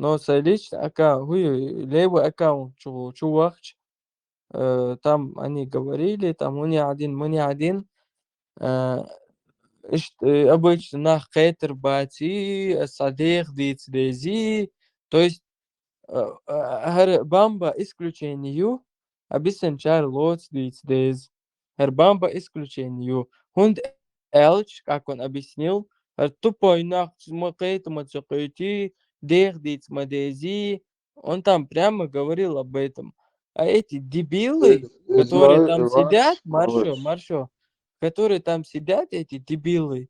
но лично левый аккаунт, чувак, там они говорили, там мы не один, э, обычно на хейтер бати, садех дицдези, то есть her Bamba исключению, обычно чар лоц дицдез. Her Bamba исключению. Und Elch, как он объяснил, тупой нахуй смакает, мацакайти, дех дицмадези. Он там прямо говорил об этом. А эти дебилы, которые там сидят, Маршо, которые там сидят, эти дебилы,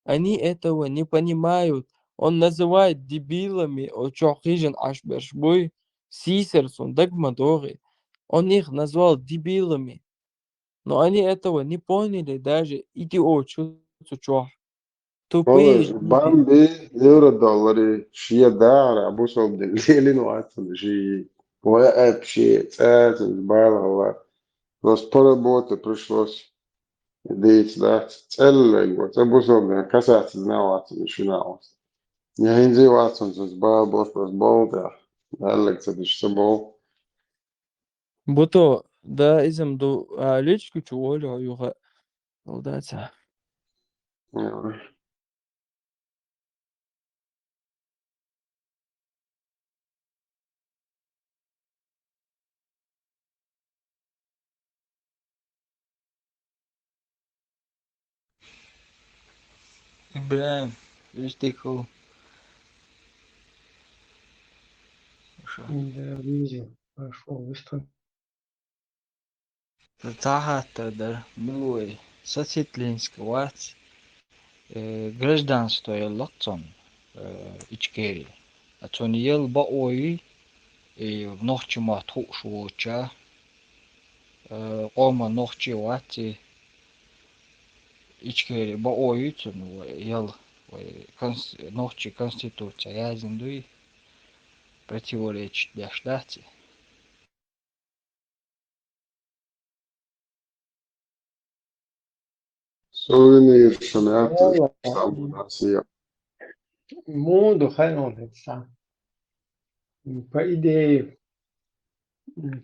они этого не понимают. Он называет дебилами, Чохижин Ашбершбой, Сисерсон, Дагмадори. Он их назвал дебилами. Но они этого не поняли, даже идиотчу, والله тупые люди. بامبي $1 شيء دار أبو صوب دليل واتن شيء وقف شيء تات البار Распоработать пришлось. Деятельность, да, целый год. Это был касается знаваться, начиналось. Я не деваться, он сбал, был, да. Далее, кстати, что был. Бото, да, изем до личку чуолю, юга, удаться. Бля, стиху. Да, видел, пошел, выступил. Тахата, блуй, соситлинский ват, гражданство лотсон, ичкери. А цон ел ба ой, в ночи матху шуоча, ома ночи вати, ичкери ба ой, цон ел ночи конституция, я зиндуй противоречит для штати. Сувенир, шумят, Yalla, там у нас я. mundo хранится. По идее,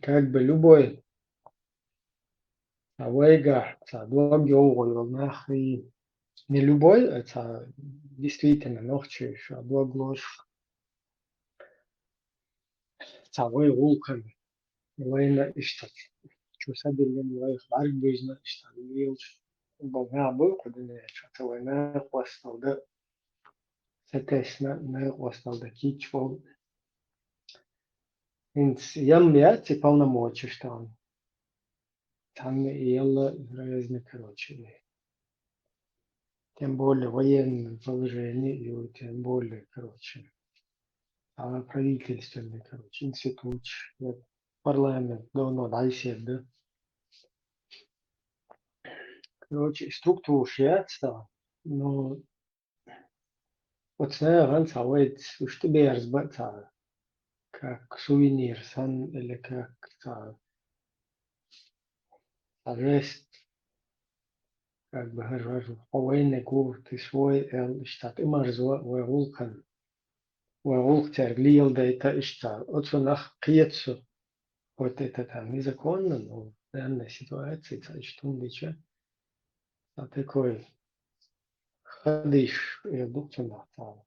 как бы любой вейга, двугл, нахуй, не любой, это действительно ночью еще двуглож, вей вулкан, вейна иштат. Чусадилен вей харгбизна иштат вилч. Бога был, куда не это вейна хвастал, да, соответственно, не хвастал, да кичвал. Инц ямбиати полномочий, что он. Там ела разные, короче, тем более военное положение, и тем более, короче, правительственный, короче, институт, парламент, давно, дальше, да. Короче, структура шиятся, но вот знаю, раньше, уж тебе разбаться, как сувенир, сан, или как жест, как бы говорю, военный курс, ты свой, штат, immer so, вулкан. Вулктер лил да это ишта. Вот что нах кьетсу. Вот это там незаконно, но в данной ситуации, что он леча, а такой ходишь, и доктор там.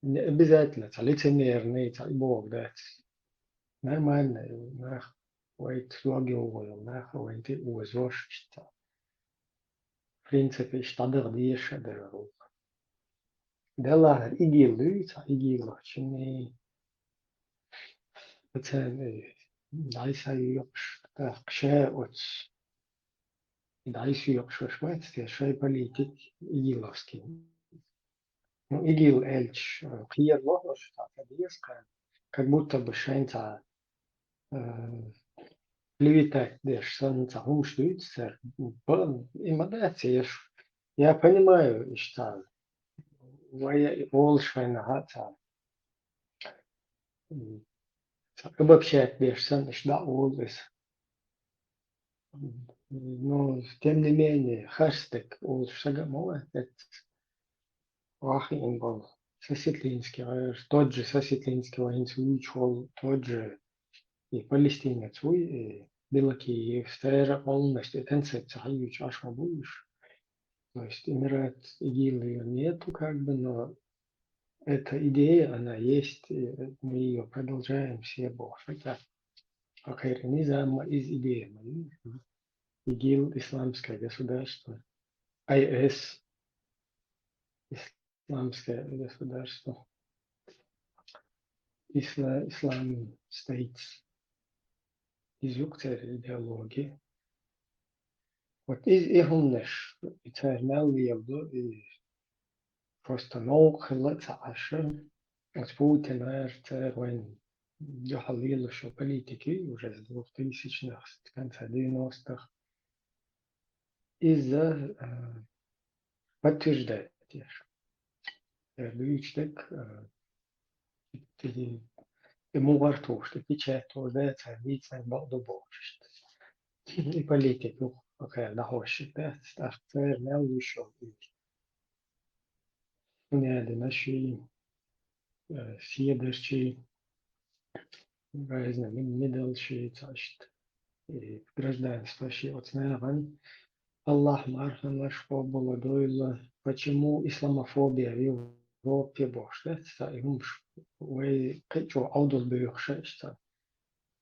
Не обязательно, это лицемерный, это Бог, да. Нормально, нах, вайт слогил, нах, вайт уезжаешь, что. В принципе, что дырдишь, да. Дела игил, игил, чини. Это дайса юкш, так, ше, вот. Дальше Швеция, шей политик игиловский. Ну, игил эльч киер лохош, как будто бы шенца плевитать деш санца умштуется. Я понимаю, что волшвайна хаца обобщать деш сан, да, улыс. Но, тем не менее, хаштаг улшага мола, это вахи имбол. Сосетлинский, тот же Сосетлинский воинский шел, тот же и палестинец, и белки, и в полностью концепция Хаюч Ашмабуиш. То есть Эмират ИГИЛ ее нету как бы, но эта идея, она есть, и мы ее продолжаем все больше. Низам из идеи. ИГИЛ, исламское государство, ИС, исламское государство, ислам стоит из идеологии. Вот из ихуннеш, это мелвиевду, и просто наука عشان Путин, наверное, он يحلل شو политики уже с 2000-х, с конца 90-х, из-за подтверждает. Büyük ему во рту, что печать утверждается, видится بعض больше. И политику, какая нахощет, да, старцер, мелвишо, уняли наши съедерчи, разные медалчи, значит, и гражданство щиотсняван. Аллах мархан наш было дойло, почему исламофобия в Европе больше, да, и вы качу аудус бюхшешта.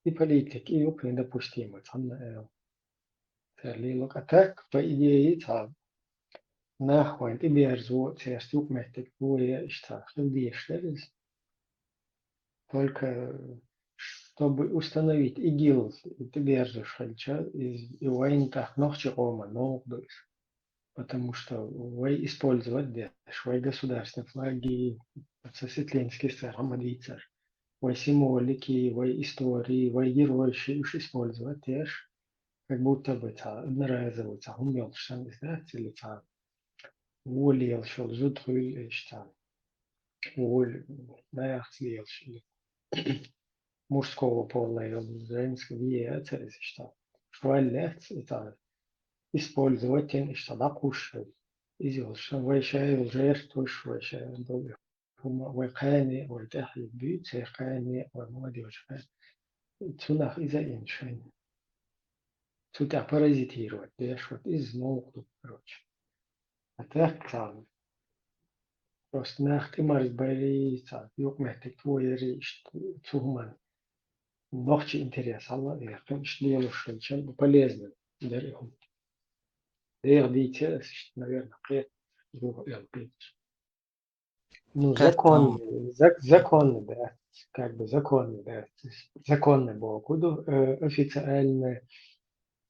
И политик, и юг недопустимо. Лилок, а так, по идее, нахуй, и берзу, церсть юг метик, буя, что хилдиштелес, только чтобы установить ИГИЛ, и берзу шальча, из Ивайнтах ногче ома, ногдуш. Потому что вы использовать свои государственные флаги, сосветленский царь, Хамадийцар, вы символики, вы истории, вы герои, уж использовать теж, как будто бы это одноразово, это умелшан, или это волел, что зудрил, что воль, наяхтел, мужского пола, или женского, и это, что швалец, это использовать, что да кушать. Изюлшан вайшай жертвуш вайшай долго вайкани вайтахи бит серкани вамодиош цунах иза иншайн цута паразитировать деш вот из ноуту короче а так сам просто нахти марс байрица юк мехтик твой риш цуман нохчи интерес алла и конечно делушен чем полезно дарихум дите наверное кет его ну, Каттам. законно, да, как бы законно, да, законно было. Куда официально,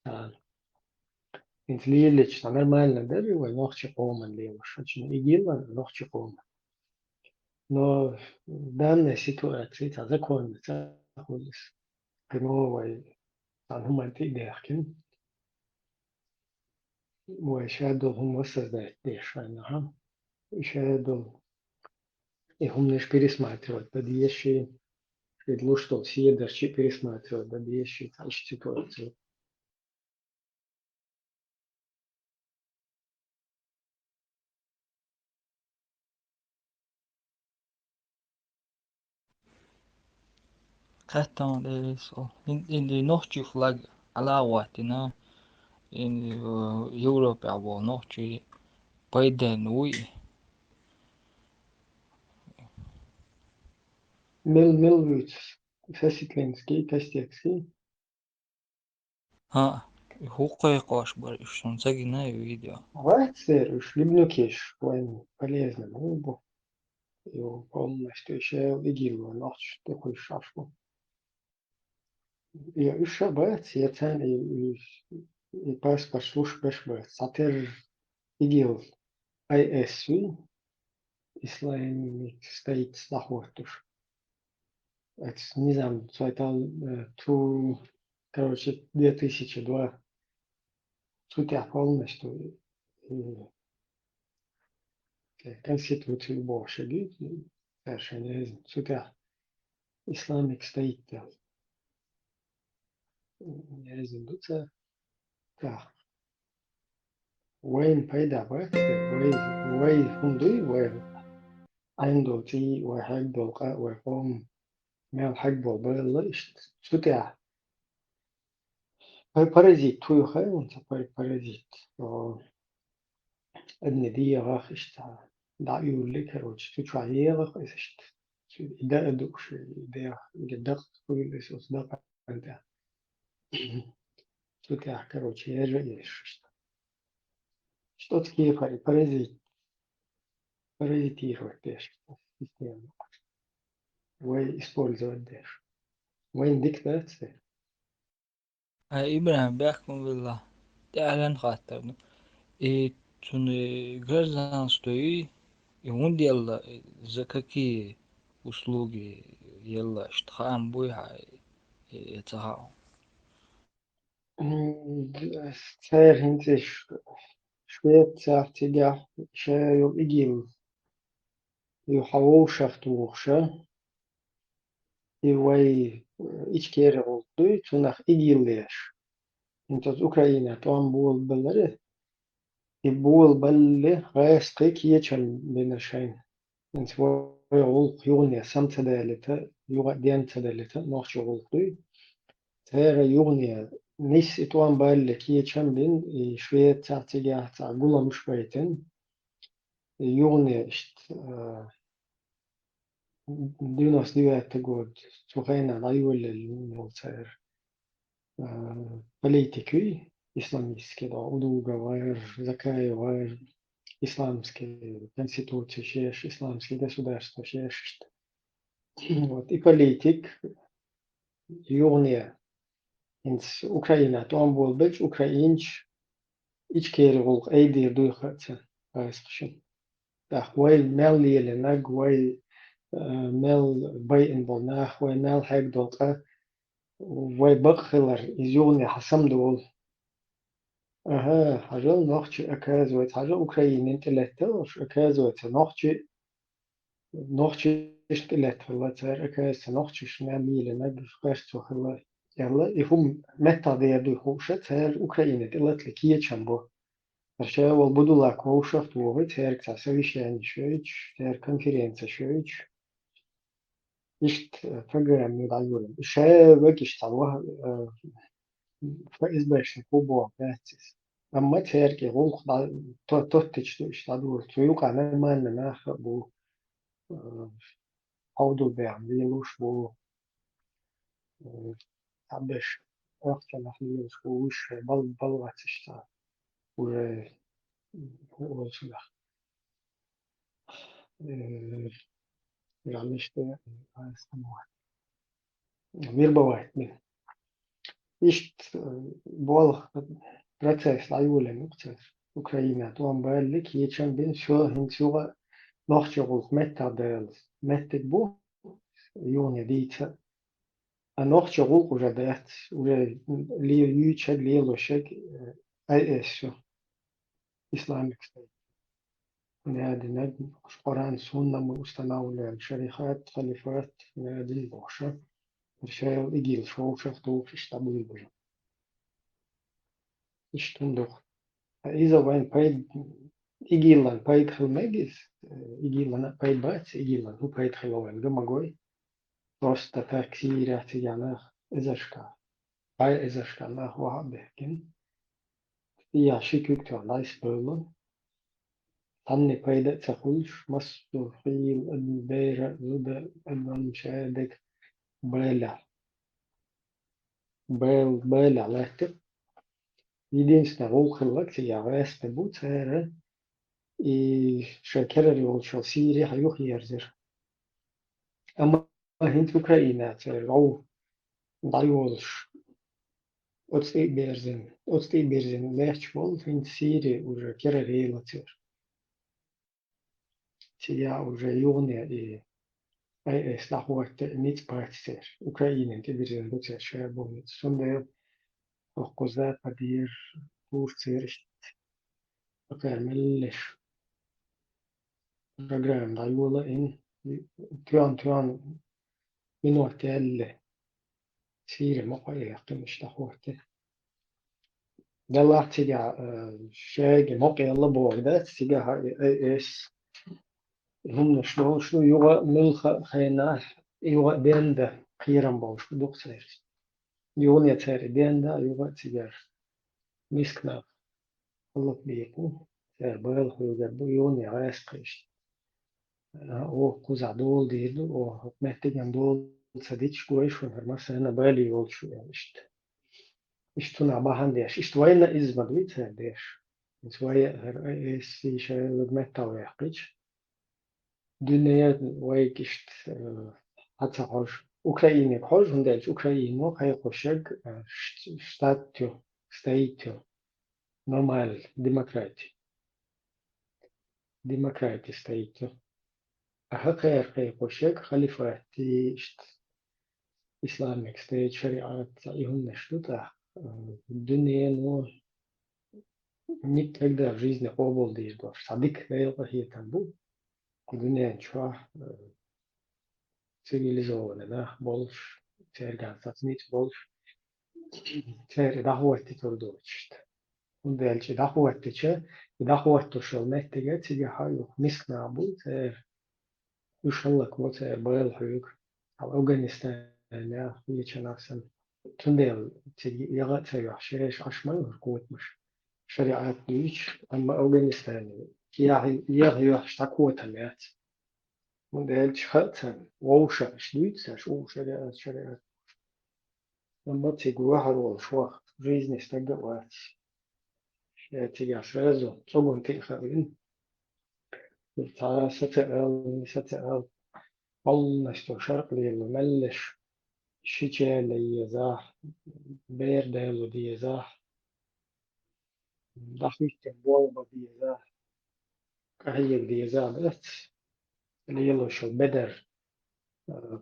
а, интеллигентно, нормально, да, было, ногче поман левыш, очень игило, ногче поман. Но в данной ситуации, это законно, это находится новой, там, гуманты деркин, мой еще должен создать решение, еще должен, их умнешь пересматривать, под еще предложил все дальше пересматривать, да, еще ситуацию. Kаттам лесо. Инди нохчи флаг алаватина. Инди Европе або нохчи пайден уи. Мелвиц, Сосетленский, Костецкий. Ха. Хукай кош бар ишон загина видео. Вайцер, Шлибнюкиш, воин полезно, был его полностью еще игилу, ночь такой шашку. И еще бэц, я цен и пас послуш бэш бэц. Сатер игил ISV, Islamic State Slahortuш. Это не знаю, 2002, суть полностью Конституцию больше, совершенно сюда Islamic State, резолюция, так, Wayne пайда, вай фунды, вай عنده تي وحق دولقاء ويقوم مال حق بوبيل إشت سوتيا هاي بارازيت توي خاي وانت باي بارازيت أدنى دي غاخ إشتا دعيو اللي كروج تشوع يغاخ إشت إدا أدوش إدا قدق كل إسوس دق أنت سوتيا كروج يرجع يش شتوت كيف هاي بارازيتي روتيش سيستم وين использовать دير وين ديك Ибрahim бяхкун вилла. Тяглен хаттарну. И тун гражданство и он делал за какие услуги يلا اشتخام بويها يتهاو. سير هنتش شوية ساعتها شايو إجيم يحوشخ توخشة يوي إيش كير غلطي تنخ إجيل ليش انت أوكرانيا طبعا بول بلره يبول بله غايس قيك يچن بنشين انت وي غلط يغني سمت دالتا يغا ديان تدالتا نوخش غلطي تيغ يغني نيس إتوان بله كي يچن بين شوية ساعتها تاع قولا مش بيتن يغني اشت ديناس ديوات god Ukraina rajul il политики исламистские, да, удуга вайр, закая вайр, исламские конституции, шеш, исламские государства, шеш. Вот, и политик, юрния, инс Украина, там был бич, украинч, ичкери волк, эйдир дуйхатся, айскшин. Да, вай мел лиеле, наг, вай мел бай инболнах, вай мел хэг долка, وای بخلر ایزونی حسم دول اها حاجة نوخش أكازويت حاجة أوكراينين تلاتة أكازويت نوخش تلاتة والله تار أكاز نوخش نعمل نجف قرص وخلا يلا يهم متى ديردو خوشة تار أوكراينة تلات لكية شنبو عشان والبدو لك وشفت وهو تار كتاسويش يعني شويش تار كونفرنسا شويش إشت program يدعيولن شابك إشتغلوها فإزباش كوبو باتس أما تيركي غوخ توتش إشتغلوا تيوقع ما ناخ بو عودو بيعملوش بو عبش وقت نحليوش بوش بلغة إشتغل و شلح يعني إشتغل مير بوايت إشت بول процесс аюлен уцер Украина туан байлик ечен бин шо хинчуга нохчугус метадел меттик бу юни дица а нохчугул уже дат уже ли ючек ли лошек IS шо Islamic State نادي نجم قرآن سنة مستناولة شريحات خليفات نادي بوشة رشاو إجيل شو شفتو في شتابل بجا إشتندوخ إذا وين بايد إيجيلان بايد خلمجيس إيجيلان بايد بات إيجيلان هو بايد خلوين جمع جوي روستا تاكسي راتي جانا إزاشكا باي إزاشكا لا هو بهكين يا شيكوك تو لايس بولن تاني بايد تخلش مستو خيل البيرة زودا المشادك بايلا بايلا لاتب единственное волхылак я вест бут и шакер волчо сири хаюх ерзер أما هند أوكرانيا ترى دايولش أتستي بيرزن ليش وول هند سيري уже كرريلا تر تيا уже يوني أي إسلاحوات نيت باتر أوكرانيا تبيرزن بتر شوية بونت سند القزات بدير بورتير أكملش program دايولا إن تيان minut eller siiri moqoiga qimishtahuhte galatiga shayga moqi alla boogda siga es هم شلو يوغا ملخ خينا يوغا بيندا قيران بوش دوق سير يوغا يتاري بيندا يوغا تيجار ميسكنا خلق بيكو سير بغل خيوغر بو يوني غايس قيش او قوزع دول ديدو او حكمتين دول صديتش كويش ونهرمس هنا بالي يول شو اشتنا باهن ديش اشتوينا إز بدويت ديش شوية هر سي شيء متى ويحكيش دنيا ويكشت حتى خوش أوكرانيا خوش هندلش أوكرانيا هاي خوشك ستاتيو نورمال ديمقراطي ستاتيو أحقر هاي خوشك خليفة تيشت إسلامك ستيت شريعة يهم نشتوتا الدنيا نو никогда в жизни обл диш дош садик вейлга хиетан бу дуниян чуа цивилизованный да болуш цергансацнит болуш цер дахуатти турдуучт унделчи дахуаттиче дахуатту шол меттеге тиге хаю мискна бу цер ушаллак бу цер байл хуюк ал Афганистан я хиечанаксан тундел тиги яга цер шереш ашмай хуркутмаш شريعة ديش أما أفغانستان يغي اشتكوتا مات من دالش خاتن ووشا شديد شو شريعة لما تيجي واحد والشواخ жизни استقوات تيجي عشرازو صبون تيخرين تعالى ستأل والله نشتو شرق لي الملش شيء اللي يزاح بير دالو دي يزاح دخلت بوابة دي يزاح كهيك دي يزاح بس اللي يلو شو بدر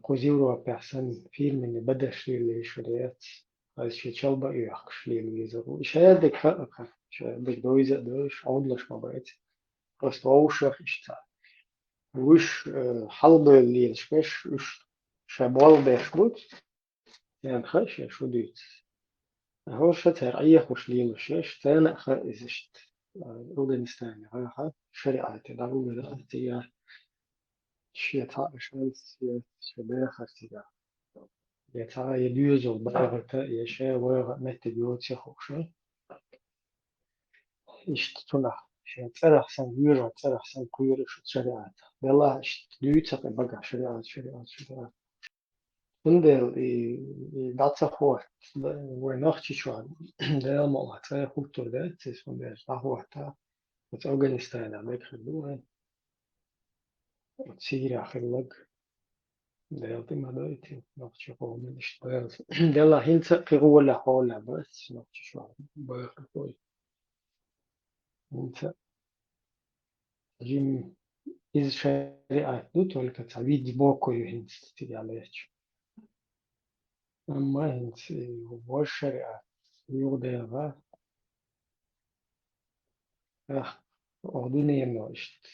كوزيرو بأحسن فيلم إن بدر شلي اللي شريت هذا شيء شلبا يحكش لي اللي يزرو إيش هادك خلق إيش هادك دويزة دوش عودلش ما بقيت بس توشخ إشتا وش حلب اللي يشكش وش شبال بيشموت يعني خش شو ديت هو شتر أي خوش لي مشيش تانا خائزشت أفغانستان ها شريعة تدعو بدأت شيء شمس شبه خرتيجا يتا يدوزو بغرتا يشا وغ متديو تخوشا اشتتنا شيء ترى سن يورا ترى سن كوير شو شريعة بالله اشتديوتا بقى شريعة عندل داتا خوات ونختي شو ده ما ترى خطر ده تسمى ده خوات بس أفغانستان عملك خدوها سيريا خلق دلتي ما دايتي نقطة قوم الاشتغال دلا هنت قوة حول بس نقطة شو بقول هنت جيم إذا شريعة دوت ولا كتابيد بوكو هنت تيجي عليك أما هنت هو الشريعة يوديها أردني إنه إشت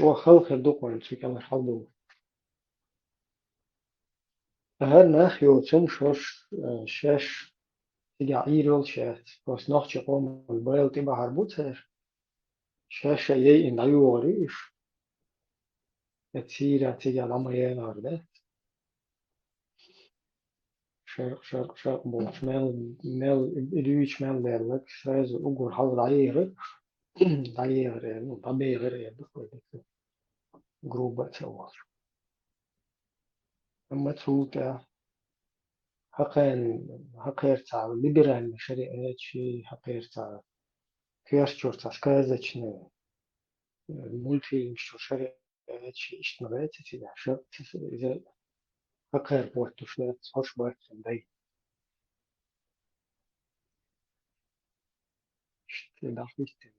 وخلق الدقون في كم حلو هذا يوتشن شوش شاش تيجي عيرول شات بس نقطة قوم البايل تبع هربوتها شاشة يي إن أيوة غريش تسيرة تيجي على ما ينارده شرق بوش مال إدويش مال دارلك سايز أقول حظ عيرة عيرة يعني طبيعي غير يدخل جروب تسوار أما تروتا حقير تاع ليبرال شريعة شي حقير تاع كيرشور تاع سكازتشنا المولتي مش شريعة شي اشتغلت تيجي شرط إذا حقير بوتو شنات هوش بوت داي Nachrichten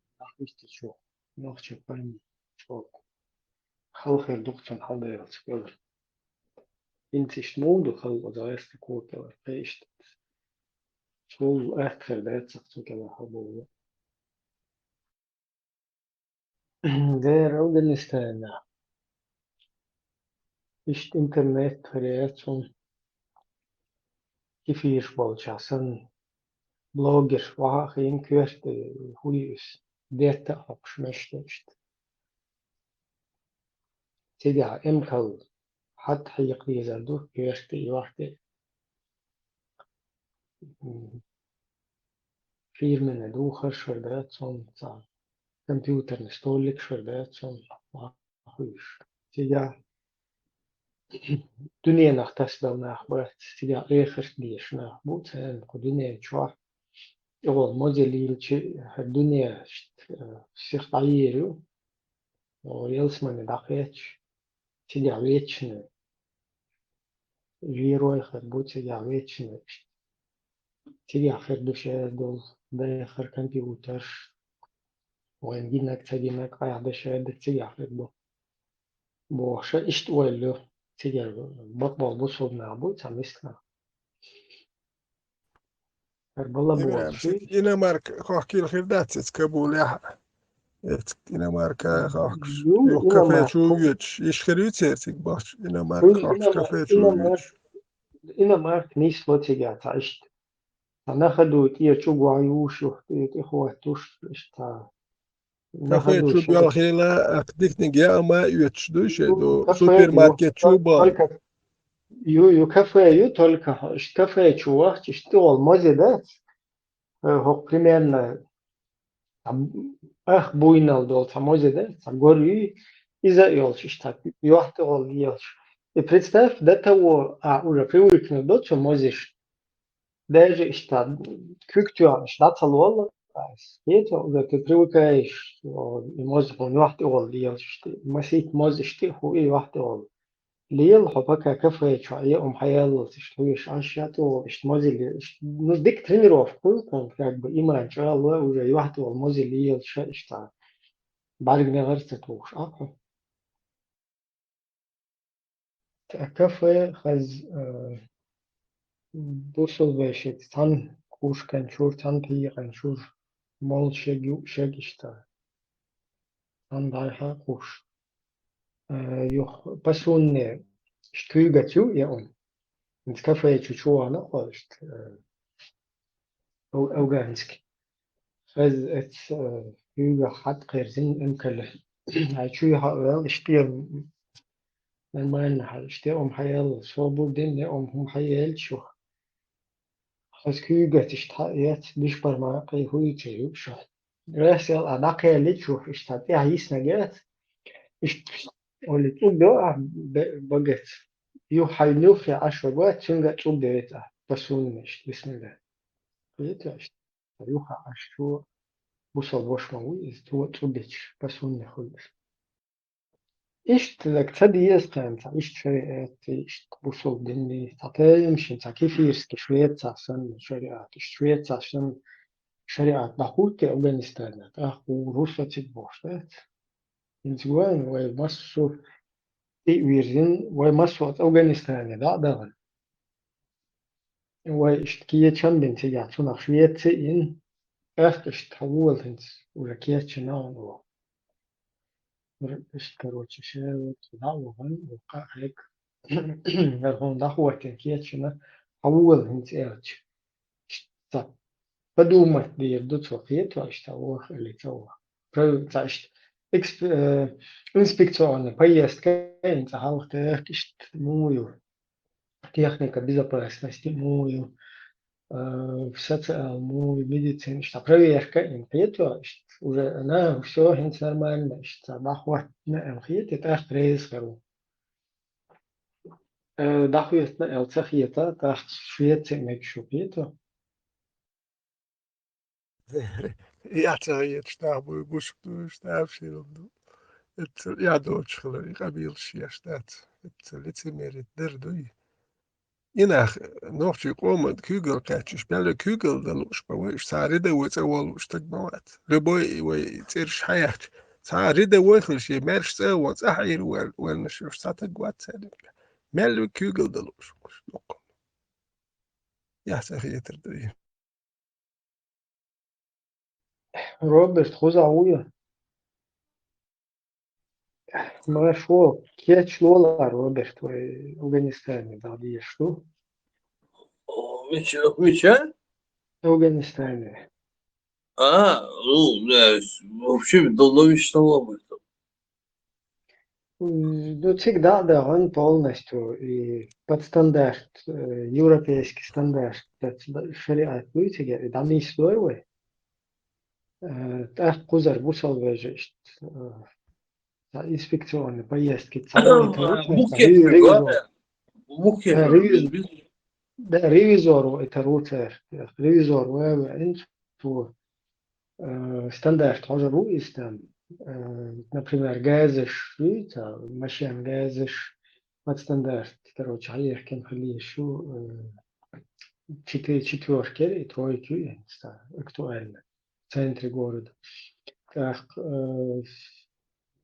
شو نوختي باني شو خلق دكتور حدا يسكر انت شنو خلق دراست كوتا قيشت شو اخر ذات سقط كذا حبوا غير أفغانستان إشت إنترنت فرياتهم كيفيش بالشاسن بلوجر وهاخين كيرت هويس ديتا حقش مشتشت تدع إمكال حد حيق لي زادو يشتي واحدة فير من دوخر شردات صن صار كمبيوتر نستولك شردات صن أخويش تدع دنيا نختص دو نخبرت تدع آخر ديش نخبوت سان دنيا شوح يقول موديل الدنيا سيخ تعيرو ويلسمن دقيتش تدع ويتشن جيروي خربوت تدع ويتشن تدع خردوش دول داخل كمبيوتر وين جينك تجينك قاعد شهادة تدع خردو بوش إشت ويلو تدع بطبع بوصل نعبوت سمسنا هربلا Imamsik بوشي Dinamarca kahkil khirdats Kabul ya Dinamarca kahkış يو yok إنا kafe مارك şu güç işkiri içersik baş Dinamarca كل kahkış kafe إنا şu مارك güç إنا مارك نيس لو تدع تعيشت ناخدو تير شو عيوش إخواتوش إشتا kafe ناخدو şu شغل yalhıyla akdiknik ya ama üçdü şey do كفاية يو süpermarket şu ba تلك يو كفاية يو تلك إش كفاية شو وقت اشتغل مزيدات هو примерно أخ بوينا دول مزيدات تقولي إذا يلش اشتاق يحتغل يلش представь до того уже привыкнул до чего мозишь даже اشتاق كيكتو اشتاق الوالله это уже ты привыкаешь مозج من يحتغل يلش مسيت مозج هو يحتغل ليل حبكا كفاية شوية حيال تشتويش عشات واشتمازي اللي نديك ترينيرو في كل как бы إما إن شاء الله уже واحد والمازي اللي اشتا بعد غيرت توش أكو كفاية خز بوصل بيشت تان كوش كان شور تان بي كان شور مال شجو شجشتا تان دايها كوش يخ بسون شتويجاتيو يا انت كفاية تشوشو أنا قلت أو جانسك فاز ات يوجا حد قيرزين امكله هايشو هاويل اشتير من ماين حال اشتير حيال صوبو دين هم حيال شو خاص كيوجا تشتاقيات بيشبر ما قي هوي تشيو شو راسل أداقي اللي تشوف اشتاقي هيس نجات اشت واللي تقول ده بقت يو حينو في 10 وقت تنجا تقول ده بس هو مش بسم الله قيت يوها عشو بوصل واش موي تو توديش بس هو نخلص إيش لك تدي يستان تا إيش شريعة إيش بوصل دني تعطي مش تا كيف يرسك شوية تاسن شريعة شوية تاسن شريعة بحوت أفغانستان أخو روسيا تبوشت من زمان ومسو ويرزين ومسو أفغانستان ده واشتكيت شن بنتي جاتونا شوية تين أخش تحول هنس ولكيت شنان إيش كروتش شاوت ودعوهن وقع هيك هون دعوة كيت شنا حول هنس إيرتش تا بدومت ديردو توقيت واشتاوه اللي توا برو تاشت إنسبكتورنا بيست كاين تحاول تاكشت مويو техника безопасности мою социал мой медицина что проверка инфекция уже она все нормально что доход на инфекция это рейсеру доход на элцахиета так Швеция мекшупито ya çayet ştabu guştu ştafşilum ya doçkhlo qabil şiyashtat litmerit derdu إنخ نوحشي قومت كيغل قاتش بلا كيغل دلوش بويش سارده وصوالوش تقبوات ربوي ويصيرش حياة سارده ويخلش مارش صوت صحير ونشوش ساتقوات سالك مالو كيغل دلوش مش نقم يا سخي تردوي روبرت خوزاوية ما شو كيتش لولا روبرت в Афганистане بعد что Меча? в Афганистане Ну, да, вообще давно мечтал об этом. Ну, всегда, да, он полностью и под стандарт, европейский стандарт, шариат вытяги, и там есть слой, так кузар бусал вежешт, инспекционные поездки, цалоги трутнес, Букет, ревизор, главное. Букет. да, ревизор, это рутер, ревизор, инту стандарт, тоже руис там, например, газиш, видите, машин газиш, под стандарт, короче, алех кен хали еще четверки и тройки, я не знаю, актуально в центре города. Так,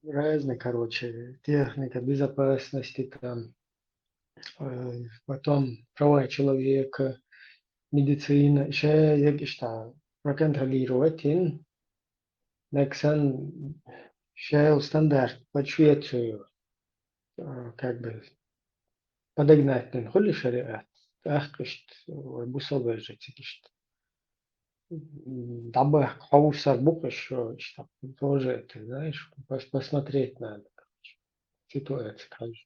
разные, короче, техника безопасности там, потом права человека, медицина, еще я что, проконтролировать, Нексон шел стандарт под Швецию, как бы подогнать на холли шариат. Ах, кышт, бусал бежит, кышт. Дабы хаусар букаш, что тоже это, знаешь, посмотреть надо, короче, ситуация, короче.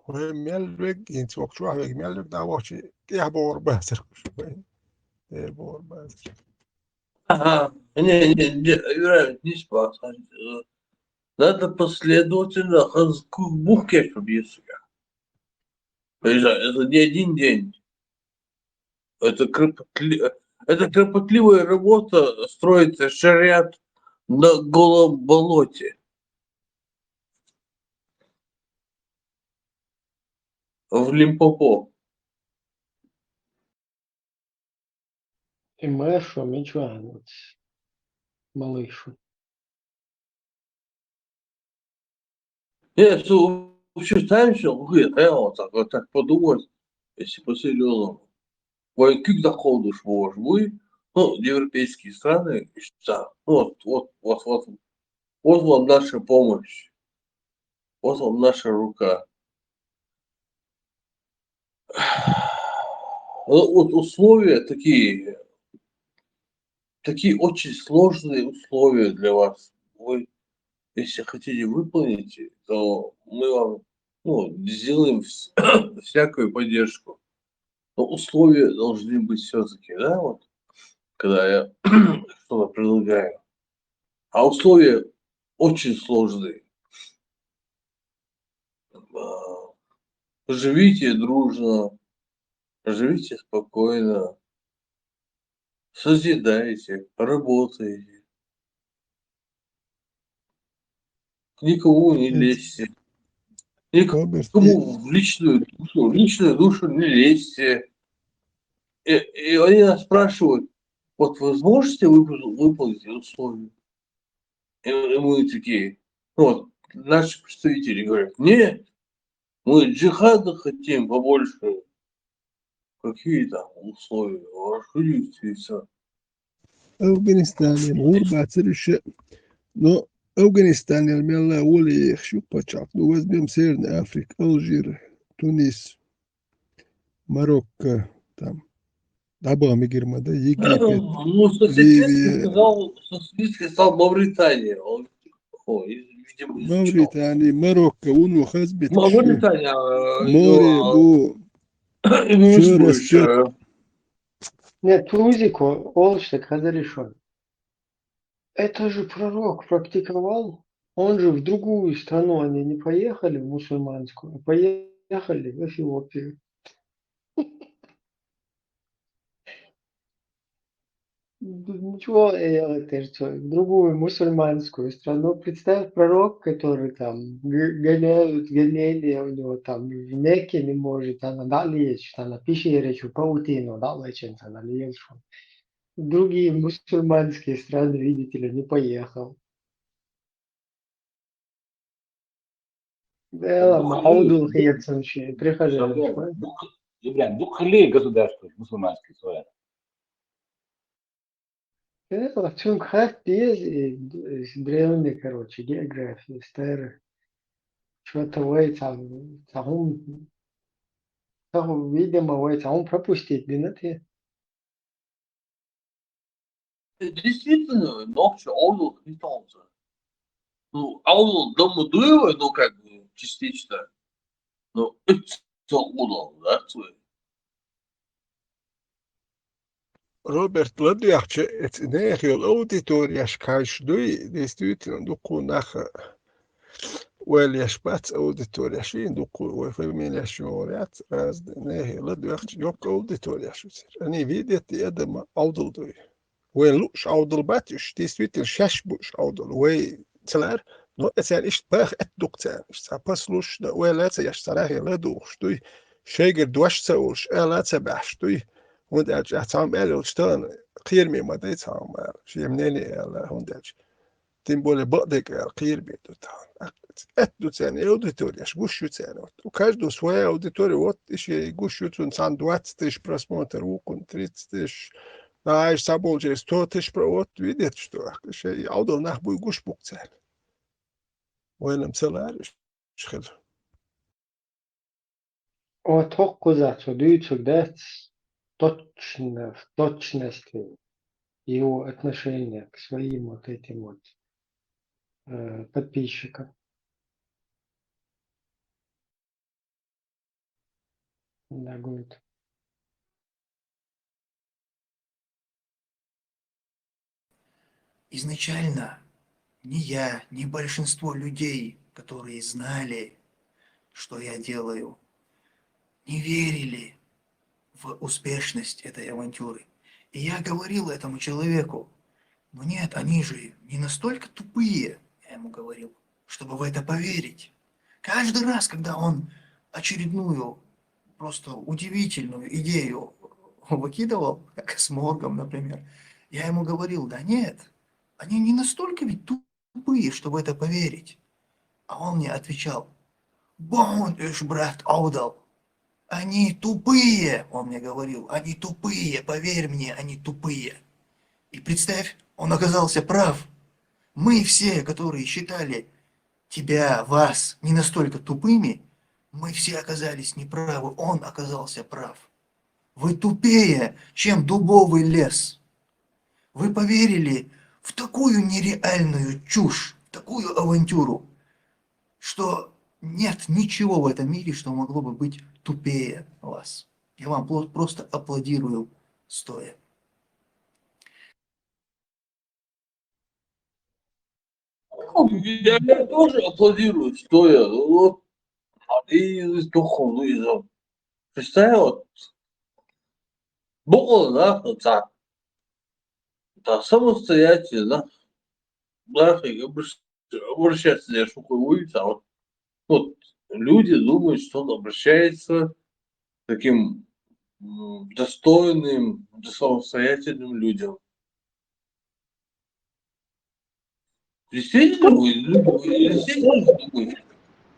Melveg, inte så också jag melveg där var inte jag bor bättre. Det bor bättre. Ага. Не, Юра, не спасать. Надо последовательно букет объяснять. Это не один день. Это, это кропотливая работа строится шариат на голом болоте. В Лимпопо. И Мэшу, Мичуан, малышу. Я вообще знаешь, что вот так подумать, если по-серьезному. Как доходишь, можешь вы, ну, европейские страны, что вот вам наша помощь, вот вам наша рука. Вот условия такие очень сложные условия для вас. Вы, если хотите выполнить, то мы вам сделаем всякую поддержку. Но условия должны быть все-таки, да, вот, когда я что-то предлагаю. А условия очень сложные. Живите дружно, живите спокойно, созидайте, работайте. Никому не лезьте. Никому в личную душу не лезьте. И они нас спрашивают, вот вы сможете выполнить условия? И мы такие, вот, наши представители говорят, нет, мы джихада хотим побольше. Какие там условия? Расширите и все. Afganistan الغربة ترش no Afganistan الملا ولي شو بتشاف نو وز بيم سيرن أفريقيا ألجير تونس Марокко там дабы мигрмада Египет, Ну, Ливия, соседский сказал Мавритания. Видимо, изучал. Мавритания, Марокко, уну хазбет Мавритания, море бу все растет. больше. Нет, Тузику, Олштек, разрешен. Это же пророк практиковал. Он же в другую страну, они не поехали в мусульманскую, а поехали в Эфиопию. Ничего, это что, в другую мусульманскую страну. Представь, пророк, который там гоняют, гонения у него там в Мекке не может, она далее, она пещере, паутину, далее, она лезет. В другие мусульманские страны, видите ли, не поехал. Да, Маудул Хейцанши, приходи. Духли государства мусульманские свои. Это в чем из древней, короче, географии, старых. Что-то вы там, видимо, вы там пропустить, да, ты? Действительно, ногти аудио летался. Ну, аудио домудривый, ну, как бы, частично. Ну, это удал, да, твой. Robert Ladjach, et nehjol auditorias kaisdui, действительно, дуку наха, уэльяш бац аудиториаш, и дуку уэфэмиляш жорят, раз нehjol Ladjach, ёк аудиториаш. Они видят, и эдема аудалдуй. Уэн луш аудал батюш, действительно, шашбуш аудал, уэй целар, но это лишь бах эдукция, сапас луш, да уэлэца яш царахи ледуш, дуй, шейгер дуашца уш, элэца баш, дуй, und er hat el stan khir mi ma det ham shi meneni el hundaj tim bole badek el khir bi tut et du sen auditorias gushu sen u каждую свою аудиторию вот еще гushu тун сан 20 тысяч просмотров у 30 тысяч а собол через 100 тысяч вот видит что еще аудио нах будет гуш букцен وين مسلار شخل Отоққузат, дүйцук дэц точно, в точности его отношение к своим вот этим вот подписчикам. Да, говорит. Изначально ни я, ни большинство людей, которые знали, что я делаю, не верили в успешность этой авантюры. И я говорил этому человеку, но нет, они же не настолько тупые, я ему говорил, чтобы в это поверить. Каждый раз, когда он очередную просто удивительную идею выкидывал, как с моргом, например, я ему говорил, да нет, они не настолько ведь тупые, чтобы в это поверить. А он мне отвечал, «Бон иш брат аудал». Они тупые, он мне говорил, они тупые, поверь мне, они тупые. И представь, он оказался прав. Мы все, которые считали тебя, вас не настолько тупыми, мы все оказались неправы, он оказался прав. Вы тупее, чем дубовый лес. Вы поверили в такую нереальную чушь, в такую авантюру, что нет ничего в этом мире, что могло бы быть тупее вас. Я вам просто аплодирую стоя. Я тоже аплодирую, стоя. Вот, и духовную. Представь, вот, Бог, да, да, самостоятельно, да, обращаться не шуковывается, а вот люди думают, что он обращается к таким достойным, самостоятельным людям. Действительно, вы действительно думаете?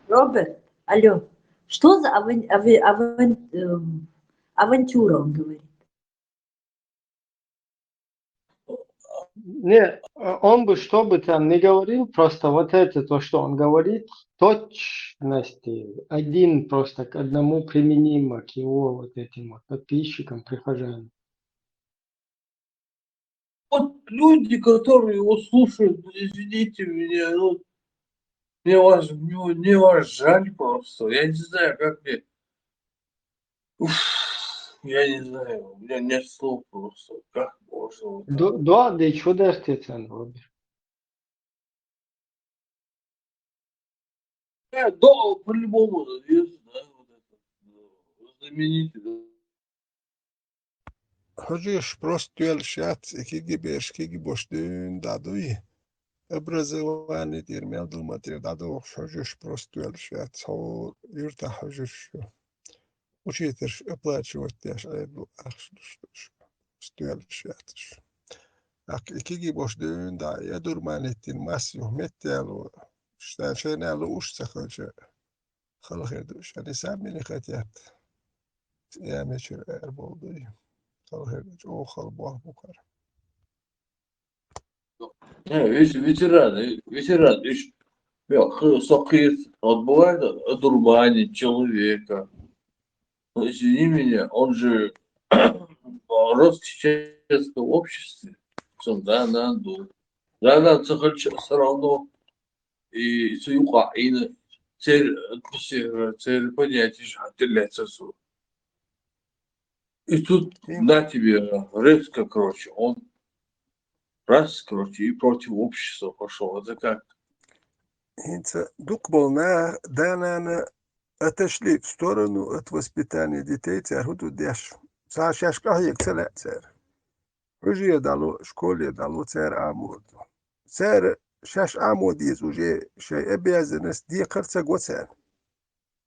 Роберт, алло, что за авантюра, он говорит? Не, он бы что бы там ни говорил, просто вот это то, что он говорит, точности один просто к одному применимо к его вот этим вот подписчикам, прихожанам. Вот люди, которые его слушают, извините меня, ну, мне вас жаль просто. Я не знаю, как мне. Я не знаю, у меня нет слов просто. Как можно вот так? Да, да, что дашь ты цену, Роберт? Да, по-любому, я знаю, вот это, знаменитый, да. Хожиш просто эльшат, киги беш, киги боштун дадуи. Образование дирмел думатир даду, хожиш просто эльшат, хо юрта хожиш. Учитываешь, оплачивать я шайду, стуэльшат. Киги боштун да, я дурманитин массив метелу. Штаншен алу уж сахоча. خلاص يعني سامي خاتيات يا مشر أربعة خلاص أو خلبوه بكرة Не, ветеран, видишь, сокрыт, вот бывает одурманить человека. Ну, извини меня, он же рос в чеченском обществе, да, да, цехальч сразу и цюха, и цель понятия, отделяется. И тут на тебе резко, короче, он раз, короче, и против общества пошел. Это как? Дукболна, данана, отошли в сторону от воспитания детей, царгуду деш. Сашаш кахик целя цар. Уже дало школе дало цар амуд. Цар шаш амуд из уже шей обязанность дикарца гоцар.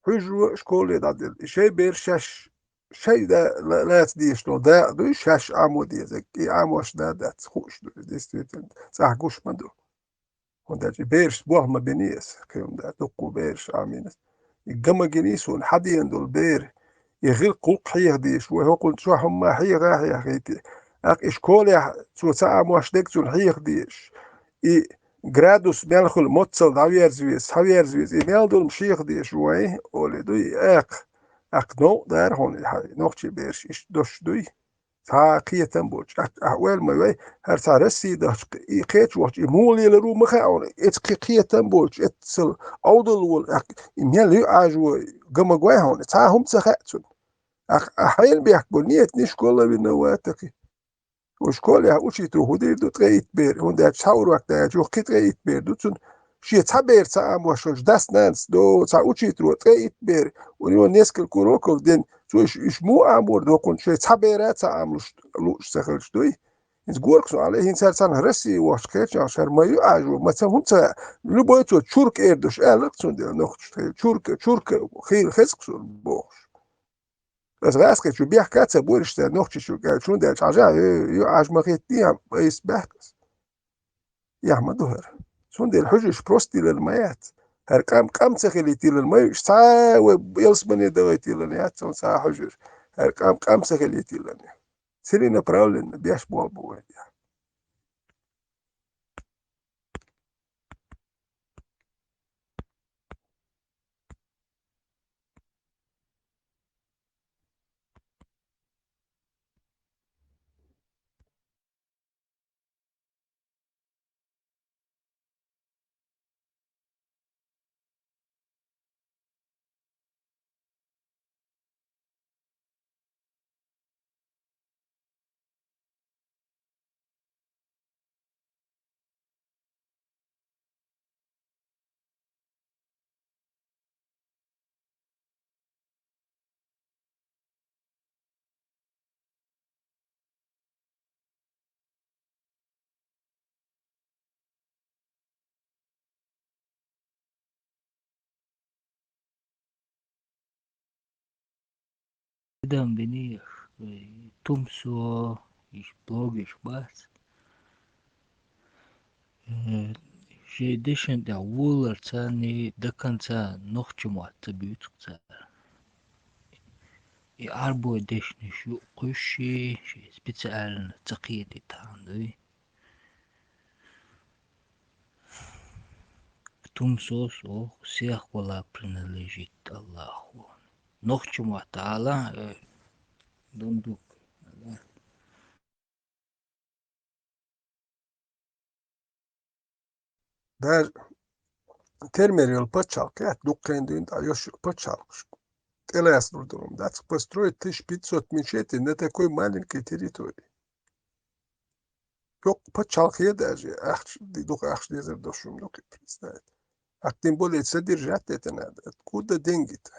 Уже школе дадил. Шей бер шаш شيء ده لا تديش لو ده دوش هش عمودي زكي عموش ده تخوش ديستويتن صح قوش مدو وده بيرش بوه ما بنيس كيوم ده دقو بيرش عامينس الجمع جنيس والحديان دول بير يغير قلق حيغ ديش وهو قلت شو هم حيغ حيغ اك اشكولي سو ساعة موش ديك سو حيغ ديش اي جرادوس مالخل موتسل حوير زويس اي مال دول مشيغ ديش وي اولي دوي اك نو دار هون هاي نوختي بيرش اش دوش دوي قية تنبوش أحوال ما يوي هرسا رسي داش قيتش وقت مولي لرو مخاون قية تنبوش اتسل أوضل وول إميال يو عاجو قم قوي هون هم تخاتون أحيان بيحكوا نيت نشكولا بنواتك وشكولا وشي تروحو دير دو تغيت بير هون دا تشاور وقت دا جو قيت غيت بير دوتون شي تحبير تعام وشوش داس نانس دو تعوشي تروح تغيت بير ونيو نيسكل كوروكوف دين إيش مو أمور دو كون شيء تعبيرات عاملوش لوش سخلش دوي إنت قولكسو عليه إنسان سان رسي واش كيتش عشان ما يعجو ما تهم تا لبويتو تشورك إيردوش لكسون ديال نوختش تشورك خيل خسكسو بوش بس غاسكي شو بيح كاتسا بورش تا نوختش شو قال شون ديال عجا يعج ما غيتني بيس بحكس يعمل ظهر شون ديال حجش بروستي للميات هر كام سخليتي للمي سا ويلسمني دويتي للنيات سون سا حجر هر كام سخليتي للنيات سيرينا براولن بياش بوابو Dam beni tumso iş blogiş bas. Şey dışın da vular tani до конца нохчему отбьются. И арбо дешни шу куши специально цакиди танды. Тумсос о всех хвала принадлежит Аллаху. Нохчему атала дундук. ده термер йол пачалк ят дуккен дин да ёш пачалк Элэс дурдурум да построить 1500 мечетей на такой маленькой территории. Yok пачалк я даже дух дезер дошум yok представить. А тем более содержать это надо. Откуда деньги-то?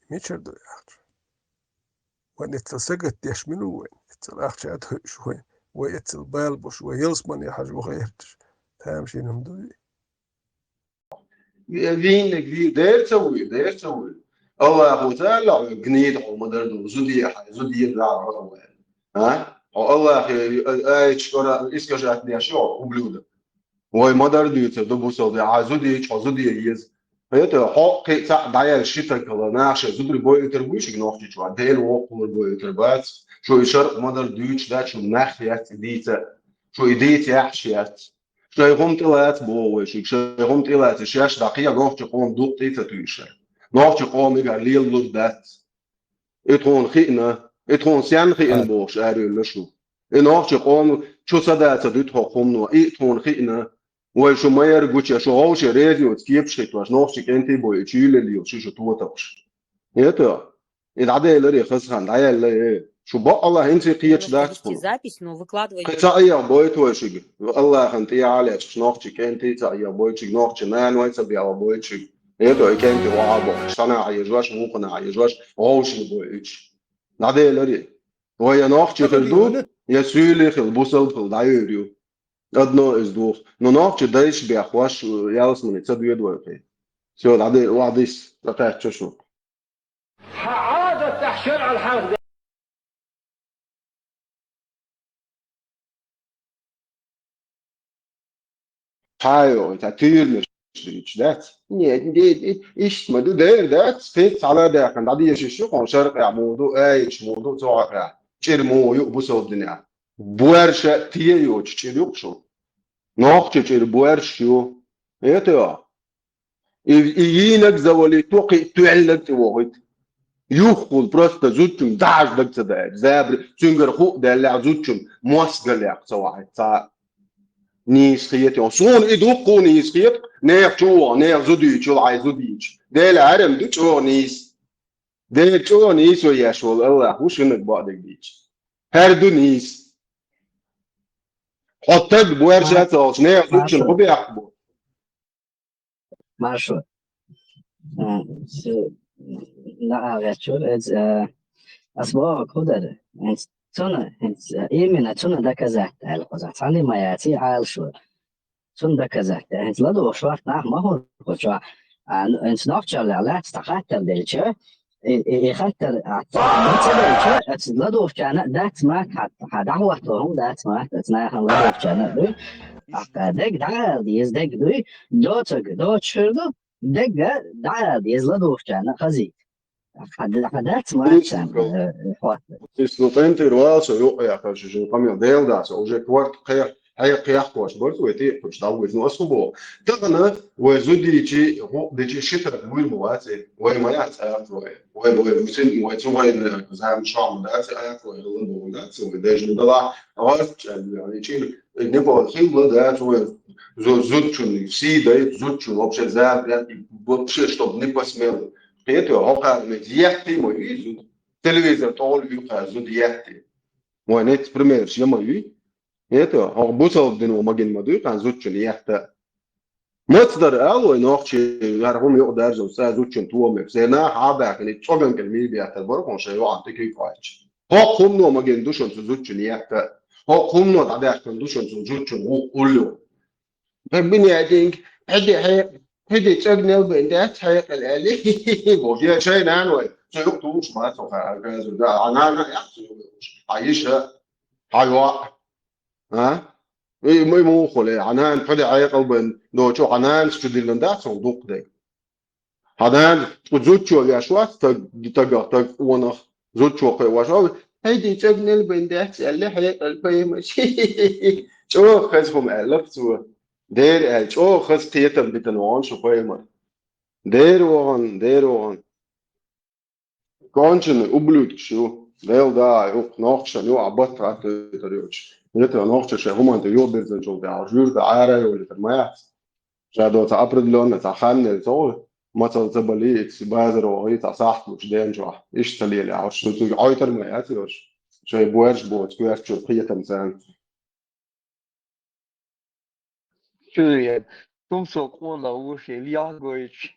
Мечерду яхч. وان اتلسقت يشملوا وين اتلاخشات شوي ويتل بالبوش ويلسمن يا حاج وغيرتش تامشي نمدوي فين داير تسوي الله تعالى جنيد او مدرد زودي لا ها الله اي شكرا اسكجات دي شو وبلوده وي مدرد دوبوسو دي عزودي يز هيته حق تاع داير شيتك ولا ناش زودري بوي تربوش جنوختي شو ديل وقول بوي تربات شو يشر مدرد دا شو ناخيات ديتا شو يديت يحشيات شو يقوم طلعت بوي شو يقوم طلعت شاش دقيقه نوختي قوم دوق تيتا تويشر نوختي قوم يقال لودات اترون خينا اترون سيان خين بوش اري لشو نوخش قوم شو صدق صدق حكم نو إيه تون خينا وشو ما يرجوش شو هوش ريزي وتكيب شيء واش نوخش كنتي بوي تشيل اللي شو تو توش это العدالة اللي خسران العدالة شو بقى الله انت قيتش Можно داك вести كله запись, но выкладывать قطعية بويت وشيء الله انت عليك نوخش كنتي تعيا بويت نوخش نان وين بيا بويت это كنتي وعبو انا عايزواش مو قنا عايزواش هوش بويت العدالة اللي وهي نوخش خلدو يسولي خل بوصل خل دايريو أدنى إزدوخ نوخش دايش بيخواش يالس من يتصدو يدوي في شو العدالة وعديس لقيت شو هذا تحشير على الحرب Hajo, natuurlijk is dat. Nee, dit is maar doe daar dat steeds على ده كان عادي يشوف كون شرق موضوع ايش موضوع زوجة شير مو يقبس الدنيا بورشة تيجي تشيلوك شو نوقت شير بورشيو ايتوا يجينك زولي توقي تعلق توقيت يوخل بروستا زوجهم داعش دك تداعش زابر تنقر خوق ده اللي زوجهم موسقل يا سواعي نيسخيت يوصون إدوقو نيسخيت نير جو نير زوديش ولا زوديش ده العالم ده جو نيس ده جو نيس ويشول الله وش إنك بعدك ديش هردو نيس حطك بورشة تاش نير زودشن هو بيحبو Marshall. Så na vet ju أسبوع كودر أنت تنا أنت إيمنا تنا ده كذا القصة ثاني ما يأتي عال شو تنا ده كذا أنت لا دو شو ما هو كذا أنت نافشل لا تستخدم دلشة يخاطر أنت لا دو كان دات ما هذا هو توهم دات ما تنا هم لا دو كان ده دك ده ديز دك ده دوت شردو دك ده ديز لا دو كان خزي حدات ما كان Islutin ruoso juoja, ka šis pamjau dēldās, už kvart hei qiyaqwas برضو يتي كنت داوز نو اسبوع تغنى وزوديتي هو ديتي شتر مول مواتي وي ما يعرف وي مسن وي وي زعم شام ده ايات وي لندو ده وداج ده عرفت يعني تشيل نبغى خيل ده زوتشون سي ده زوتشون вообще за вообще чтобы не посмел это هوكا مزيحتي مو يزود تلفزيون طول يقع زود يحتي ونت بريمير شيء ما يجي это هو بوصل دينو ما جن ما دوي كان زود شن يحتى مصدر أول نوع يعرفون يقدر جو زود شن تو مفسنا حابة كني تشوفن كلمة بيحتى برضه شيء وعن تكيف وايش هو قوم نو ما جن دوشن زود شن يحتى هو قوم نو تعدي عشان دوشن زود شن هو كله بني أدينك هدي تجنب بندات هاي الآلي وفيها شيء نانوي شيء يقطوش ما توقع كذا ده أنا يحصل عايشها حيوان ها إيه مو خلي عنان فدي عاي قلبن لو شو عنان استدلنا ده صندوق ده عنان وزوج شو يا شو تجا وانا زوج شو وشو هدي تجنب بندات اللي هاي البي ماشي شو خذهم ألف شو دير شو خذ تيتم بتنوان شو قيمة دير وان كونشن أبلغ شو ديل دا يوق ناقشن يوق عبط عت تريوش يتر ناقش هم أنت يوق بيرزن شو بعجور بعارة ولا ترميات شادو تعبر لون تعخن تو ما تزبلي تبازر وهي تصاحب مش دين شو إيش تليل عش شو عاي ترميات يوش شو بوارش بوت كيف شو قية إنسان是东所过老谁亮过去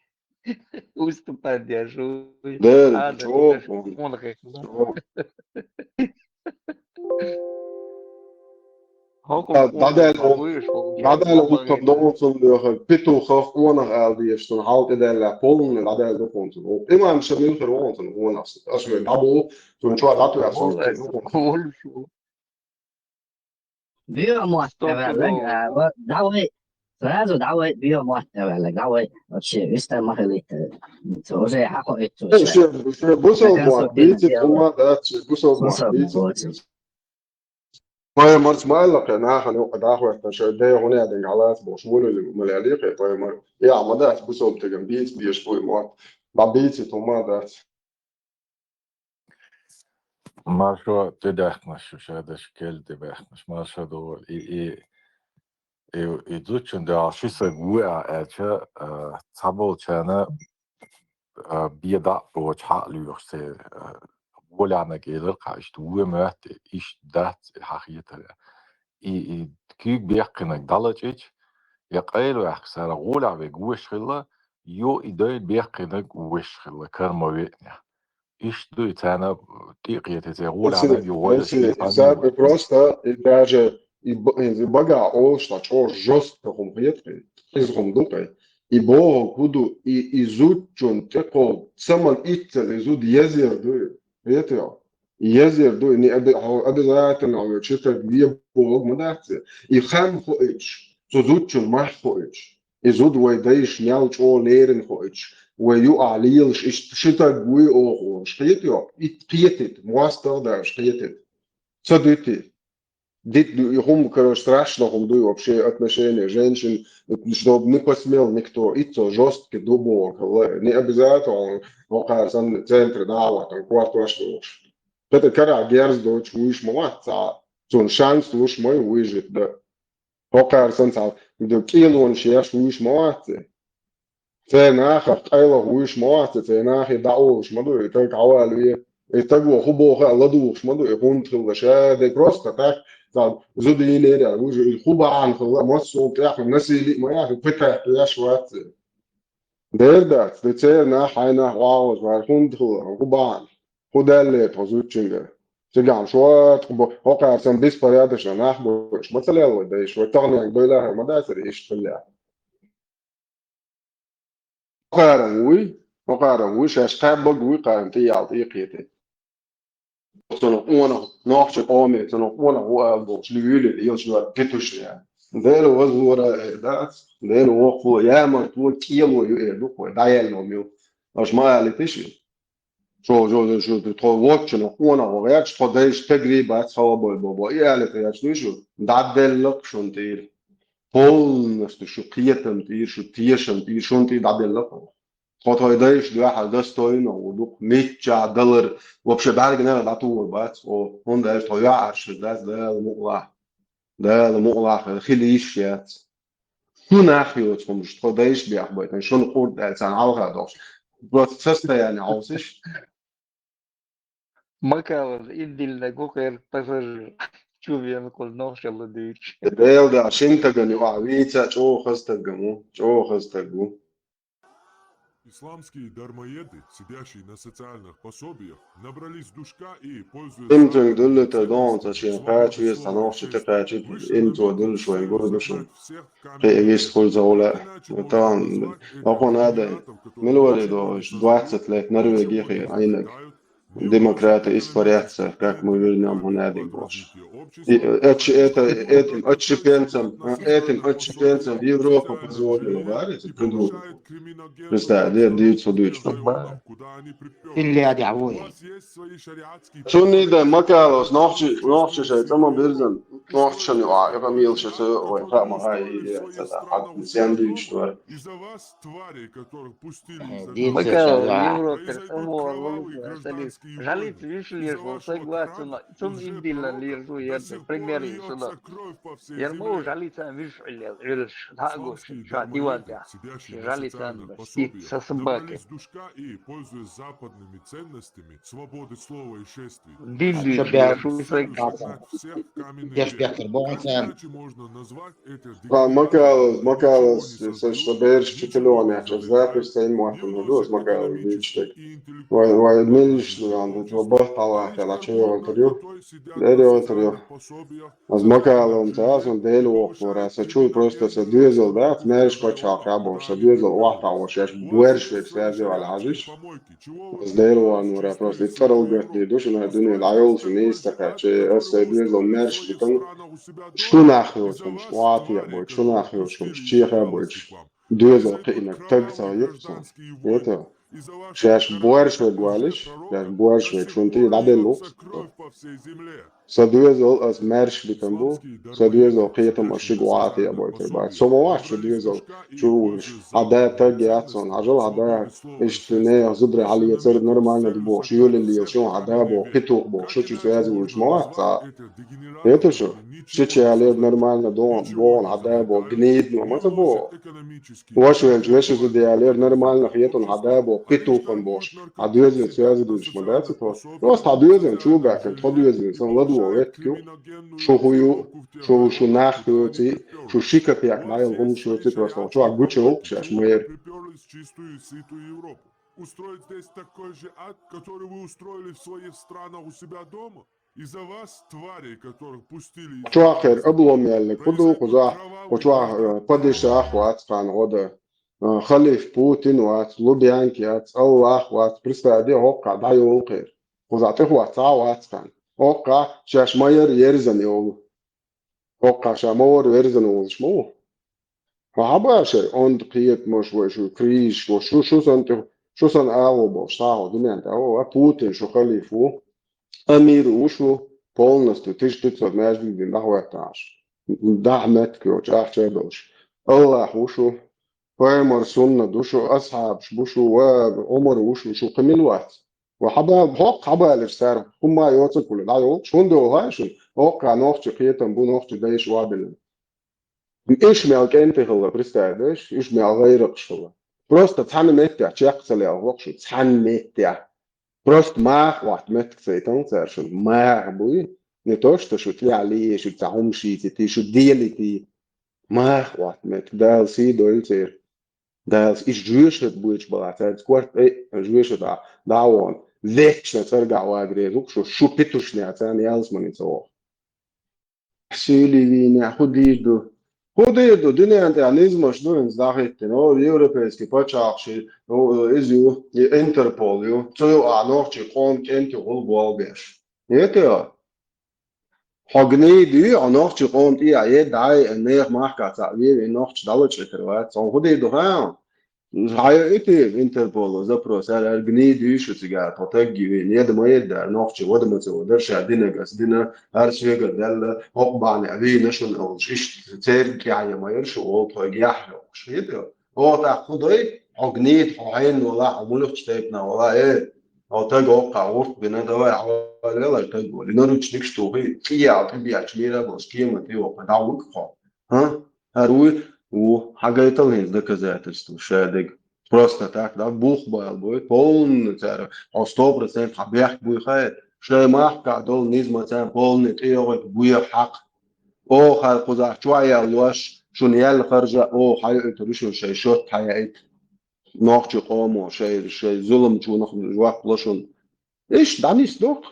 ，уступать держу， دير а да شو тоже он как بعدين وصل دوصل بيتو خاف وانا قاعد يشتغل حاول كده لا بولن بعدين دوكون إما مش من غير وانتن هو نفس أصلا لعبوا تونشوا لعبوا يحصل بيو محتوى دعوة فهذا دعوة بيو محتوى دعوة شيء يستمر لي توزيع حقه بوصل بيتي هما ده بوصل بيتي ما مرس ما لك أنا خلوا قداخل تشدي هنا دين على بوشمول الملاليق ما يا عمدا بوصل تجنبيت بيشبوي ما بعبيتي توما ده Marșo te dehnașu și de șchel de behnaș. Marșo do e ducem de a și să guia aici țabol cena bieda bo chatlu se volana geder ca și tu măte iş dat haqiqatan i kük bekkenek dalacic ya qaylu axsara gola ve guishilla yo idoi bekkenek guishilla karmovitnya iş du tana tiqiyete ze gola na yo wala Sad просто и даже и бага олшта чо жестко хумпетри из хумдукай и бо куду и изучун теко саман итцел изуд езер ду это езер ду не обязательно он что-то где бог мадаться и хам хоич зучун мах хоич изуд вайдайш нял чо лерен хоич ويو عليل شتا جوي او شتيتو اتقيتت مواستر да шتيتت صدقتي дит هم короче страшно худой вообще отношения женщин чтобы не посмел никто ицо жесткий дубок не обязательно вокар сан центр дала там квартал что это кара герз дочь уж молодца сон шанс уж мой выжить да вокар сан до килон шеш уж молодца цена хатайла уж молодца цена хидауш моду это кавалуе это го хубоха ладуш моду и хунтрил ша да просто так زودي ليرة وجه الخوبة عن خلا مصر وبتاع الناس اللي ما يعرف فتح يا شوات ده تتصير حينا واو واركون دخل خوبة خودا اللي تزود شنجة تجمع شوات هو كارسن بس فريادة شناح بوش مثلا لو ده شوات تغني بيلا ما ده سريش تلا وقارن شاش قابل وقارن تيال تيقيته sono una noche ome sono una ualbo slule io sono petushia delo vazura da delo oqo yama tu kilo io do ko dael no mio as mali tishi شو تروح شنو وانا وياك تقدرش تجربة تصور بابا إيه اللي تيجي شو دعدل لك شو نتير بول نفس شو قيتم تير شو تيشم تير شو نتير دعدل لك خاطر ده واحد ده ستاين ودوق $100 وبش بعد جنيه بعطوه بس وهون ده طيار شو ده المقلع خليش يات شو ناخيوت مش تقدرش بيحبط شو نقول ده سان عوض دوش بس يعني عاوزش Макалов, индильна гукер пазар чувствуем кол нож алладыч. ده ده عشان تجني وعويتا شو خستجمو شو خستجمو Исламские дармоеды, сидящие на социальных пособиях, набрались душка и, пользуясь يمكن دل تدون تشين قاعد في صنوع تقاعد انتو دل شوي نقول شو قيس كل زولة طبعا أكون هذا من الولد دوات لك نرويجي خي عينك ديمقراطي إسبرياتسا как мы вернем هنادي бош этим отщепенцам в Европу позволили варить придумать представь дают судучку اللي هادي عوي شوني ده مكالوس نوخش شيء تمام بيرزن نوخش شنو يقاميل شيء ويقام هاي حق ساندويتش توار Макалов, Европа, жалит, видишь, лежу, согласен, сон индильна лежу, я пример сюда. Я могу жалиться, видишь, лежишь, тагу, что диванка, жалиться, спит со собакой. и, пользуясь западными ценностями, свободы слова и шествий, Я ж бехтер болонцем. можно назвать это Макалос, что берешь четырех, что запись стоим махом, ну, Макалос, видишь, вай милишный, он тут бахтала, я чего интервью, интервью. А с Макалом таз он делал опора, сочу просто содвизал, да, смеешь качал, я был содвизал, вахтал, что я больше связывал, алажиш. Сделал он ура просто второй год не душу на дне лайол же не истака, че содвизал мерш, потом что нахуй, что атия будет, что нахуй, что чиха будет. Двизал кинок, так заебся. Это сейчас больше говоришь, сейчас больше, что ты дабелу. Садуезол as мерш битамбу, садуезол қиетам ашигуати я бойты бар. Сомоваш садуезол чуш, ада тагиатсон, ажал ада иштне зубре алия цер нормально дбо, шюлен лил шо ада бо, питу бо, шо чу связываешь моваца. Это что? Все алия нормально бо, ада бо, гнид, ну мата бо. Вашу эльчвешу зуде алия нормально қиетон ада бо, питу хан бош. Адуезол связываешь модаци то. Просто адуезол чубак, адуезол сон ладу ويتكو شو ناخذتي شو شيكا بياك نايل هم شو تبرسون شو عقوتشو شاش مير Приперлись в чистую и сытую Европу. Устроить здесь такой же ад, который вы устроили в своих странах у себя дома? Из-за вас, тварей, которых пустили... شو آخر قبلهم يالك بدو قزاح وشو بديش أخوات كان غدا خليف بوتين وات لوبيانكي وات أو أخوات برستادي هوكا دايو الخير قزاتي هوات وات كان هوكا شاش ماير يرزن يولو هوكا شامور يرزن يولو شمو وحباشر عند قيت مش وشو كريش وشو شو سن أو بوشتاو دنيا أو بوتين شو خليفو أمير وشو полностью 1900 нахуяташ. دعمت كيوش أحشابوش الله وشو وعمر سنة دوشو أصحاب شبوشو وعمر وشو شو قميل وقت وحبا هوك حبا الفسار هم يوتي كل لا يوك شون دو هايشون هوك نوختي قيتم بو نوختي دايش وابلن إيش مالك أنت هلا برستادش إيش مال غيرك شلا просто تحن متى تشقسلي أو شو تحن متى просто мах вот метк цейтон цершун мах буй не то что шутли али шут заумшите ты шут делите мах вот метк дал си дольцер дал иш жуешет буйч балата скварт жуешет да он вечно цергау агрезук шо петушня цан ялсманицо сюливиня خوديدو دنيا انت انيزمو شنو نزاحت نو يوروبيسكي باتشاخشي نو ازيو انتربول يو تسو انوخشي قوم كنتي غول بوالبيش يتيا حقني انوخشي قوم تي اي داي انيخ ماخكا تاوي انوخش دالوش تروات سو خوديدو ها هاي ايتي انتربول запрос аргнидию شو تيجا تطجي نيد ما يقدر نوخشي ودا ما تقدر شادينا قصدنا هرشيغا دل هوبان ابي نشون اولش ايش تير يعني ما يرش او طاجي احلوش يدو هو تاخدي عقنيد عين ولا عملوش تيبنا ولا ايه او تاجو قاورت بنا دوا ولا تاجو لنروش نكشتوي كيا تبيع تشميرا بس كيما تيو قداوك ها هروي وحاجة الهند доказательства шедек просто так да бух будет полный царь а 100% хабях будет шемах кадол низматан полный теорик будет хак о хал кузах شوية لوش شنيال خرجة او حي تروشون شيء شوت حياة نوخش قوم شيء ظلم شو نخ جواك لشون ايش دانيس دوك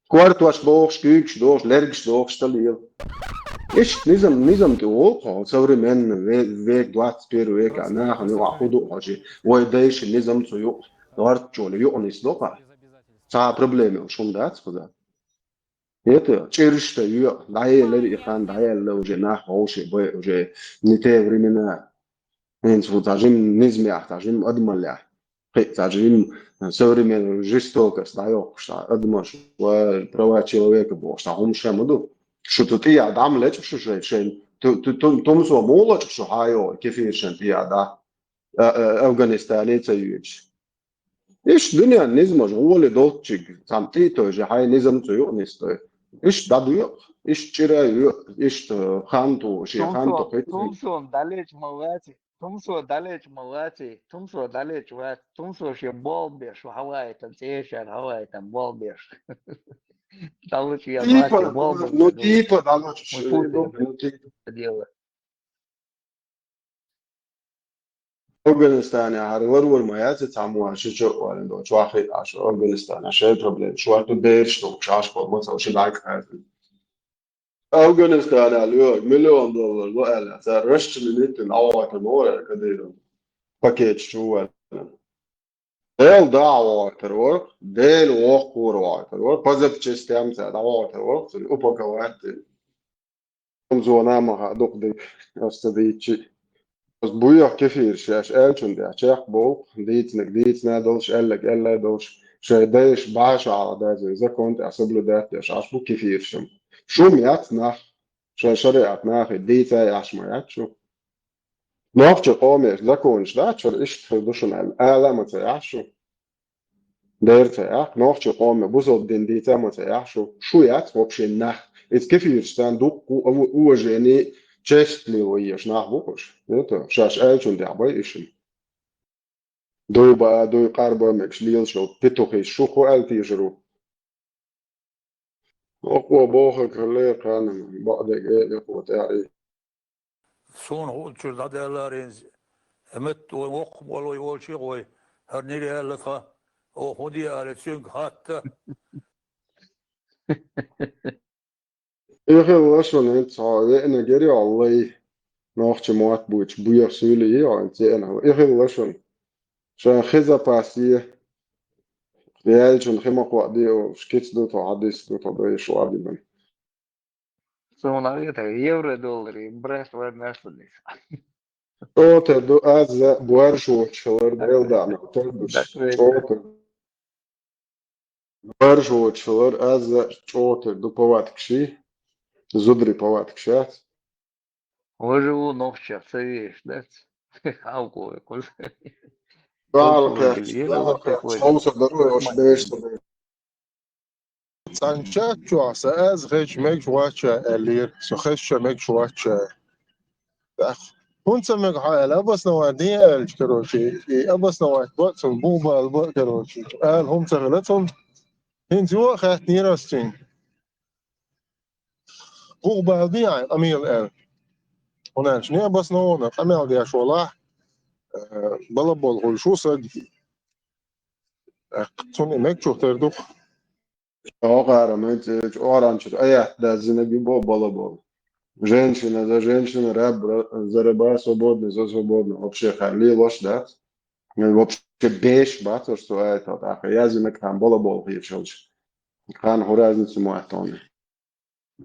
كوارت واش بوخ شكيكش دوش لرجش دوش تليل إيش نظام توقع современный век 21 век أنا خلينا أخذه حاجة ويدايش النظام توقع دارت جول يونس لقى صار проблемы شون دات كذا это через что ее дайелер ихан дайелер уже на хоше бой уже не те времена инс вот зажим низмях зажим адмалях зажим современную жестокость даёк что адмаш права человека бог что он шамуду شو تطيع دعم لا شو شيء تمسو مولا شو هايو كيف يشن تيا دا أفغانستان تيجي إيش دنيا نظام هو اللي دوتشيك سامتي توجه هاي نظام تيو نستوي إيش دادو إيش ترى إيش خانتو شيء خانتو تمسو دالج مواتي تمسو دالج وات تمسو شي بالبيش وهواي تنسيشن هواي تنبالبيش Далеч я мать волбу. Ну типа далеч أفغانستان هارور ما يتعموا شو ولا دو شو أخي عشان أفغانستان عشان problem شو أنتو ديرش لو شاش بود ما سويش لايك هذا أفغانستان عليه $1,000,000 ولا صار رشت ليت الأوقات المورة كده باكيت شو ولا ديل دعوة تروح ديل وقور وتروح بزف تشتيم دعوة تروح الأوبكوات زونا ما هدوق دي أستديتشي بس بويا كثير شاش ألشون ده شاق بوق ديتنا دولش قالك قال دولش شي دايش بعشا على دازي إذا كنت أحسب له داتش عشبو كيف يرشم شو ميات ناخ شو شريعة ناخ ديتا عش ميات شو نافش قوميش إذا كنش داتشر إيش تخدوشن الآلة متيعشو دايرت اخ نوخش قوم بوزو دين ديتا متى شو يات وبشي نخ ات كيف يرستان دوك او جيني تشست لي ويش نخ بوكش يتو شاش الچون دي ابي ايشن دو با دو قاربا مكش ليل شو بيتوخي شو خو التي جرو اقوى بوخ كلي قان بعد ايه قوتاي Son hoedje dat erin met ook wel wat je gooi. Her niet hele o hoe die er het zink had. ايه واشون انت انا جري الله نوخش موات بوش بويا سولي يا انت انا ايه واشون شان خزا باسيه ريال شون خيما قوادي وشكيت دو تو عديس دو تو بي شو عدي من Son avete $1 بريس وين ناسدني. اوت دو از بوار شو تشور ديل دا مكتبش اوت بوار شو تشور از اوت دو بواتكشي زدري بواتكشات وجو نوخش سويش دات. أوكو كل بعرف بالجليل وقتك وين. صوص ضروري وش بيش Sancha chuasa as rech meg wacha elir so chesh meg wacha hunsa meg hal abas nawadi el karochi abas nawat bot some buba al bot karochi al hum sagalatum hinzu khat nirastin buba bi amil el هنا شنو بس نونا قمع دي شولا بلبل غول شو صد تون ميك شو تردو اوغار مت оранж ايه да зинеби бо балабол женщина за женщина раб за раба свободный за свободный вообще хали лош да вообще беш бато что это так я зимек там балабол хичелч кан хо разницу муатоне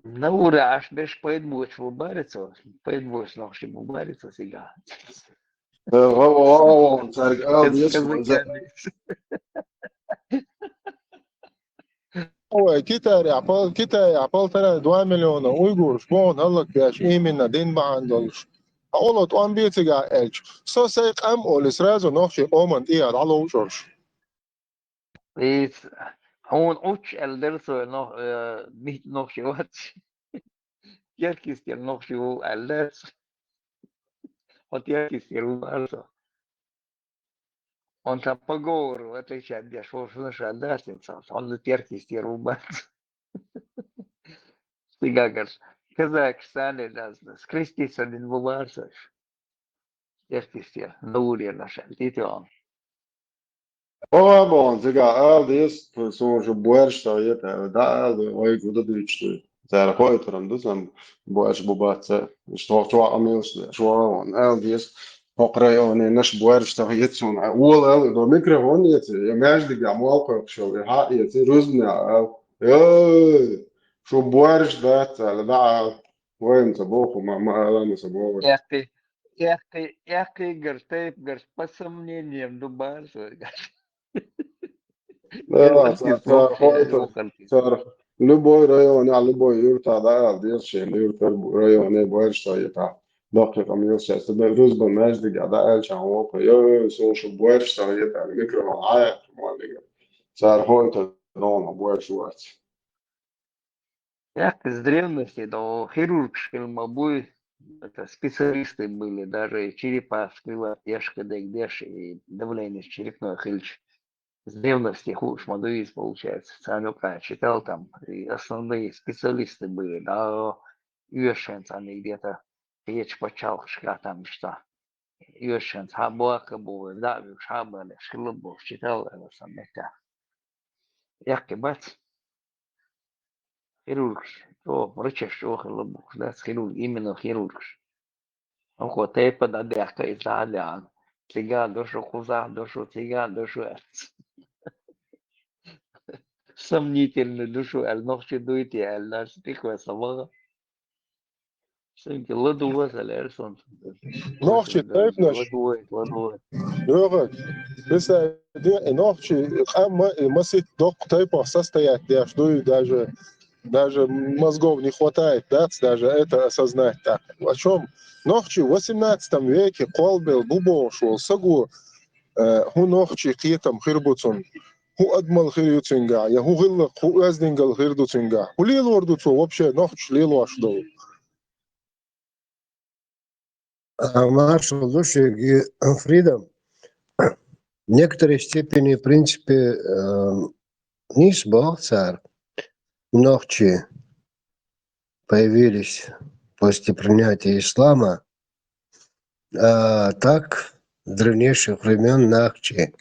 نور عش بيش بيد بوش مبارسة بيد بوش نوخش مبارسة سيجا. هو تارك كذا كان. هو كيتا يعبال ترى 2 مليون ويقول شبون هلك بيش إيمنا دين بعندلش أولو توان بيتجا إلش سو سيق أم أولسراز ونوخش أومن إياد على وشوش بس هون أوش الدرسو نوخ ميت نوخش وات. يركز ير نوخش هو الدرس. هات يركز ير هو الدرس. أنت بقول واتش عندي شو شو الدرس إنسان هون يركز ير هو بس. سيجاكر كذا كسان الناس كريستي سن المبارسة. يركز ير نور ير نشأ تيتون. هو بون زيغا ال ديس سو جو بويرش تايت دا ال وي گودا دوچتو زار خويترم دوزم بوش بوبات شو اميلش شو ال ديس فقريوني نش بويرش تايت سون اول ال دو ميكروفون يت يماج دي جاموال شو ها يت روزنا ال شو بويرش دات دا وين تبوخ ما انا سبوخ يا أخي قرش بس منين دوبارسة. لا صار خويتر صار لبوي ريوني على لبوي يورتا دا دير شيء يورتا ريوني بويرش تايتا دقيقة ميل شاست بروز بمجد قاعدة ألش عن واقع يو سوش بويرش تايتا الميكرو عايق مالك صار خويتر رونا بويرش وقت Я с древности до хирургского мабуй это специалисты были, даже черепа вскрывать, яшкадек и давление черепной хильч. С древности хуш мадуиз получается. Санюка читал там, и основные специалисты были, да, Юшенц, они где-то речь почал, там что. Юшенц, хабуака был, да, шабали, шилубов, читал это самета. Яки бац. Хирург, о, врачи, что хилубов, да, хирург, именно хирург. هو تيبا دا دي حكا يتعالي عن تيجا دوشو خزع دوشو تيجا دوشو сомнительно душу, аль ногти дуйте, аль нас тихо собака. Sanki laduvas alerson. Nohçi tayfnaş. Laduvas. Yok. Mesela nohçi ama масит док тайпа состоять, да, что и даже мозгов не хватает, да, даже это осознать. Так, о чем? Нохчи в 18 веке Колбел Бубо шел сагу, ху нохчи китам хирбуцун, ху адмал хирюцинга, я ху гилла ху аздингал хирдуцинга. Ху лил ордуцу вообще нохч лил ашдол. Маршал Луши и Фридом в некоторой степени, в принципе, низ был царь. Нохчи появились после принятия ислама, а так с древнейших времен Нахчи.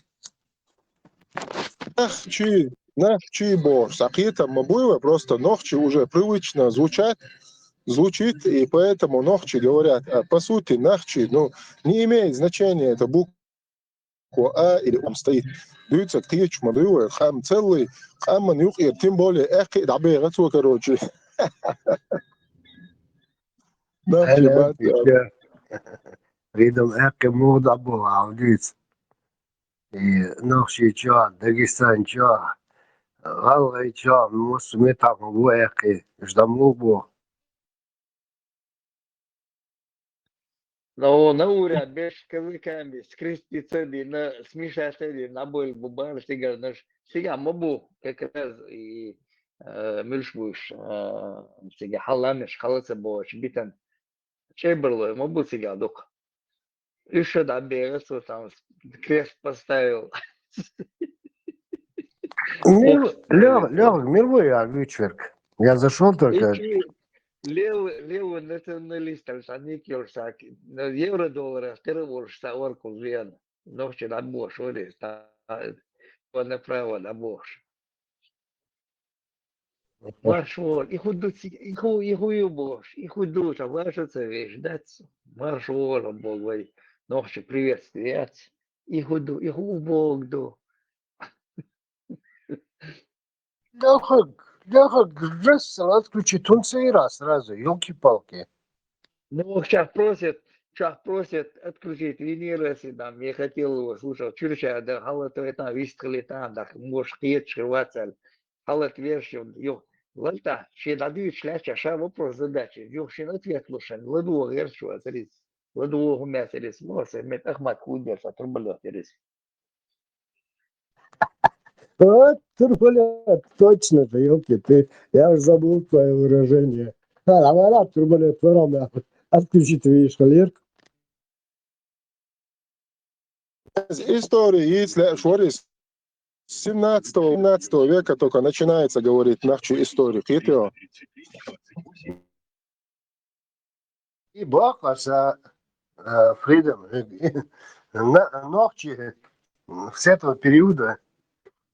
Нахчи бор. Сакита мабуева просто нохчи уже привычно звучит, и поэтому нохчи говорят. А по сути нахчи, не имеет значения, это буква А или он стоит. Даются ктич мадуева, хам целый, хам манюк, и тем более эхи дабегацу, короче. Нахчи бат. Фридом эхи мода был, аудиц. И Нахчи чё, Дагестан чё, Галлай чё, мы там в эхи, ждаму был. Но науря без кавыками, скрести цели, на смешать цели, на боль бубар, сигар наш, сига мабу, как раз и мельшбуш, сига халамеш, халаца бош, битан, чебрло, мабу сига дух. Еще добегаться, там крест поставил. Лёг, мировой вечерк. Я зашел только. Левый националист, они кирсак, евро-доллара, террорш, саорку вен, ночи на бош, вырез, направо на бош. Маршвол, их удут, их бош, их удут, а ваша цевеш, дать, маршвол, бог говорит, ночи приветствовать, их уду, их убог ду. Лёха, жесть, отключи тунцейра сразу, елки-палки. Ну, сейчас просят отключить Венера там. Я хотел его слушать. Чурча, да, халат там, висткали там, да, может, шеваться. Халат вершил, лальта, ще дадут шляча, ша вопрос задачи. Ще ответ лучше, ладу вершу, атрис. Ладу гумяс, атрис, моса, мет ахмат кудерс, отрубалет, атрис. Вот, турбулет, точно же, елки, я уже забыл твое выражение. Давай, турбулет, ворона, отключить видишь, колерк. История, если шорис 17 века только начинается говорить нахчи историю. Хитро. И бахаса Фридом, нахчи с этого периода.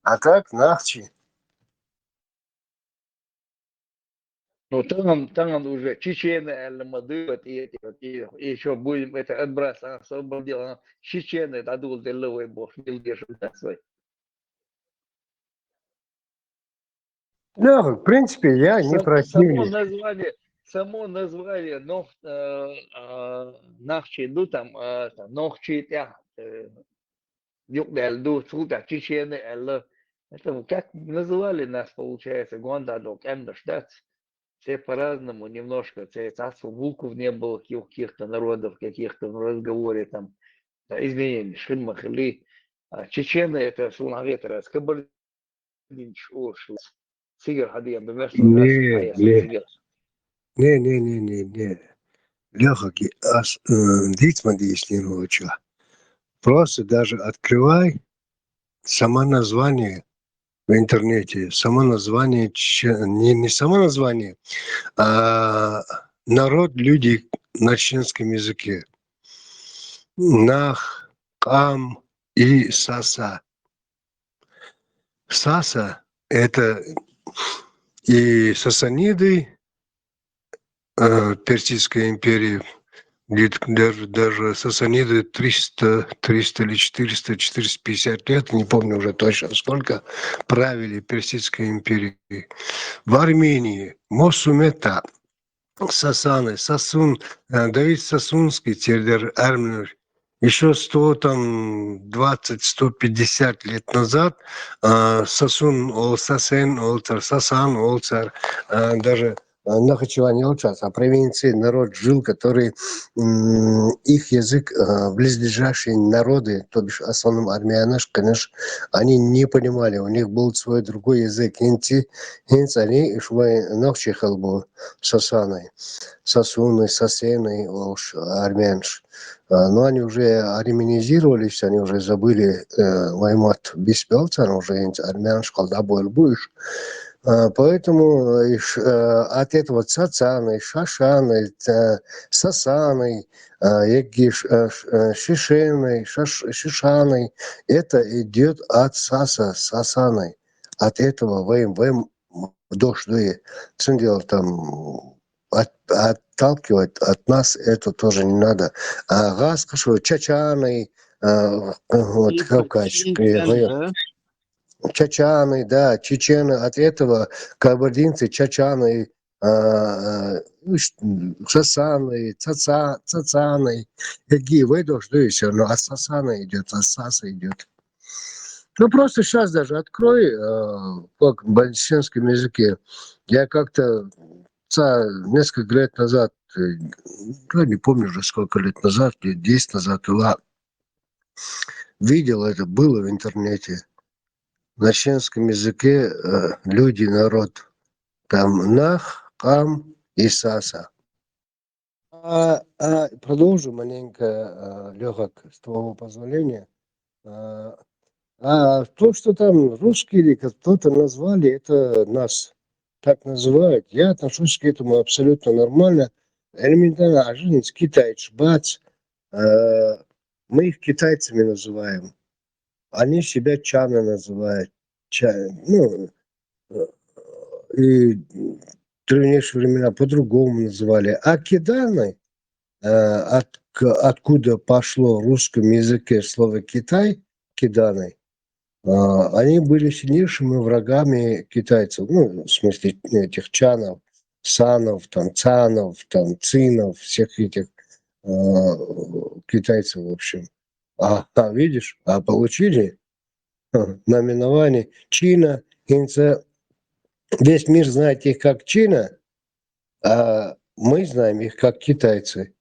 А так, нахчи. Ну, там уже чечены, мады, и еще будем это отбрасывать, особо дело. Чечены дадут деловой бог, держать свой. Да, в принципе, я не противник. Само название нахчи, ну там, нохчи, югдельду, суда, чечены, это как называли нас, получается, Гондадок, Эмдоштадт. Все по-разному, немножко, царство Вулков не было, каких-то народов, каких-то в разговоре там, изменений, Шиммах или чечены, это Сулнаветра, Скабардинч, Сигар Хадиям, Не. Леха, дитман если просто даже открывай само название в интернете, само название, не само название, а народ, люди на чеченском языке. Нах, Кам и Саса. Саса – это и сасаниды Персидской империи, даже сасаниды 300 или 450 лет, не помню уже точно сколько, правили Персидской империей. В Армении Мосумета, Сасаны, Сасун, Давид Сасунский, Тердер Армнер, еще 120-150 лет назад Сасун Олсасен, Олцар, Сасан Олцар, даже Нахачеване Олчас, а провинции народ жил, который их язык, близлежащие народы, то бишь в основном армяне, конечно, они не понимали, у них был свой другой язык. Хинцы они швы ночи халбу Сасаной, Сасуной, Сасеной, армянш. Но они уже армянизировались, они уже забыли ваймат беспелцан, уже армянш халда больше. Поэтому от этого цацаны, шашаны, сасаны, шишены, шишаны, это идет от сасаны. От этого вэм дошли. Цендел там отталкивать от нас это тоже не надо. А газ, чачаны, вот кавказские. Чачаны, да, чечены, от этого кабардинцы, чачаны, сасаны, цацаны, какие вы должны еще, но от сасана идет, от саса идет. Ну, просто сейчас даже открой, как в большинском языке, я как-то несколько лет назад, я не помню уже сколько лет назад, лет 10 назад, видел это, было в интернете. На чеченском языке люди, народ, там нах, кам и саса. Продолжу маленько, Лёгок, с твоего позволения. То, что там русские или кто-то назвали, это нас так называют. Я отношусь к этому абсолютно нормально. Элементарно, ажинец, китайч, бац. Мы их китайцами называем. Они себя чаны называют. Ну, и в древнейшие времена по-другому называли. А киданы, откуда пошло в русском языке слово «Китай», киданы, они были сильнейшими врагами китайцев. Ну, в смысле этих чанов, санов, там, цанов, там, цинов, всех этих китайцев, в общем. Видишь, получили наименование Чина, Инца. Весь мир знает их как Чина, а мы знаем их как китайцы.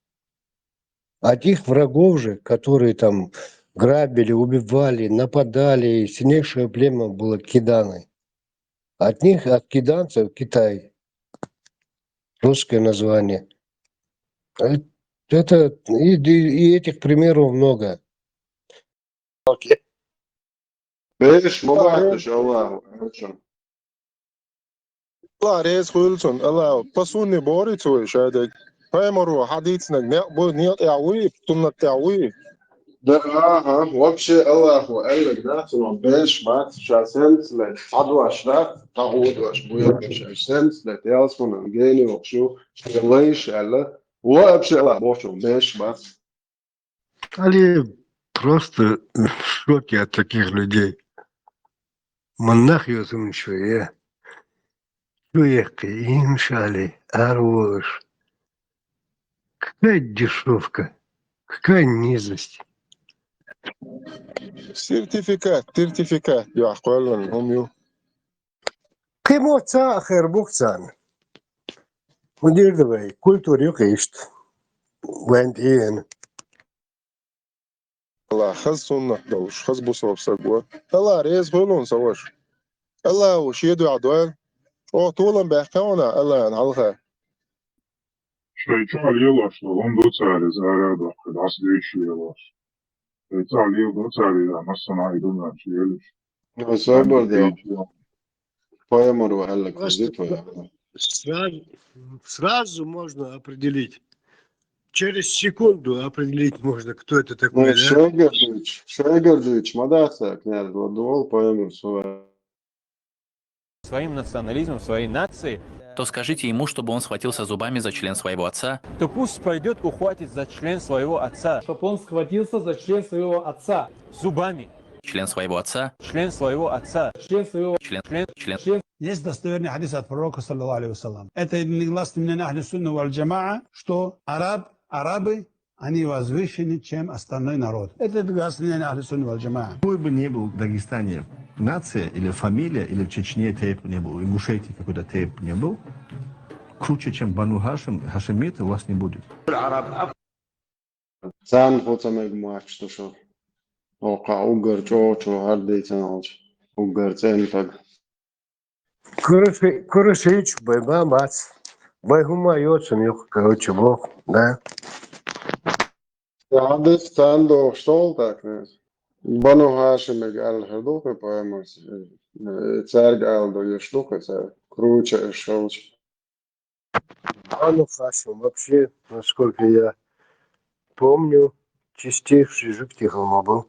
От их врагов же, которые там грабили, убивали, нападали, сильнейшее племя было киданы. От них, от киданцев, Китай. Русское название. Это, и этих примеров много. Beş mabahtaş Allahu. الله رئيس خلصن الله بصوني بوري توي شادك فايمرو حديثنا نقبل نيطيعوي بطلنا تعوي ده вообще Аллаху элек да, но беш мат шасенс лет адваш да, тагудваш буя шасенс лет ялсман гени вообще лейш алла вообще Аллах вообще беш мат. Они просто в шоке от таких людей. Монах yazım şöyle. Уехали, иншали, арвош. Какая дешевка, какая низость. سيرتيفيكات يا أخوان هم يو Кему цахер бухцан. Мудир давай, культуре кишт. Вент иен. الله خذ سنة دوش خذ بصوب سقوة الله رئيس خلون سواش الله وشيدو عدوان او طولا بحكاونا الله نعلقها Şveýçarýalar onda çäri zärä doktor as değişýärler. Şveýçarýalar çäri masana aýdylmar şeýler. No sabor diyor. Поэмору элек Сразу можно определить. Через секунду определить можно, кто это такой. Шайгардович, Мадаса, князь Владимир, поэмор своим национализмом, своей нацией, то скажите ему, чтобы он схватился зубами за член своего отца. то пусть пойдет ухватить за член своего отца. Чтобы он схватился за член своего отца. Зубами. член своего отца, член своего отца, член. Есть достоверный хадис от пророка, саллаллаху алейхи вассалам. Это негласно мнение ахли сунна валь джамаа, что арабы, они возвышены, чем остальной народ. Это негласно мнение ахли сунна валь джамаа. Какой бы ни был в Дагестане нация или фамилия, или в Чечне тейп не был, и в Ингушетии какой-то тейп не был, круче, чем Бану Хашим, хашимиты у вас не будет. Цан хоцамег матч, то что ока угар чо хардейцан алч. Угар цен так. Курышич, байба бац. Байгума йоцен yok, короче, бог, да. Ja, dit staan door stoltak. Banu Hashimeg al Haduka поэмас. Царь Алдо Яштука, круче шелч. Бану Хашим вообще, насколько я помню, чистейший жидкий холма был.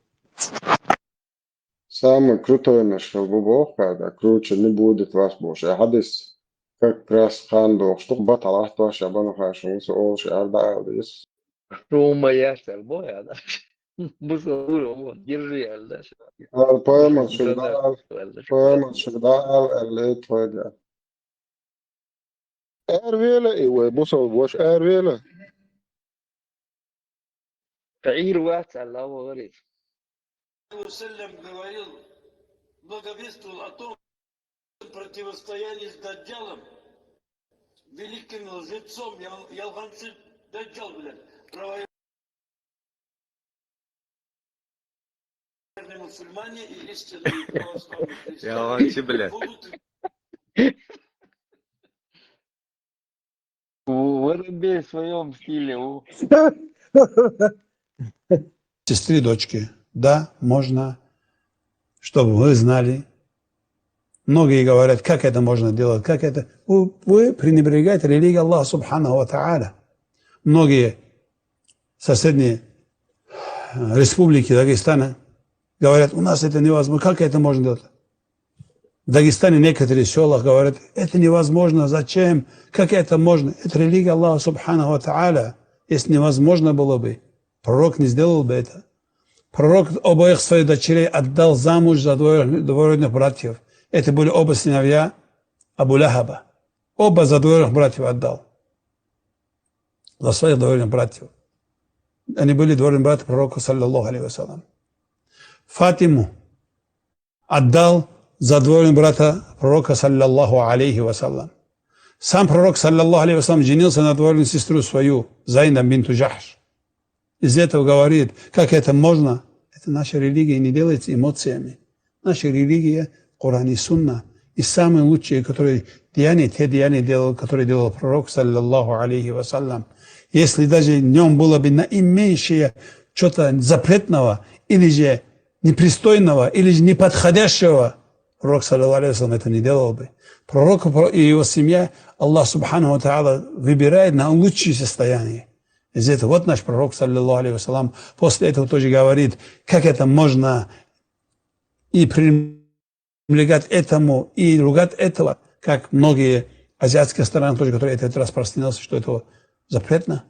Самый крутой наш Бог, когда круче не будет вас больше. Хадис как раз хандо, что баталах то, что Бану Хашим, все очень ардалдис. Шума яшер, боя, да. Бусуру, держи, да. Поэмас всегда элит твоя. Эрвела и вы бусал больше эрвела. Таир ваца, Аллаху говорит. Салям говорил, благовествовал о том противостоянии с Даджалом, великим лжецом, ялганцы Даджал, блядь, правоверные мусульмане и истинные православные христиане. Ялганцы, блядь. В РБ в своем стиле. Есть 3 дочки. Да, можно, чтобы вы знали. Многие говорят, как это можно делать, как это. Вы пренебрегаете религией Аллаха Субханаху ва Тааля. Многие соседние республики Дагестана говорят, у нас это невозможно, как это можно делать? В Дагестане некоторые села говорят, это невозможно, зачем, как это можно? Это религия Аллаха Субханаху ва Тааля. Если невозможно было бы, пророк не сделал бы это. Пророк обоих своих дочерей отдал замуж за двоюродных братьев. Это были оба сыновья Абу Лахаба. Оба за двоюродных братьев отдал. За своих двоюродных братьев. Они были двоюродные братья пророка, саллаллаху алейхи вассалам. Фатиму отдал за двоюродного брата пророка, саллаллаху алейхи вассалам. Сам пророк, саллаллаху алейхи вассалам, женился на двоюродную сестру свою, Зайнаб бинту Джахш. Из этого говорит, как это можно. Это наша религия не делается эмоциями. Наша религия, Коран и Сунна. И самые лучшие, которые те деяния делал, которые делал пророк, саллаллаху алейхи вассалям. Если даже в нем было бы наименьшее что-то запретного, или же непристойного, или же неподходящего, пророк, саллаллаху алейхи вассалям, это не делал бы. Пророк и его семья, Аллах субханаху ва тааля, выбирает на лучшее состояние. Из этого вот наш пророк, саллаллаху алейхи вассалам, после этого тоже говорит, как это можно и пренебрегать этому, и ругать этого, как многие азиатские страны тоже, которые это распространился, что это запретно.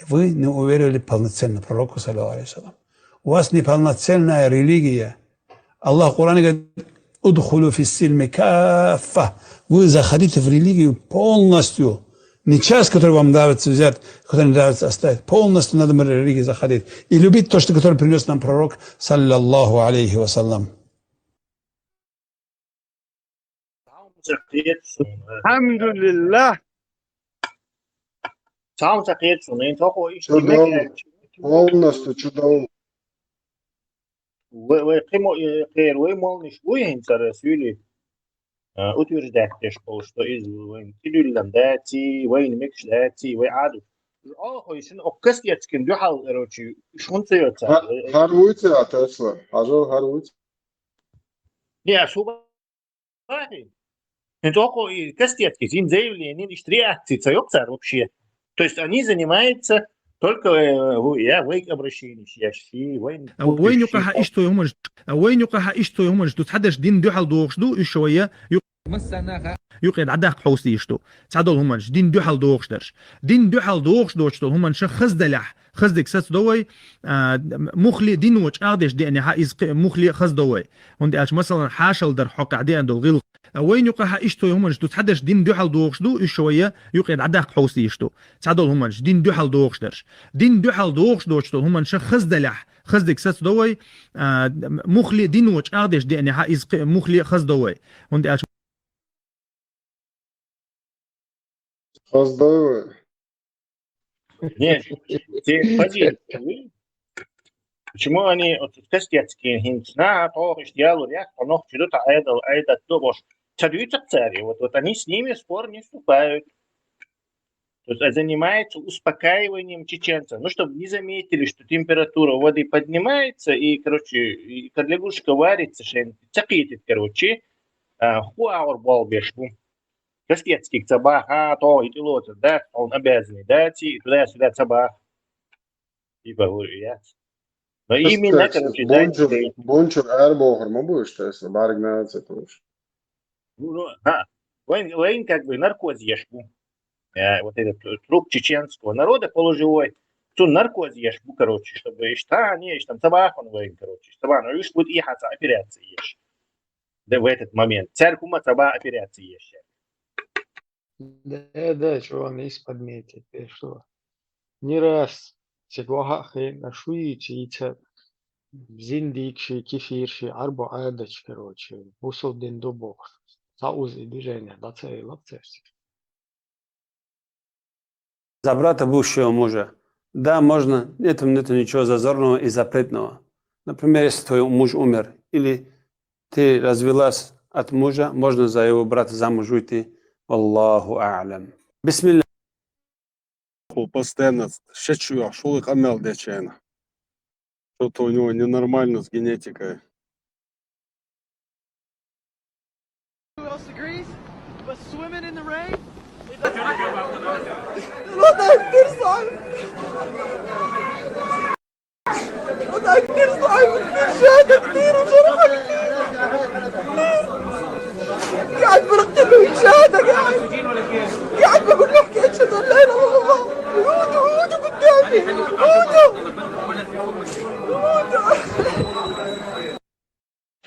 Вы не уверили полноценно пророку, саллаллаху алейхи вассалам. У вас неполноценная религия. Аллах в Коране говорит, «Удхулу фиссильми каффа». Вы заходите в религию полностью. Не часть, которую вам нравится взять, которую не нравится оставить. Полностью надо в религию заходить. И любить то, что которое принес нам пророк, саллаллаху алейхи вассалам. Alhamdulillah. Сам закрепился, не только Полностью чудово. вы молниш, вы интересули. Утверждать, что из Тилюландати, Вейнмикшлати, Вейаду. Охойшин, оккастецкин, дюхал, короче, шунцеется. Харуйте, а Тесла, ажал харуйте. Не, особо. Не только и кастецки, им заявление, лишь реакции, царёкцар вообще. То есть они занимаются только вейк обращений, ящи, вейн. وين يقع إيش تو يومش وين يقع إيش تو يومش تتحدث دين دو حال دوغش دو شوية يقعد عداق حوسي يشتو تعدل همانش دين دوحل دوغشدرش دين دوحل دوغشدوشتو همانش خزدلح خزدك سس دوي مخلي دين وش أقدش دي أني حايز مخلي خز دوي هندي أش مثلا حاشل در حق عدي عند الغل وين يقع إشتو همانش تتحدش دين دوحل دوغشدو إشوية يقعد عداق حوسي يشتو تعدل همانش دين دوحل دوغشدرش دين دوحل دوغشدوشتو همانش خزدلح خزدك سس دوي مخلي دين وش أقدش دي أني حايز مخلي خز دوي هندي أش خز دوي Нет, ты поди. Почему они вот костецкие хинцна, то что делают, я понох чудо это то царюются цари, вот они с ними в спор не вступают. То есть занимаются успокаиванием чеченцев, ну чтобы не заметили, что температура воды поднимается и, короче, и как лягушка варится, цакитит, короче, хуаур болбешку. Костецкий цабах, то и лота, да, он обязан, да, туда-сюда цабах. И говорю, я. Но именно, короче, да. Бончур Эрбохер, мы будешь, то есть, баргнаться тоже. Ну, он как бы наркоз ешку. Вот этот труп чеченского народа полуживой. Тут наркоз ешку, короче, чтобы не там цабах он воин, короче. Цабах, но видишь, будет ехаться операция ешь. Да в этот момент. Царь кума цабах операция ешь. Да, что он из подметит, что не раз تقوها نشوي تيتا زنديك شي كيفير شي أربع عادة كروتشي وصل دين دوبوخ تعوز إديرينه لا تسأل لا تسأل За брата бывшего мужа. Да, можно, нету ничего зазорного и запретного. Например, если твой муж умер, или ты развелась от мужа, можно за его брата замуж выйти. Аллаху а'лам. Бисмилля. Постоянно щечу, шел и хамел дечена. Что-то у него ненормально с генетикой. قاعد برتب له شهادة قاعد بقول له احكي اشهد ان لا اله الا الله هودو قدامي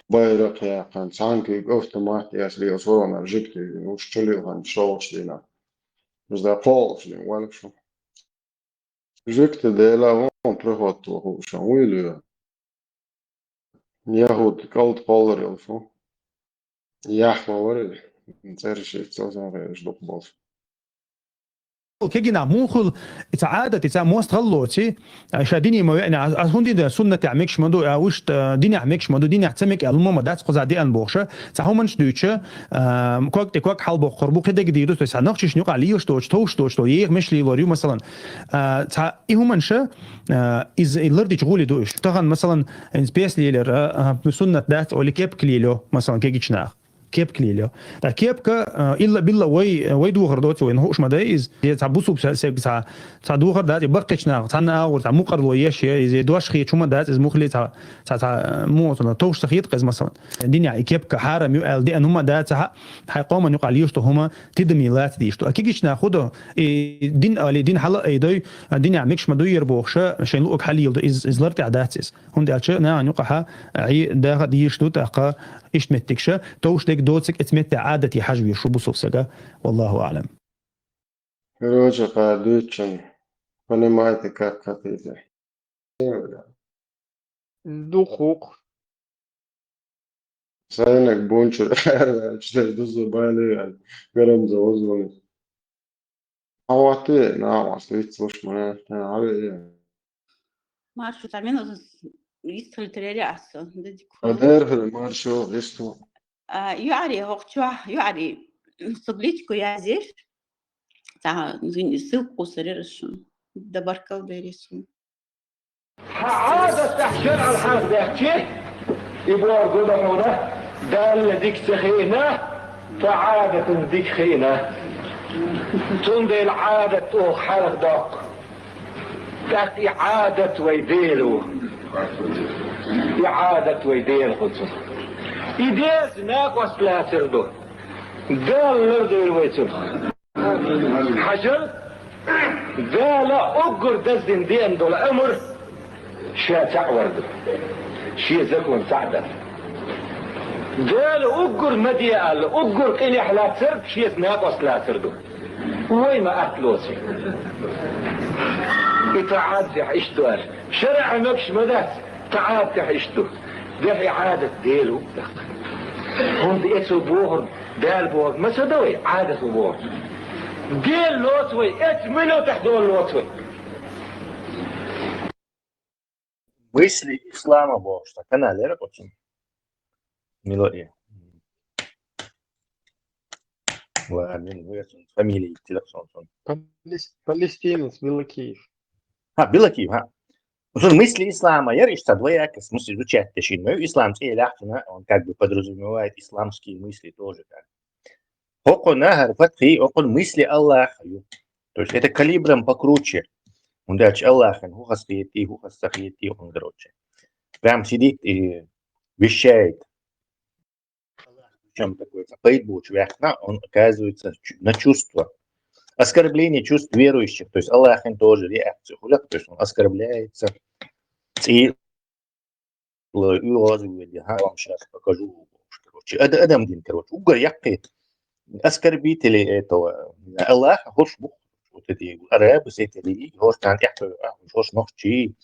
Bayrak yakan sanki otomatiskt är så när riktigt nu skulle han slåsdina. Men det falskt var liksom. Riktigt det la hon provat och så vill jag hot kallt kollar i alla fall. Ja, говорили. Интересно, что за режим был. كيجينا موخل تعادة تسا موست غلوتي شاديني ما يعني هوندي ده سنة تعمكش مدو وش ديني عمكش مدو ديني اعتمك الماما دات قزا دي ان بوخشه تعهمنش دوتشه كوك تكوك حال بقربو كده جديدو تس نقش نيق عليه توش يغ مش لي لوريو مثلا تاع ايهمنشه از اللردي شغولي دوش طبعا مثلا سبيس ليلر سنة دات او كيب كليلو مثلا كيجيشنا كيب كليلو تا كيب الا بالله وي دوغر دوت وين هوش مدايز تاع بوسو تاع دوغر دات بقيتنا تاع اور تاع مقر وياش زي دوش خي شوما دات از مخلي تاع موت توش تخيط قز مثلا دنيا كيب حرم يو دي ان هما دات حيقوم يقال يشتو هما تدميلات دي شتو اكيدش ناخذ دين على دين حلا ايدي دنيا مش مدوير بوخشه شين لوك حليل از لرت عاداتس هوندي اتش نا نقها عي دا دي شتو تاع إيش متكشة توش ديك دوتسك اتمت عادتي حجبي شو بصوف سجا والله أعلم. Короче, падучен, понимаете, как хотите. Духук. Сайнек бончур, что дозубали, гром заозвали. А вот ты, на вас, ведь слушай, меня, Маршу тамину يستخل ترياسو أدير مارشو إستو يعري هوقتوا يعري صبليتكو يازير تاع سوق وسريرشون دبركل ديريسون عادة تحشر على الحرب يحكي يبغى يقولونه قال ديك سخينة فعادة ديك خينة تندي العادة حرق داق تأتي عادة ويديرو إعادة ويدير خصوص إيديز ناقص لا تردو Dağlar dövülmesin. Hacer, dağla okur dezdin diyen dola ömür, şeye ta'vardı. Şeye zekun sa'da. Dağla okur mediyal, okur ili halatsır, şeye naqas latsırdı. وين ما أكلوسي تعاد تحشتوش شرع مكش مدات تعاد تحشتو ده عادة ديلو هم ديتو بوهر دال بوهر ما سدوي عادة بوهر ديل لوتوي اتملو تحدول لوتوي Мысли ислама Бог, что канале работает. Мелодия. Фамилии, телефон. Палестинец, Белокиев. Белокиев, мысли ислама, я решил, двояко, в смысле, изучать тащить. Но исламские ляхтина, он как бы подразумевает исламские мысли тоже. Око нахар фатхи, око мысли Аллаха. То есть это калибром покруче. Он дальше Аллаха, хухасхияти, он короче. Прям сидит и вещает. Чем такой фейсбук, он оказывается на чувства. Оскорбление чувств верующих, то есть Аллах им тоже реакцию, то есть он оскорбляется. И вам сейчас покажу. Короче, Адам Дин, короче, угоряки, оскорбители этого Аллаха, вот эти арабы с этой религией, вот там ночи,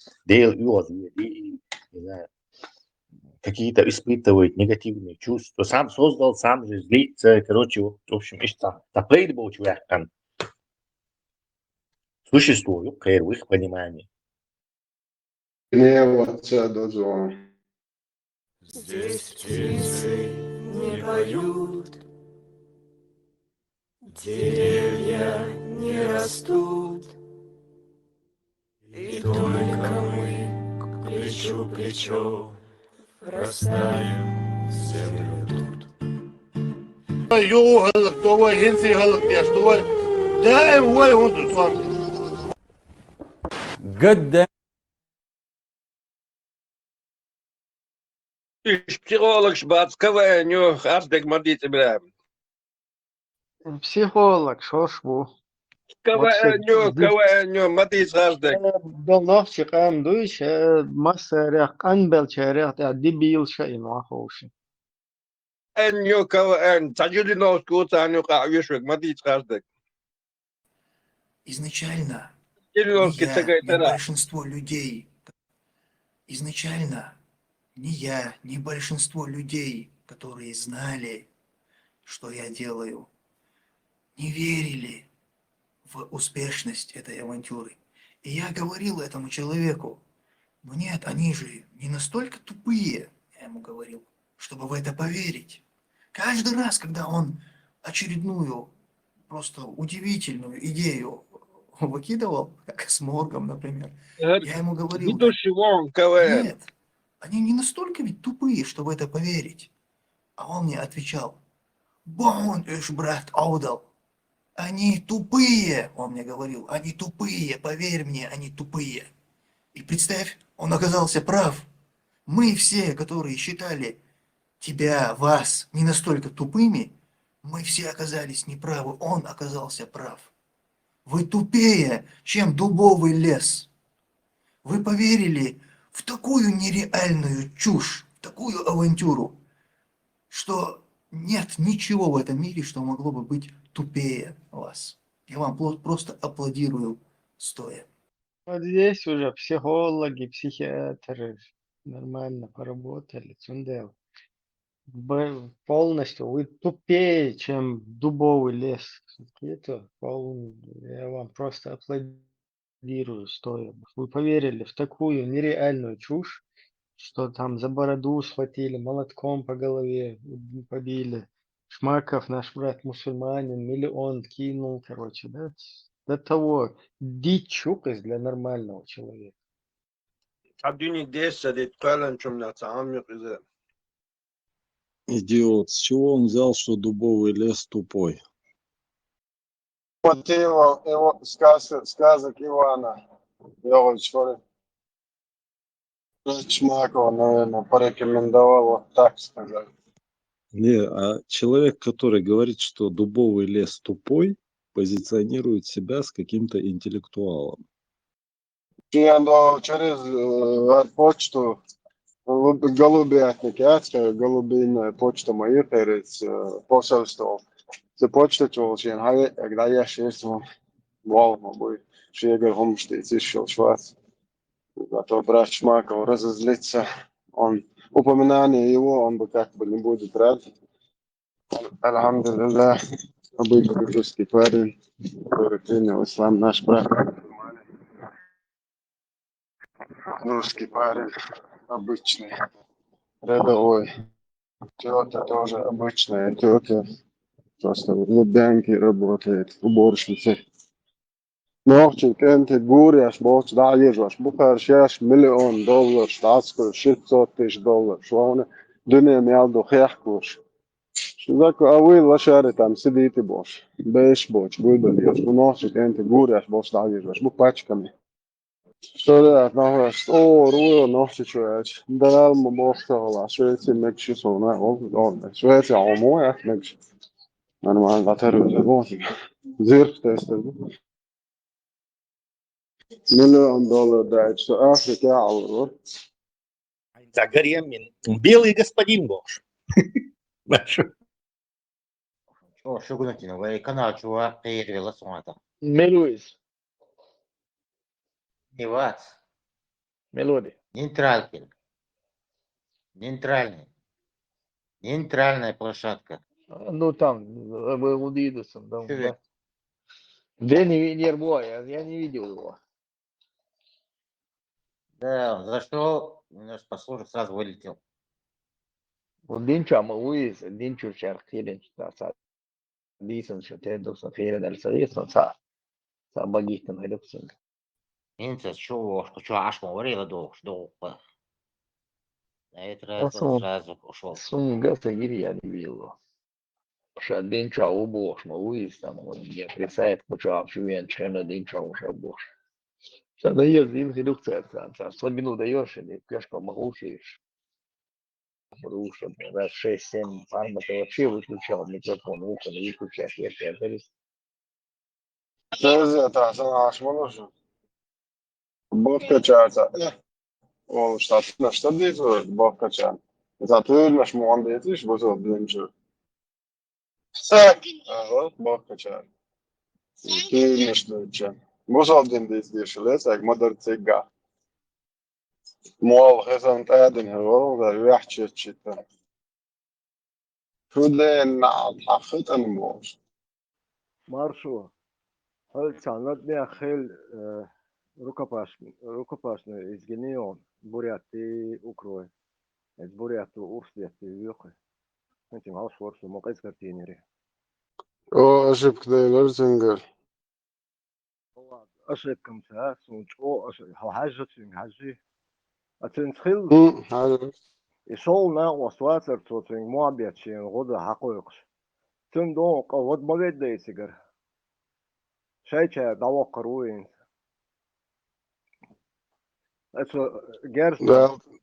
не знаю, какие-то испытывает негативные чувства, сам создал, сам же злится, короче, вот, в общем, тапейт был человек там. Существует, в их понимании. Здесь птицы не поют, деревья не растут, и только мы плечо к плечу растаем в землю тут. قدام Психолог шбац, КВН, Аздек Мадит Ибраим. Психолог, шо шву. КВН, Мадит Аздек. Долнов чекам дуйш, масса рях, анбел черях, дебил шаин вахоши. КВН, Таджудинов Кутаню Кавишек, Мадит Аздек. Изначально ни большинство людей, ни я, ни большинство людей, которые знали, что я делаю, не верили в успешность этой авантюры. И я говорил этому человеку, но нет, они же не настолько тупые, я ему говорил, чтобы в это поверить. Каждый раз, когда он очередную, просто удивительную идею выкидывал, как с моргом, например, я ему говорил, нет, они не настолько ведь тупые, чтобы в это поверить. А он мне отвечал, «Бон иш брат аудал». Они тупые, он мне говорил, они тупые, поверь мне, они тупые. И представь, он оказался прав. Мы все, которые считали тебя, вас не настолько тупыми, мы все оказались неправы, он оказался прав. Вы тупее, чем дубовый лес. Вы поверили в такую нереальную чушь, в такую авантюру, что нет ничего в этом мире, что могло бы быть тупее вас. Я вам просто аплодирую стоя. Вот здесь уже психологи, психиатры нормально поработали, Цундел. Полностью вы тупее, чем дубовый лес. Это я вам просто аплодирую стоя. Вы поверили в такую нереальную чушь, что там за бороду схватили, молотком по голове побили. Шмаков, наш брат мусульманин, миллион кинул, короче, да? До того дичукость для нормального человека. Идиот. С чего он взял, что дубовый лес тупой? Вот его сказок Ивана Львовича Шмакова, наверное, порекомендовал вот так сказать. Не, а человек, который говорит, что дубовый лес тупой, позиционирует себя с каким-то интеллектуалом. Через почту голубятник, голубиная почта моя перед посольством. За почту чоловічен, когда я шестом волну будет, шегер хомштейц еще швац. Зато брат Шмаков разозлится, он упоминание его, он бы как бы не будет рад. Альхамдулилля, обычный русский парень, который принял ислам, наш брат. Русский парень, обычный, рядовой. Тетя тоже обычная тетя, просто в Лубянке работает, уборщицей. Ночью كانت تقول بوش دا يجوش بخارشاش $1,000,000 تعسكر $600,000 شو هون دنيا ميالدو خيحكوش شو ذاك أول لشارت عم سديتي بوش بيش بوش بولبليوش بنوشي كانت تقول بوش دا يجوش بخارش كمي شو ده نهارش روي نوشي شويش دلال مبوش تغلا شويتي مكشي صونا شويتي عمو مكشي أنا ما غاترو زبوتي زيرف تستدو $1,000,000 дать, что Африка алло. Загорем белый господин Бош. شو قلت لنا ويكنا شو غير ولا سمعته Мелуис, نيوات мелодия. нейтральная площадка. Ну там, вы Удидусом, там, да. Дэнни Нербой, я не видел его. Да, он зашел, немножко послушал, сразу вылетел. Вот Динча Мауис, Динчу Шархилин, Дисон Шатедуса, Хейрен Аль-Сарис, Багитан Хелюксинг. انت شو عاش موري لدوش دوق. Это сразу ушел. Сунгаса Гири я не видел его. Динча Убош, Мауис, там, он мне присает, почав, Шуен, Чена, Динча Ушабош. Даешь, им редукция, 100 минут даешь, или пешка могучишь. Потому что раз 6-7 фарма ты вообще выключал микрофон, ухо не выключаешь, я говоришь. Это наш молодежь. Бовка чата. Он штат на что делает бовка чат. Это наш молодец, видишь, вот он блинчу. Вот бовка чат. Ты наш чат. Может один здесь лес, как модер цега. مول خزنت آدم هو ده يحكي تشتا كلين نعم حقت أنا موش Маршо, Александр Хель рукопашный изгнил буряты укрой. Это буряты урсляты вёхы. Этим алшворсу мог из картинери. О, ошибка да лорзингер. Ошибкам са, сунч о хажа цинг хажи. أتنسخيل يشول وسواتر توتين موابيتشين غدا حقوقش تندون قوض مبيد ديسيجر شايشة دواق روين أتو جرس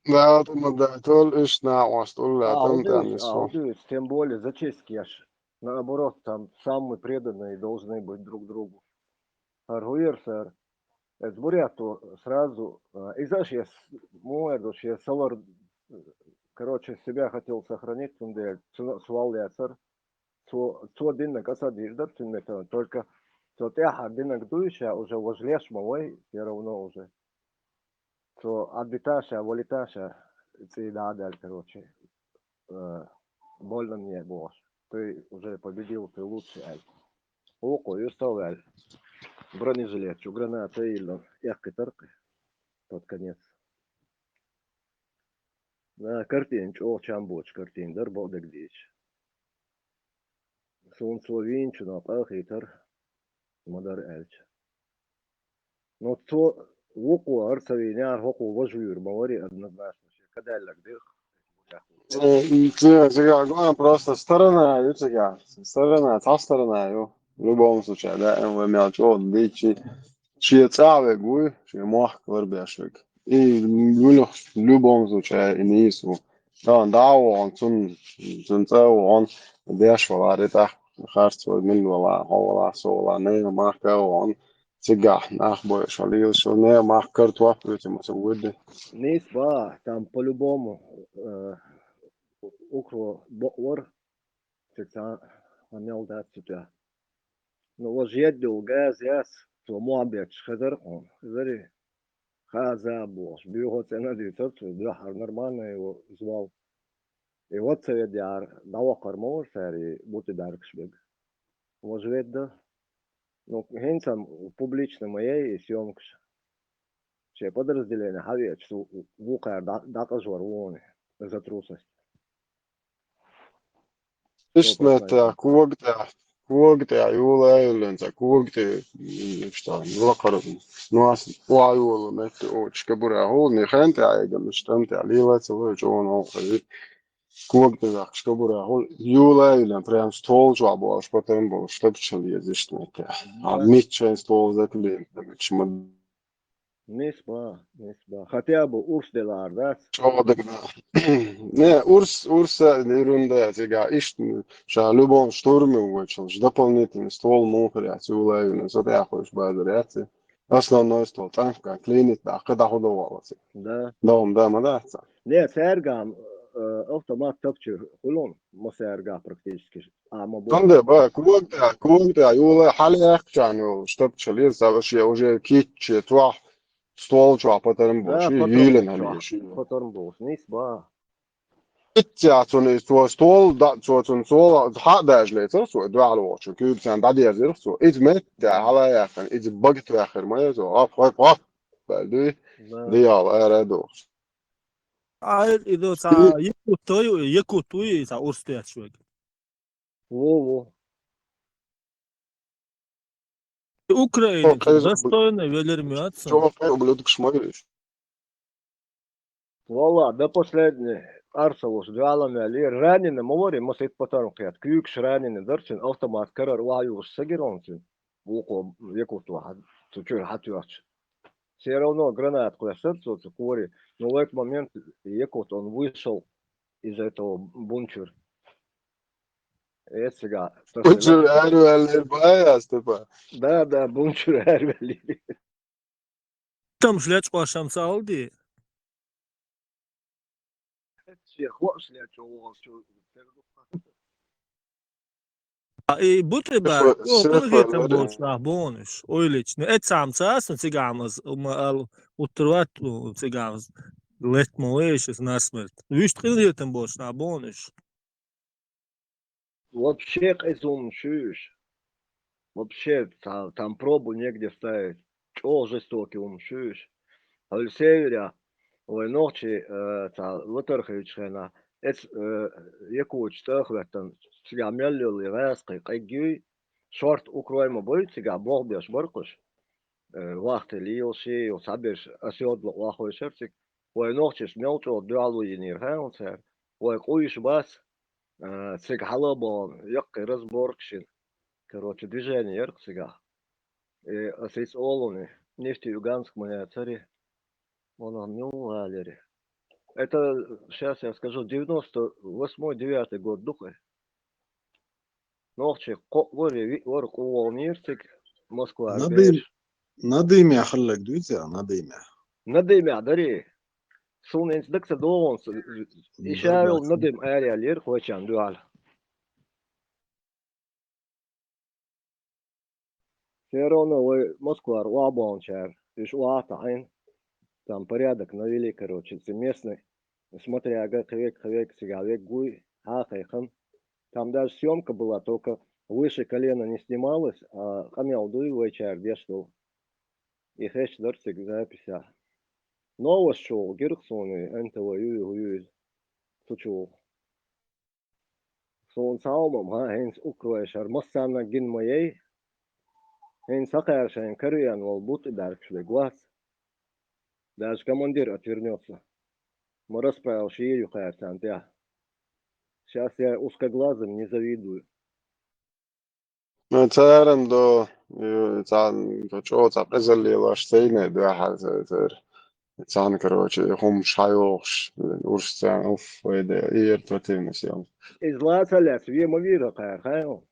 Да, ты модатол иш на остол летом там несу. Тем более заческияш. Наоборот, там самые преданные должны быть друг другу. Аргуер, сэр. Es буряту сразу, и знаешь, я муэрдуш, я салар, короче, себя хотел сохранить, свал ясар, цо диннак асадиждар, только цо тяха диннак дующая уже возлешь мовой, все равно уже. Цо адбиташа, волиташа, цидадаль, короче, больно мне было. Ты уже победил, ты лучший, аль. Око, и устал, бронежилет, граната или яркой торкой. Под конец. На картине, чамбоч картин, дар бодек дичь. Солнце винчу на пахитар, мадар эльч. Но то воку арцавиняр, воку вожур, мавари однозначно. Когда лак дых. Главное просто сторона, сторона, та сторона, в любом случае, да, мы мелочо, дичи, чьи цавы гуй, чьи мох кварбешек. И в любом случае, и не ису, دعوة تون تاوان ديش ولا ريتح خارج من ولا ولا ولا نية ما كاوان تجح ناخبو شاليل شو نية ما كرت وقت مسوود نسبة там по-любому около бор تسعة عمل ده تسعة نو جد وجاز ياس تو مو بيتش خزرقون خزري خازا بوش بيهو سنة دي تسعة بيحر نرمانة وزوال вот я давакар мор сари бути даркшбег. Може да, но хенцам публично моей съемкш. Че подразделение хаве, что вука дакажвар воне за трусость. Istmētā kogtā jūlā eilensā kogtā šta lakar nos lājula meti očka burā holni khantā aigam shtantā līlāca loģ on okhri kogtā shka burā hol jūlā eilen prям stol jabo shpatam bo shtapchali yazishtmētā mitchen stol zatlin tamchma نسبة хотя бы урсделарда. Не, Урса ерунда, тига, ишь, ша любом штурме увечил, дополнительный ствол мухаря, тюлаю, за я хочешь базаряться. Основной ствол, там, как клинит, да, когда ходовалось. Да. Дом, да, да. Не, сэргам, автомат топчу, хулон, сэрга практически. Тонде, ба, кугда, юла, хали ахчаню, чтоб чалил, завышья уже китчи, твах, ствол чуа, потом больше, юлен алишь. Потом больше, нисба. Ja, så stål, så har det slet så du har lov att köpa sen där det är så ett med det alla jag kan ett buget växer med så upp du det är det då إذا يكوتوي تا أرستيات شوي. Во. Украина достойно велермиаться. Что ублюдок шмыришь? Вала, до последней. Арсалус двалами али ранены мовори мосит потом кят кюкш ранены дорчин автомат карар ваю сагиронцин вуко якуту тучур хатюач все равно гранат классацию цукори но в этот момент якут он вышел из этого бунчур эсига Бунчур арвали бая степа да бунчур арвали там шлять пашам салди Būtībā pilnīgi būs bonus. Oilični. Ecāmcās un cigāmas utrvatu cigāmas летмоэшес насмерть. Вишь, ты там будешь на бонус. Вообще умшишь. Вообще там пробу негде ставить. Чё жестокий умшишь. А в севере Ой, ночи, лотерхевичена, якуч тахвертан, сига меллил и васки, кайгюй, шорт укроема будет, сига богбеш баркуш, вахте лилши, сабеш, асиодло лахой шерцик, ой, ночи смелчо, дуалу и нирхаунцер, ой, куиш бас, сиг халабон, якки разборкшин, короче, движение ярк сига, асис олуни, нефти Юганск, моя цари. Это, сейчас я скажу, 98-9 год духа. Ночи, ворк уволнирцик, Москва. Надымя خلك دويتها надымя дари. Суненс дакса долонс. Ишарил надым ариалер хочан дуал. Все равно Москва уабончар. Иш уатаин. Там порядок навели, короче, местный, смотря хавек, сигавек, гуй, ахайхан. Там даже съемка была, только выше колена не снималась, а хамял дуй вайчар, где что. И хэш дорцик запися. Новость шоу, гирксоны, энтова юй, сучу. Сон саумам, хэнс укроешар, массана гин моей, хэнс сакаершайн карьян, волбут и даркшве глаз. Даже командир отвернется. Мы расправил шею, Хаясантя. Сейчас я узкоглазым не завидую. ما تعرف دو تعال شو تعرف زلي لاش تيني دو حال Цан, короче, хом шайош, уршцан, уф, и противность. Излацалец, вема вира, хайо.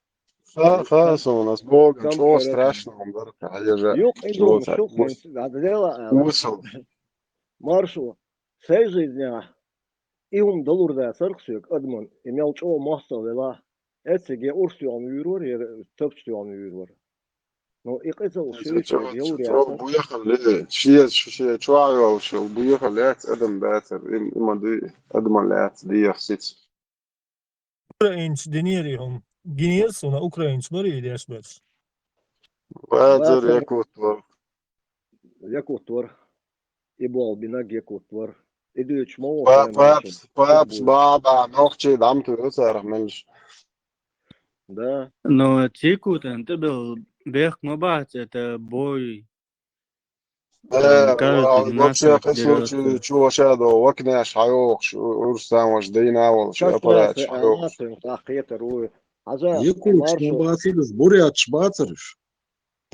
Хасо, у нас Богом, Там чего короче. страшного, а я же, Юк чего идем, так, шук, адела, усл. маршу. Сей жизня. Ihum dolurda sarksuyuk adman imel çoğu mahsavela etsege ursuyan yürür ya töpçüyan yürür. No ikisel şuyuk yavur Чего yasar. буехали, шия, чуаю, что буехали, Адам Бетер, има ди, Adam Лет, ди яхсиц. Ukrainci dinliyorum. Giniyor sonra Ukrainci var ya yaşmaz. Бетер, Batar якут, yakutur. İbol binag yakutur. İdüç moğu saymamışım. папс, баба, ногчи, дамки, это мельш. Да. Но Тикут, ты был бег мабат, это бой. Там каждый 12 вообще, минут в случае, дерется. чего шадо, вакнеш, хайош, урстам, ваш дейна, вол, что аппарат, Кашласы, хайош. анатын, тахета руи. Аза Якут, маршу. шмабацидus, бурят шбацарыш.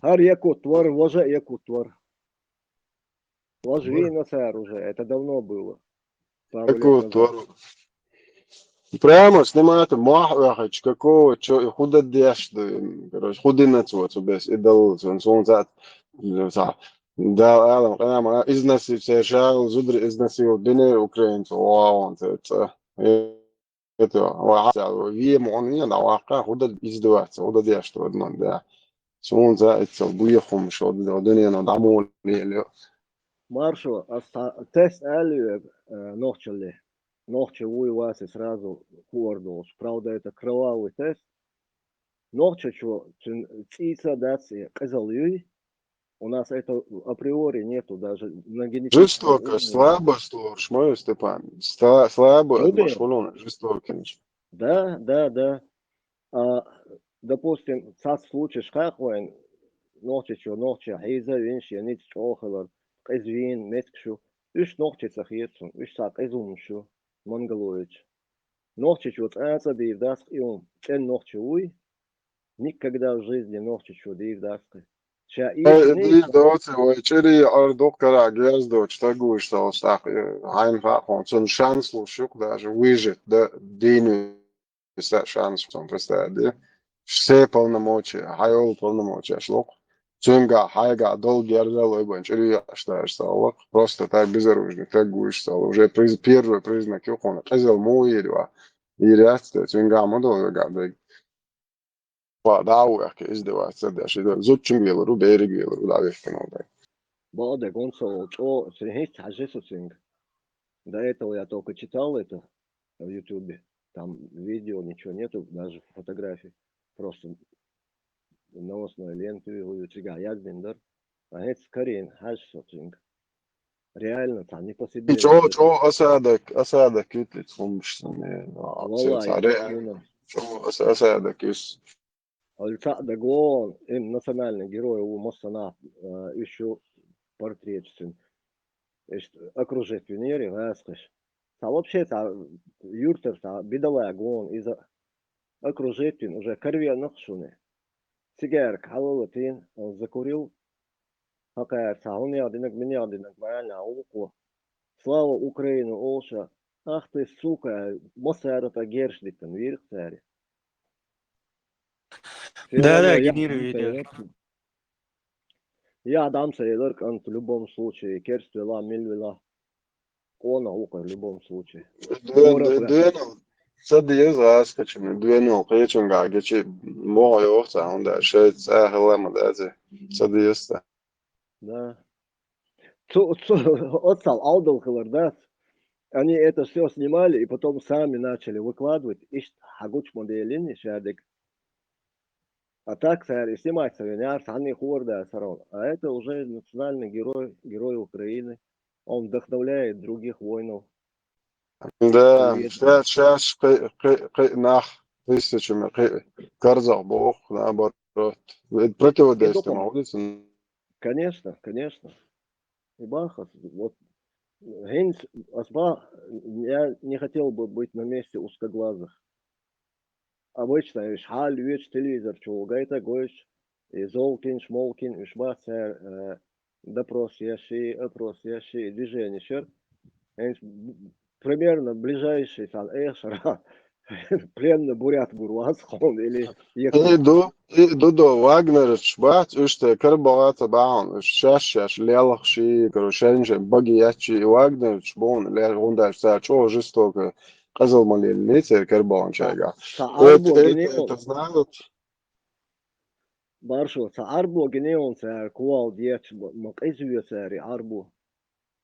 Har якутвар, вожа якутвар. Ложви на царь уже. Это давно было. Пару лет Якут, назад. прямо снимают махач, какого, что, худо деш, короче, худинец, вот, без, и дал, он зад, да, Алам, прямо, износил, все шагал, зудри, износил, дыны украинцев, вау, это, вахтя, вим, он не, да, вахка, худо издеваться, худо деш, что, да, он за, это, буехом, что, дыны, но домой, Маршу, тест алию ногчали. Ногчевую вас и сразу хордулш. Правда, это кровавый тест. Ногчачу, цица дации, казалюй. У нас это априори нету даже на генетическом жестоко, уровне. слабо, что, шмой, Степан, слабо, от Люди, машулона, жестоко, да, да, да. Допустим, цац случай шкахвайн, ногчачу, ногча, хейза, винш, янит, чохалар, казвин, меткшу. Üç nokçası xiyetsun, üç saat ezulmuşu, Mongoloiç. Ногчичу цаца див даск иум, кен ногчуй, никогда в жизни ногчичу див даск. Ша иш Die нейца, Duitse, wo ich die Doktora gwiazdo, что что так, einfach und so ein Chance, wo ich da же выжить, да, день есть шанс, он представляет, все полномочия, хайол полномочия, шло. Цунга, хайга, долгий арзал, ибо чили, что просто так безоружный, так гуешь стал, уже первый признак юхона, казал мой и реакция, цунга, модул, гадай. Даугах издевās, tad šī zučingvielu, rubērigvielu, rudāviešanu. баде гонсо, чо, срехист хажесу синг. До этого я только читал это в Ютубе. Там видео, ничего нету, даже фотографий. Просто новостную ленту, ягдиндар. А это скорее хажесу синг. Реально, там не по себе. Čo asēdak jutīts mums, Валай, Čo asēdak jūs? Альца Дагон, им национальный герой у Моссана, еще портрет, окружить венере, васкаш. А вообще-то юртер, бедолаг, он из окружить уже корве нахшуны. Сигарк, халалатин, он закурил. Хакаерца, он не одинок, моя уку. Слава Украину, Олша. Ах ты, сука, Моссара-то гершдиктен, вирх царь. Да, генерирую видео. Я дам sayılır в любом случае. Керствела, мильвела. Она ука в любом случае. Sad iezās, ka viņam dienu priečungā, ka šī moja ohtā un tā šeit ēhelēma dēdzi. Sad iestā. Да. Отцал аудалхалар, да. Они это все снимали и потом сами начали выкладывать. Ишт хагуч моделин, шадик. А так, сэр, снимать савиняр, сани хорда, сарон. А это уже национальный герой Украины. Он вдохновляет других воинов. Да, сейчас nach тысячами Карзах Бог, наоборот. Противодействие находится. Конечно, конечно. И Бахас, вот Гейнс, я не хотел бы быть на месте узкоглазых. Обычно халь, телевизор, чулгайта, гойш, и золкин, шмолкин, и шмацер, допросящие движение шер. Примерно ближайший там Эшера, пленный бурят Гурвасхон или دودو واجنر شبات اشت كربوات باون شاش ليلخ شي كروشنج باجي ياتشي واجنر شبون اللي غوندا شتا شو جستوك قزل مالي ميتر كربون شايغا تعربو انت جنيون تزناوت بارشو تعربو جنيون سعر كوال ديتش مقيسو سعري عربو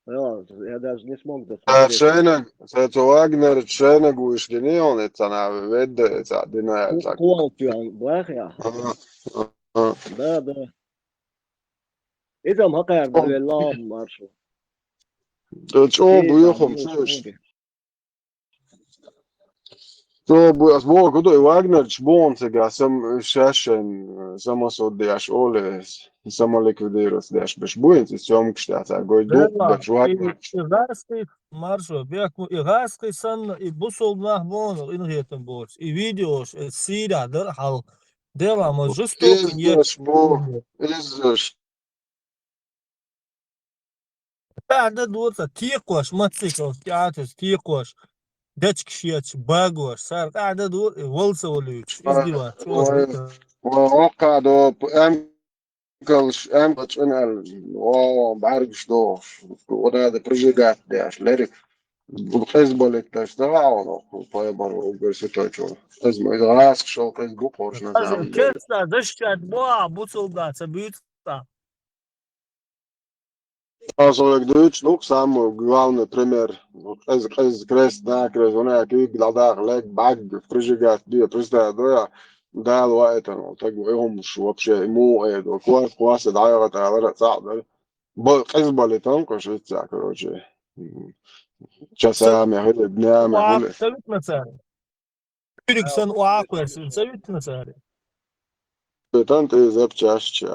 я даже не смог досмотреть. شينك واجنر شينك وش جنيون انا ود تعدينا كوال باخيا да إذا ما قاعد بالله مارشو شو بيخم شوش تو بو اسبوع كده واجنر شبون تجا سم شاشن سماسود دياش اولس سمالك فيديروس دياش بشبوين تسيوم كشتاتا قويدو Dela, بشواجنر irraski maršo, bieku irraski san i busol nah bono in rietem bors. I videos sīrā dar hal. Dela ma žestok je. ازش بو ازش Tāda dota tiekoš, macikos, teātris, tiekoš, dečkšiets, bagoš, sar, tāda dota, valsavolīts, izdivā, čos. وقعدوا امكلش انا بعرفش دو وانا ده بريجيجات دياش ليري بحزب لك تشتغل طيب وبرسيتاچو ازم اذا راس شو فيسبوك وش نزام Četstā, dešķēt, boā, bucildāts, abītstā. Azolik Deutsch nog samen главный пример из крест на крест она как гладах лег баг прижигать dia просто да да это ну так هم شو вообще ему это квас دايره على صعب بالنسبه لتهم كش تاع короче часами هل днями هل Savit mesari. Piriksan uaq versin, savit mesari. tanto запчасти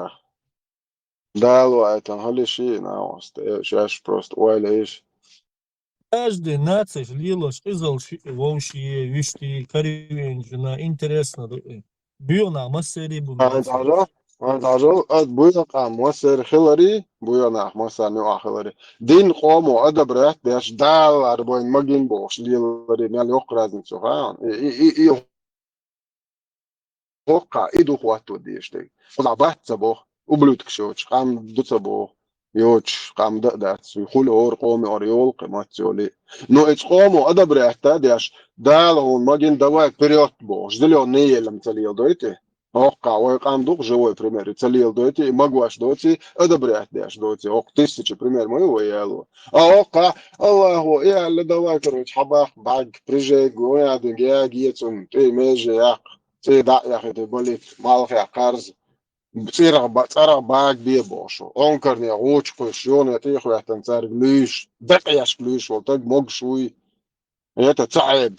да это هل شيء ناوست شاش просто ولا ايش Каждый нациш, лилош, изолши, вовши, вишти, каривенжина, интересно. Бьёна, массери انت бунас. عجب انت عجب بويا قام موسر خلري بويا ناح موسر نوع خلري دين قوم وادب ريت بيش دال اربوين مجين بوش ليلري مال يقرا من سوهان اي وقع ايدو قواتو ديشتي وضع بات سبوخ وبلوتك شوش قام دو سبوخ يوش قام دقدات يقول اور قومي اوريول قيماتيولي نو اتش قوم وادب ريت ديش دال هون مجين دواك بريوت بوش دليو نيه لم تليو دويتي وقع وقام دوق جوي пример целил доти магваш доти одобрять даш доти ок тысячи пример мой ويالو وقع الله يا اللي دواك روح حباح بعد بريجي جوي عاد جيتون تي ميجي ياق تي دا يا اخي تقولي مالك يا قرض بتصير باك بيه بوشو اونكرني غوش كوشيون تي خو يحتنصار جليش دقياش جليش وطق موج شوي يتا تعب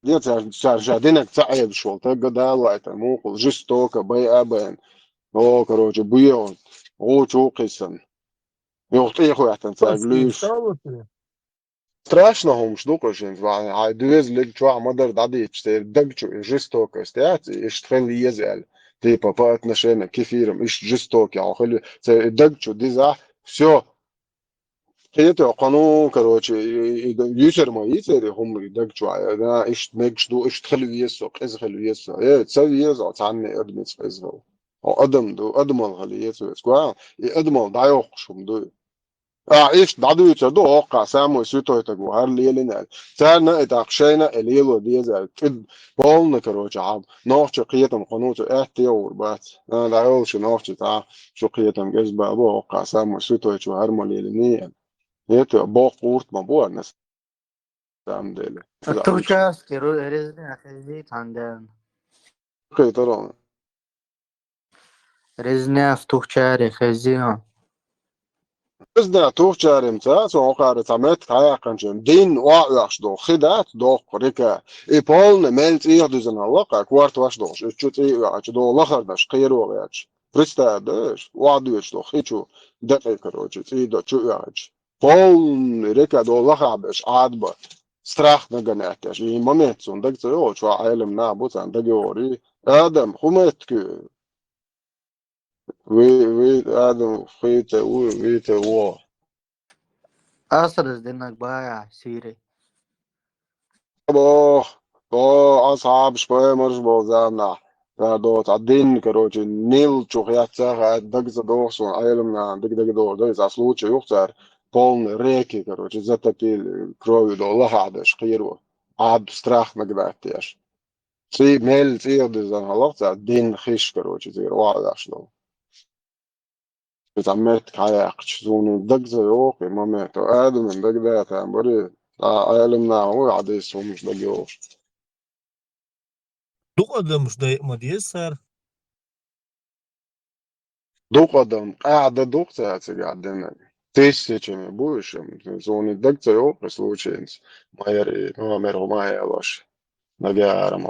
ديت جادينك تعب شو تلقى دالة موقل جستوكا بي أبن هو كروج بيون هو شو قسم يغطيه يحتن تاجليش страшно هم شدوك جنز يعني عايدوز لك شو عمدر دادي تشتر دقشو جستوكا استيات يشتغل يزعل تي بابا اتنشينا كيفيرم ايش جستوكا يعني خلي دقشو ديزا все это قانون короче يوسر ما يسر هم يدق شوية ده إيش مجدو إيش تخلوا يسوق إيش خلوا يسوق إيه تسوي يسوق تعني أدم يسوق أو أدم دو أدم الخلي يسوق سكوا أدم ضايق شو دو إيش دادو يتردو وقع سامو يسوتو يتقو هار ليلنا سارنا إتاقشينا الليلو ديزا كد بولنا كروج عام نوحش قيتم قنوتو احتيور بات أنا دايول شو نوحش تا شو قيتم جزبا أبو وقع سامو يسوتو يتقو هار مليلنيا это бог урт ма бу арнас самделе التوشاس كيرو رزنا خزي عندنا كيترون رزنا فتوشاري خزينا بزنا توخشارم تا سو قاره تمت خايا قنجم دين واعش دو خدات دو قريكا اي بول ملت اي دوزن الواقع كوارت واش دو شوت اي واش دو لخر داش قيرو واش بريستا داش وادوش دو خيچو دقيقه روج اي دو چو واش полный река до Аллаха беш адба страх на ганатеш и момент сон даг цо чва айлем на бутан даг ори адам хуметки Вы, Адам, фейте, видите, во. Asras dinnak bājā Sīrija. أصعب شوية مش بوزعنا دوت عدين كروتي نيل شو خياتها دقزة دوسون أيلمنا دق دور ده إذا سلوتش يختار полный реки كروتي затопили кровью до лахада шкиру عب страх نقدرتيش سي ميل سي دزان هلوت دين خيش كروتي زي روادش لو إذا مت كاياقش زون دقزة يوك ما مت آدم من دقزة تامبري أيلمنا هو عديس مش دقيوش Duqadamış da diyorlar. Духом قاعدة духция قاعدين тысячами будущем зоны декцию прислученец майори номер майялош нагярам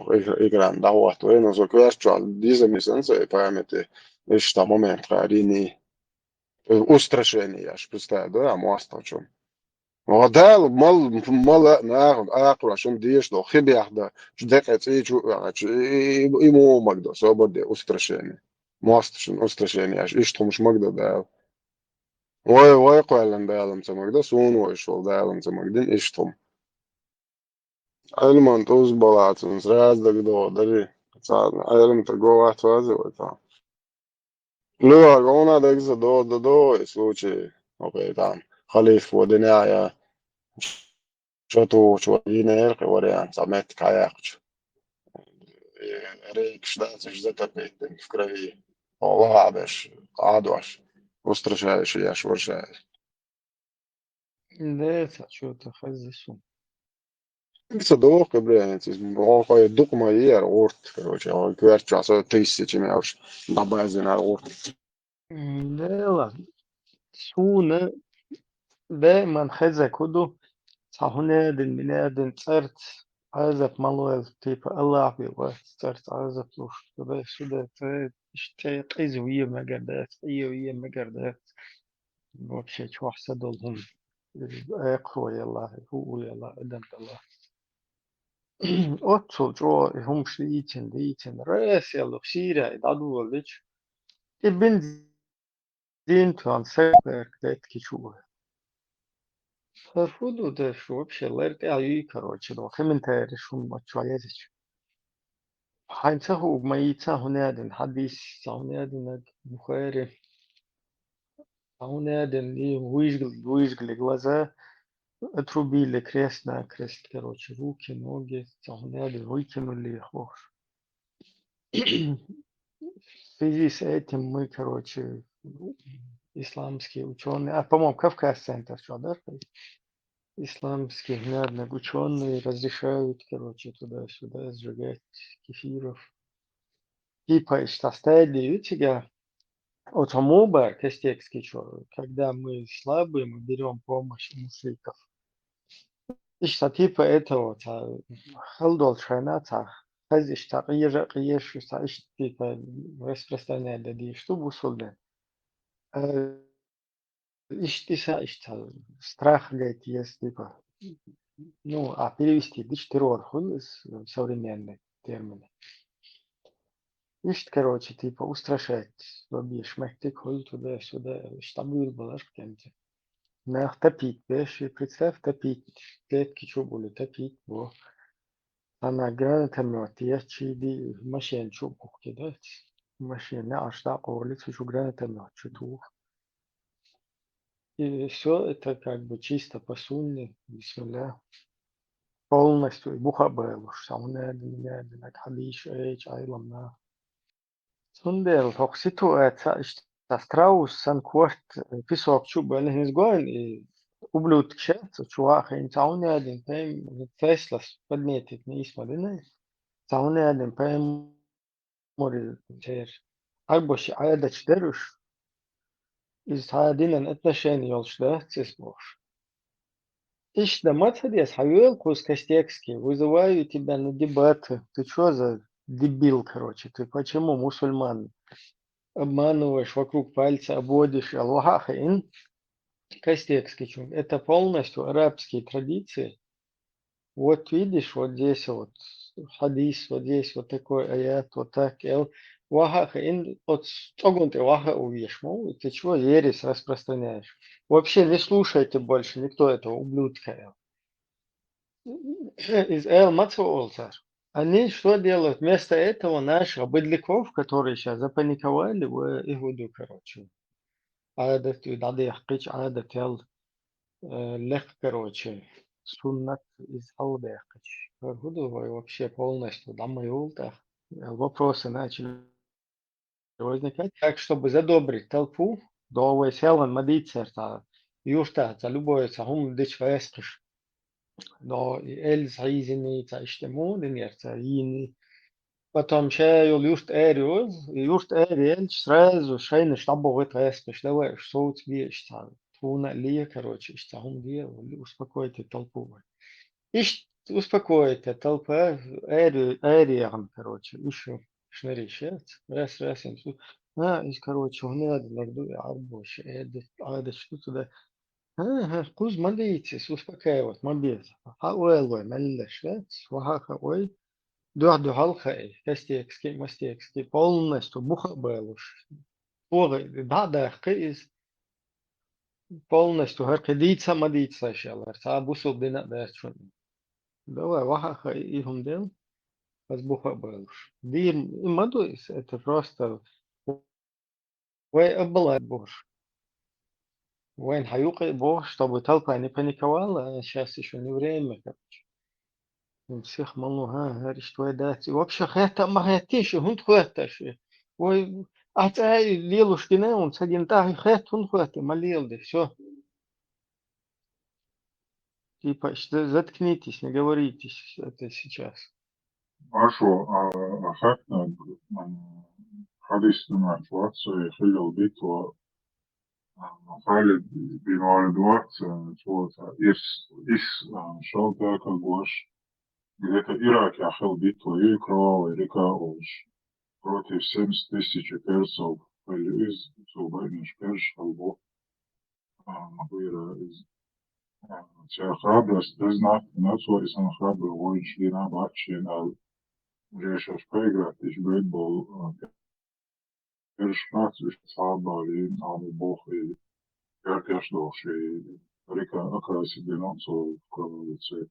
игран дават но за квестуал дизамисенсе памяти что момент рини устрашение аж представь да мосточом Model mal naakhud aqra shum diish do khibiyahda jdeqet ichu imo magdo sobode ustrasheni mostshun ustrasheni ash ishtum shmagdo da way qalan dalam samagdo sun way shol dalam samagdin ishtum alman toz balatun zraz da do dari sad alam ta go atwaze wata lo agona da gza do случай okay там khalif ودنيا شتو شوالينير واريان سامت كاياكش ريك شداتش زتا بيتن в крови ладаш адваш устрашаешь я швыршаешь ده شو تخزسون صدوق блядь он кое докума ер орт короче он кверча со тысячами аж на базе на орт ده لا سونا ده من خزة كدو صحونا دن بنادن صرت عازف مالوال تيبا الله بيوا صرت عازف لوش ده سودا اشتاق قيزوية مقردات قيوية مقردات вообще شو أحسد لهم اقروا يلا هو يلا أدن الله أتصل جو هم ديتن رأس يلا بسيرة إدادو وليش ابن دين توان سيبر كدات كيشوه فرفضوا ده شو вообще لرت أيوي كروتش دو خمن تارشون ما شويتش حينته هو ما يتساهنادن حديث ساهنادن بخاري ساهنادن لي ويشغل глаза отрубили крест на крест, короче, руки, ноги, согнали, выкинули их. В связи с этим мы, короче, исламские ученые, по-моему, Кавказ-центр, что, да? Исламские, наверное, ученые разрешают, короче, туда-сюда сжигать кефиров. Типа, что стадии, тебя, вот муба, костекский, что, когда мы слабые, мы берем помощь у мушриков. إيش تيبا إتو تا خلدول شانا تا خزش تا قيش تا إيش تيبا رسبرستانيا دي شتو بوصل إيش تيسا إيش تا страх гайт есть типа ну а перевести дичь террор хулис современный термин إيش короче типа устрашать добьешь мягких хул туда-сюда штабы балаш птенцы Нах топить, понимаешь, представь, топить, клетки что были, топить, во. Она гранатомет, я чиди машин чубу кидать, машина, аж так улицу, что гранатомет, что и все это как бы чисто по сунне, бисмилля, полностью, и бухабел, самое для хадиш, айламна. Сундел, тох ситуация, Страус санкварт писок чуба лехнес гоин и ублюдок шец, чувак, и цауне один пэм Теслас подметит не исмадыны, цауне один пэм мори тер. Арбоши аядач деруш, из хаядинан отношения ёлшда цисбош. Иш да мацадес хавел кус Костекский, вызываю тебя на дебаты. Ты чё за дебил, короче, ты почему мусульман? Обманываешь, вокруг пальца обводишь Аллаха ин Костекский. Это полностью арабские традиции. Вот видишь, вот здесь вот хадис, вот здесь вот такой аят, вот так. Оахаха от цогунты оаха увешму, ты чего ересь распространяешь? Вообще не слушайте больше никто этого ублюдка. Из Эл Мацуолцар. Они что делают? Вместо этого наших быдляков, которые сейчас запаниковали в Игуду, короче. عادة يدعي يحقيش عادة يل لك, короче. Суннат из Алда يحقيش. Игуду вообще полностью дамы вопросы начали возникать. Так, чтобы задобрить толпу, до Селан Мадицер, Юшта, любое сахум дич вескиш. Но Эльс Ризини, Иштему, Динерца, Ини. Потом чаю юшт эриэл, сразу шейны штабу вытаскаш, давай, что у тебя что? Туна ли, короче, что он делал, успокойте толпу. Ищ, успокойте толпа, эриам, короче, еще шнырищет, раз, короче, он надо, лорду, арбош, это что туда. Куз молитесь, успокаивать, мобез. Уэллой, мэллэш, ваха, ой. До халка, мастекски, полностью бухабелуш. Да, из полностью харкадица мадица шалар. Сабусу бина дашун. Давай, ваха ихум дел, аз бухабелуш. Дир, имаду, это просто... Вай обалай бош. Вайн хаюкай бош, чтобы толпа не паниковала, сейчас еще не время, короче. Всех малу, говоришь, твоя дать. Вообще, это магатишь, он хватаешь. Ой, а ты лилушкины, он с один так, хэт, он хватает, молил, да все. Типа, заткнитесь, не говорите это сейчас. Ашо, афектно, حديثنا شواتس خلي البيت و خالد بنوار دوات شوات إس شوتا كالبوش где-то Ирак я хел битву и кровавая река Олш против 70 тысяч персов из Субайниш Перш Албо Набыра из Тя храбрость признак нацуа сан храбрый воин члена батчи на Решаш проиграть иш бейтбол Перш нацуш сабали на Бог и Перкеш доши река окраси бинонцо в кровавый цвет.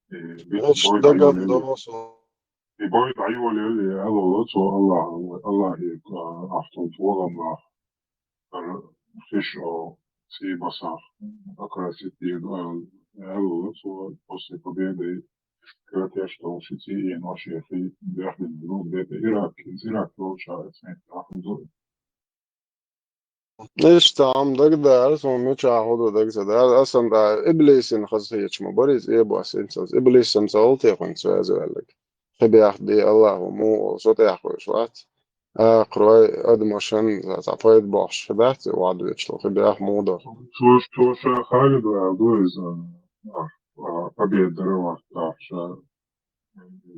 Значит, догадался. И будет айволи алолоцо Allah автол тволамла фишо сибасах окрасит алолоцо после победы Кратя, что учите и наши фи бяхли друг это Ирак получается. ليش تعم دك دارس ومش عهود دك زدار أصلا دا إبليس خصيش مبارز إيه بس إنسان إبليس سمسال تيقن سوازو لك خبي أخدي الله ومو صوت يحكي شوات قروي أدمشن تعطيت باش خبات وعدو يشلو خبي أخ موضة شو خالد وعدوز победа рыва ша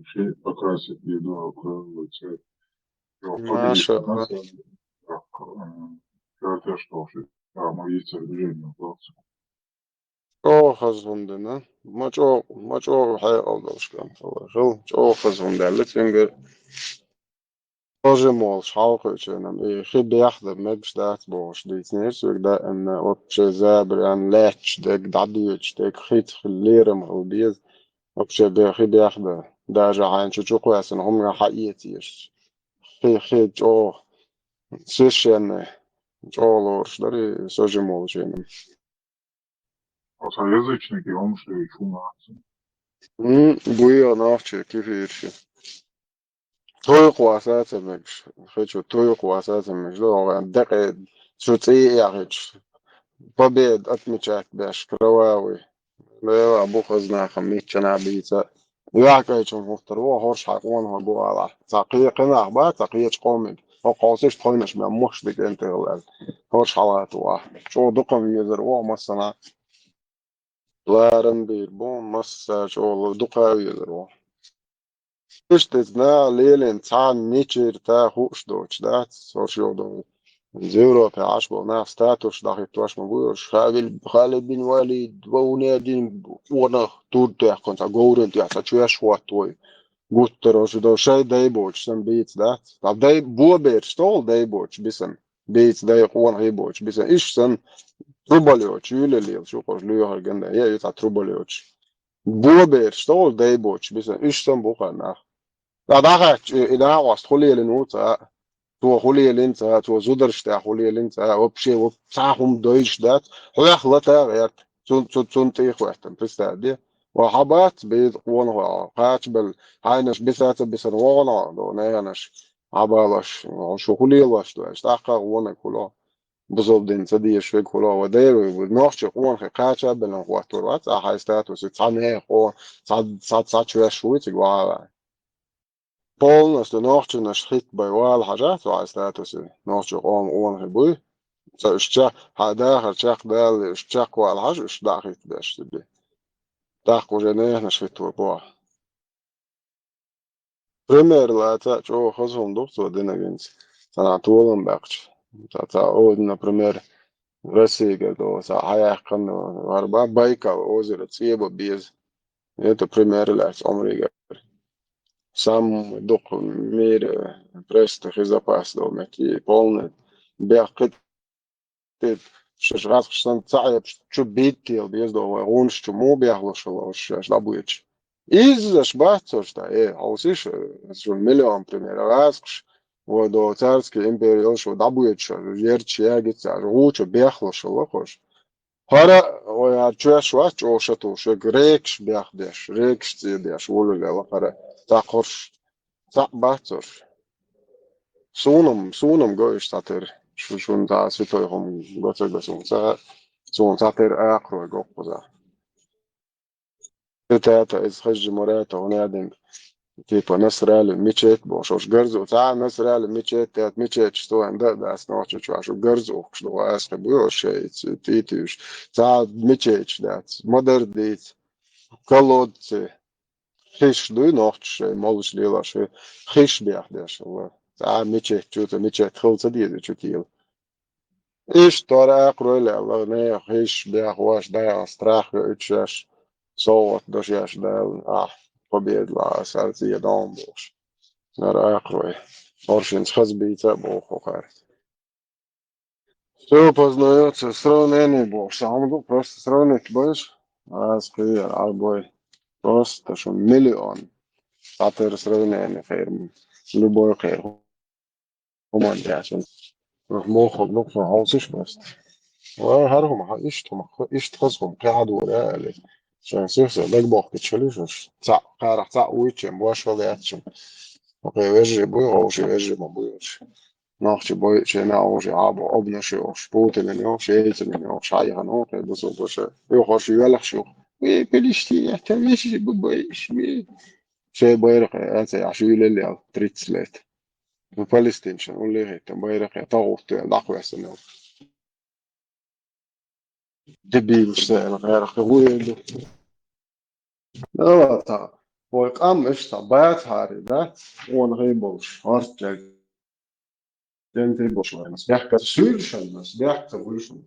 все покрасит еду кровь цвет. Маша. Кратя, что мои движения плавцы. خزهم دنا ما جو حي أولش كان الله جو خزهم دلت فينجر مال شاوخ شنم إيه خد يحضر مبش دات باش ديت نيرس وكدا إن وبش زابر أن لاتش دك دعديش دك خيت خليرم أو بيز وبش بخد يحضر درجة عن شو كويس إن هم حقيقتيش خي جو سيشن جو لورش داري سوجمول شنم Язычники, он что и чуматься. Буя навчи кефирши. Той قواسات مش خيشو توي قواسات مش لو دقيق شو تي يعيش ببيد أتمشاك باش كرواوي لا أبو خزنا خميت شنا بيتا يعكي شو مختروا هورش حقون هبو على تقيقنا أخبار تقيق قومي هو قاسش تخلمش بمش دك أنت غلال هورش حالات واحد شو دقم يزروا مثلا لارن بير بون مسا شو دقا يزروا Естественно, Лелин цан ничер та хуш доч, да, сошел до Зеро في عشبة ناس تاتوش داخل توش مبوش خالد بن والد ونادين وانا تود تحكم تقولن تحت شوية شوات توي Gutteros, do šeit deibočs sam bijis dats. Tā bobērs stol deibočs bisam bijis deikon heibočs bisam. Išsam trubaļočs, yleliel, šukos lyöhar ganda, ja jota trubaļočs. Bobērs stol deibočs bisam, išsam bukanā. Tā dāgāt, idāvast hulielin uutā, tuo hulielin tā, tuo zudarstā hulielin tā, opšie, sāhum deutsch dat, huях latā, sun tīhuētam, pristādie. وحبات بيد قوانها قاتبل هاينش بسات بسن وانا دو نيانش عبالش شو خليلش دو اشتاقا وانا كلا بزوب دين تدي شوي كلا ودير ونوخش قوانها قاتبل وقتورات احاي ستاتوس تاني قوان صاد شوي تقوى بولنس دو نوخش نشخيت بيوال حاجات وعاي ستاتوس نوخش قوانها بوي اشتاق هادا اشتاق دال اشتاق والحاج اشتاقيت باش تبي تاخو جنيه نشفيتو بوا بريمير لا تا جو خزهم دوختو دينا جنس تانا طولن باقش تا اودنا بريمير رسيجا دو تا حياقن واربا بايكا اوزر تسيبو بيز يتو بريمير لاس عمري سام دوق مير بريست خيزا باس دو مكي بولن باقت شجرات خشتن تعب شو بيتي بيزدو وغونش شو مو بيحلو شو لابويتش إذا شبعتو شتا إيه عوسيش شو المليون بريمير راسكش ودو تارسكي إمبريال شو دابويتش جيرتش ياجت غوتش بيحلو شو لخوش هرا ويارتشوش واتش أو شتو شو ريكش بيحدش ريكش تيدش ولو لا هرا تاقرش تاقباتور سونم جويش تاتر شو نتا سيتوهم غوتو سون تاتر آخر وجوكوزا تاتا إز خج موراتا ونادن تيبا نسرالي ميتشيت بوشوش جرزو تا نسرالي ميتشيت تات ميتشيت شتو عند داس نوتش شو جرزو شلو اسخ بيوش تيتيش تا ميتشيت دات مودر ديت كالود خيش دو نوتش مولش ليلاش خيش بيحدش والله تا ميتشيت شو تا ميتشيت خلص دي شو إيش ترى أقرأ له الله نه خيش بيحواش ده استراح يتشاش صوت دشياش ده побед لا سالتي دام бош نرى أقرأ оршинс хазбица бохохар все познается сравнение бош сам просто сравнить бош скажи albой просто что миллион татер сравнение ферм любой خير هما عشان مخ نقطة عاوزش بس وهرهم إيش تخصهم قاعد ولا عليه عشان سيرسا لك بوقت تشليش تاع قارح تاع ويتشم واش وضعتشم اوكي ويجي بوي اوشي ويجي ما بويش ناخشي بوي شي ناوشي عابو ابنشي اوش بوتلن اوش ايتلن اوش عايها نوكي بسو بوش يوخوش يولخشو وي بلشتي يحتمش بويش وي شي بويرق اتي عشويل اللي تريتسليت وفلسطينشن واللي هيك بويرق طاغوت دعقوا يسنو دبي مش غير خوي لا تا ويقام إشتا بيت هاري بيت ونغيبوش هارت جنتريبوش بس بيحكي سولشن بس بيحكي سولشن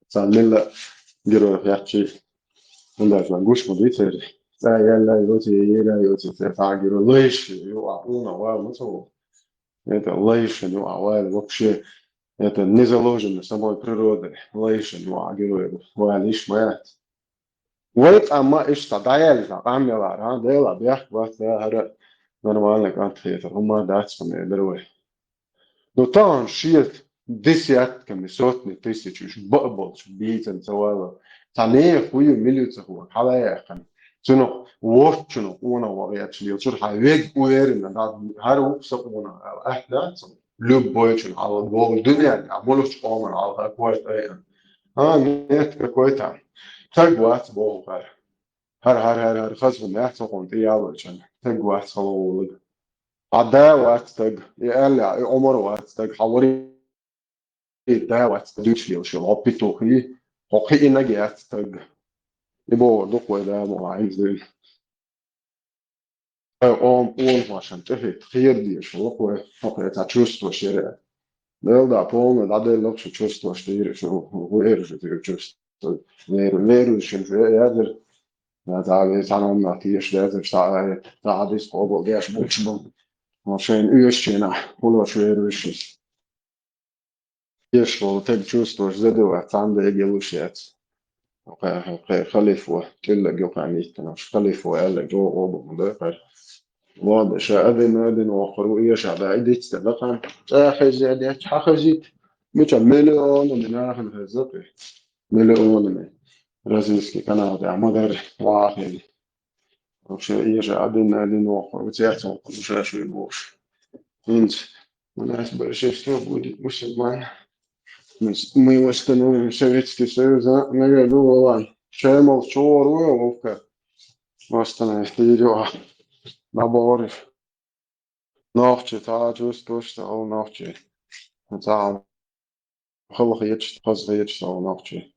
ساميلا جرو يحكي ولا تلاقوش مديتر يلا يوتي يلا يوتي تاجرو ليش يوعونا وامتو это лейшен وعوال вообще это не заложено самой природой лейшен وعجرو وعليش مات ويت أما إيش تدايل تعمل على ديلا بيحكي بس هذا نورمالنا كانت هي هم داتس من دروي نو طان شيت ديسيات كمسوتني تيسيتش بقبلش بيتن سوالا تاني خوي مليوت هو حلايا كان شنو واتشنو وانا وغياتش ليو شو حيوج ويرن هذا هو سقونا احداث لب بويتشن على البول الدنيا عملوش قومن على كويت ايه نيت كويتا تقوات بول هر خاصة نحس قنتي يالوشن تقوات صلوا عدا وقت تق يقال عمر وقت تق حوري دا وقت دوش ليو شو عبيتوخي حقي نجات تق يبو دقوة دا معايز دي أم عشان تهت خير دي شو دقوة حقي تشوست وشيرة دل دا بولنا دا دل لك شو تشوست وشيرة شو وير شو تشوست وير شو يادر تعالى تعالى تيجي لازم تعالى تعالى سقوط ليش بوشبون عشان يشينا ولا شوية وشيس يشلو تب чувствуешь задевать там да يجلوشيات خليفه كل جو كانيت ناش خليفه قال جو غوب ده واضح شاذن وقرو ايش على عدت تبقى اخذ يعني حخزيت مش مليون من اخر هزقي مليون من رزيسكي كان هذا مدر واحد وش ايش عدن وقرو تياتو مش شو يبوش انت الناس برشيش بودي مسلمان мы восстановим Советский Союз, на году была. Чемал, чору, вовка. Восстановить видео. Наборы. Ночи, та чувствую, что ночи. Та خلق يتش قصد يتش أو نقطي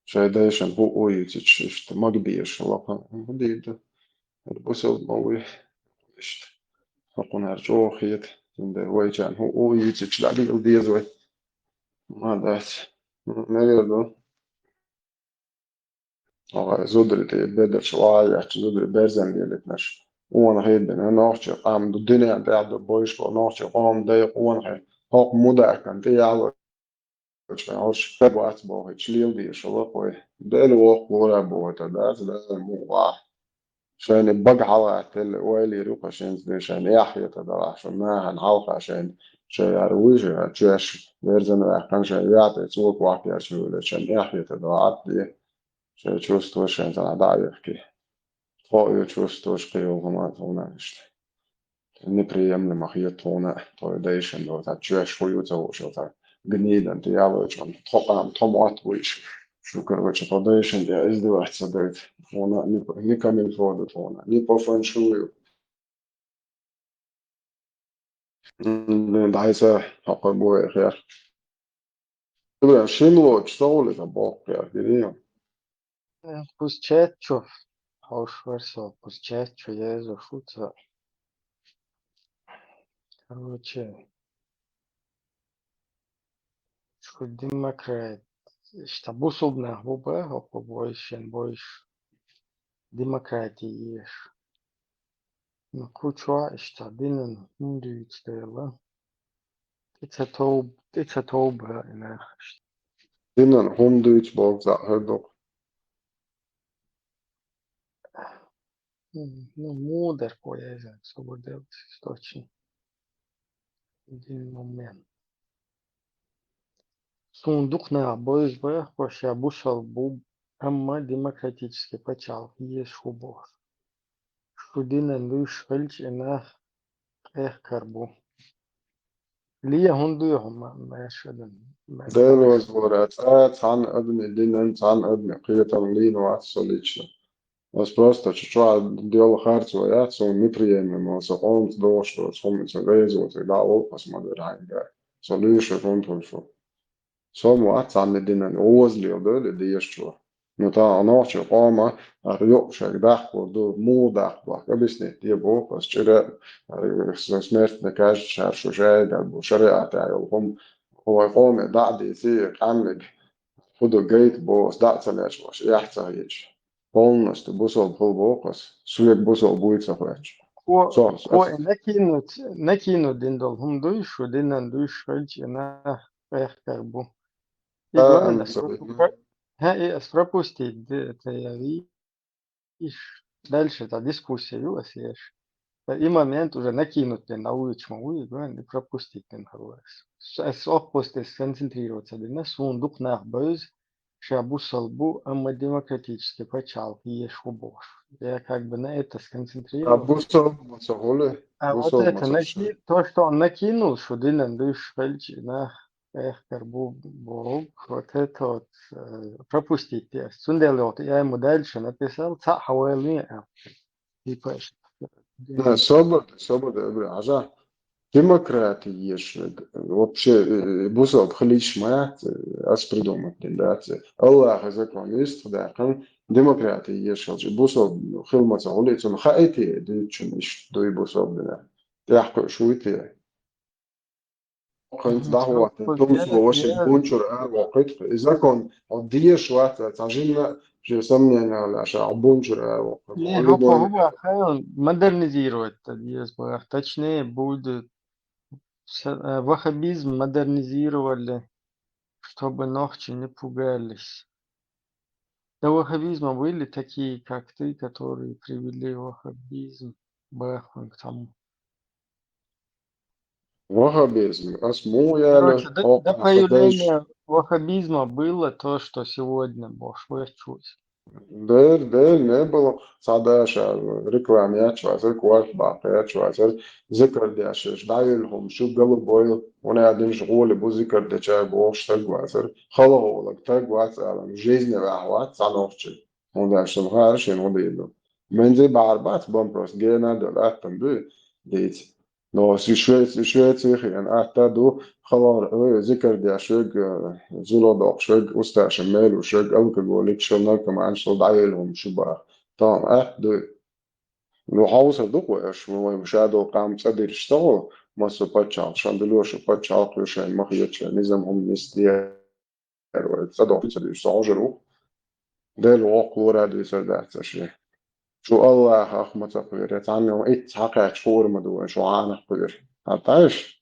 شيء دايشن هو أويتش شفت ما قبيش والله هديد البوسل موي شفت حقون هرجو خيط عند ويجان هو أويتش لعبي الديزوي ما دات ما يردو زودري تي بدر شوية زودري بيرزن ديالتناش وانا هيد بنا نوختي قام الدنيا بعد بويش ونوختي قام دايق وانا هيد هاق مدع كان تيالو عش فبوات بوه تشليل دي شلقوي دل وق ورا بوه تداس ده مواه عشان بقى على تل ويلي روح عشان يحيى تدار عشان ما هنعوق عشان يرويج تشاش بيرزن كان يعطي سوق واقع عشان يحيى تدار دي чувствуешь, это надо их твою чувствуешь, ты его знаешь. Неприемлемо хитона, то дейшен, то та чуешь свою того, что та гнида, ты ялович, он тому отвыч. Что, короче, то дейшен, я издеваться дает. Она не комментирует, она не по фэншую. Дайся, какой бой, я. Ты шинло, что ли, там бог, я, гирием. Пускачев, Хаушварсо, Пускачев, я из Уфуца. Короче, что демократ, что бусубна губа, око больше демократии ешь. Ну, куча, что динен, мудрит стояла. Это тоба, на. Динен, хундуич бог за хедок. Ну, мудр поезд, свободил, точно. Один момент. Сундук на обоих вообще бушал буб, amma демократически почал, есть хубов. Шудина луш хельч ина карбу. Лия хундуهم ما شدن. دلوز ورات عن ابن دينن عن ابن قيتن لين وعسليش. بس просто чуть-чуть дело харцу, он неприемлемо, он до что он резут, и да, вот посмотри, солюши он тоже. Само عن دينن اوزلي ودول دي يشوا. Ну та ночью قام ريوشك دحكو دو مو دحكو كبسني تيبو بس شرع سمعت نكاش شهر شو جاي قلبو شرع تاعيهم هو يقوم دعدي ثيق عمك خدو جيت بوس دعت سلاش واش يحتى هيج полностью бусол был бокас сует бусол будет сохранять. Ko накинут диндол хум душу динан душ хальч на карбу. И главное пропустить это видишь дальше это дискуссия юасеш. И момент уже накинут на улицу и главное пропустить на халас. С опусты сконцентрироваться на сундук на бöz шабусал бу amma демократически почал и шубош. Я как бы на это сконцентрировался. А вот это то, что он накинул, что динан душ фельч на карбу бог, вот это вот пропустить. Сунделот, я ему дальше написал цахауэлни. Типа собор, ажа. Демократия вообще бусал хлич моя аж придумать да Аллах законист да kan демократия ешал бусал хилмаса улицу хаити дичниш до бусал да яхко шуйте كنت دعوة تمشي وش البونشر وقت إذا كان قضية شوية تعجبنا شي сомнения على шабунчура. Не, хопа, хай модернизировать это, точнее будет ваххабизм модернизировали, чтобы ногти не пугались. До ваххабизма были такие, как ты, которые привели ваххабизм к тому. Ваххабизм, Короче, до Окан появления ваххабизма было то, что сегодня чуть. Dēļ nebija sādāšā reklāma jāčvās, ir košbāka jāčvās, ir zikardēšā, šdājulhum, šugalu boju, un ēdin šguli bu zikardēšā boš tagvās, ir halahulak tagvās, ēlam, жизни vēhvāt, sanošķi, un dēšam hāršien udīdu. Menzi bārbāts, bompros, gēnā dēļ ētam bija, dīts. No, Šveicien ētādu, halāra, zikardēšā, زولادق شوق أستع شمال وشوق ألكجوليك شو كمان شو دعيلهم شو بقى طبعا ده لو حاوس هدوق وإيش مش هذا قام تصدر يشتغل ما سبتش عشان دلوش سبتش عقل شيء ما خيتش نظامهم نستير وتصدق تصدر يستعجلوا ده الواقع ورا ده يصدق شيء شو الله أخ ما تقدر يتعنى إيش حقيقة شهور مدوى شو عانق قدر هتعيش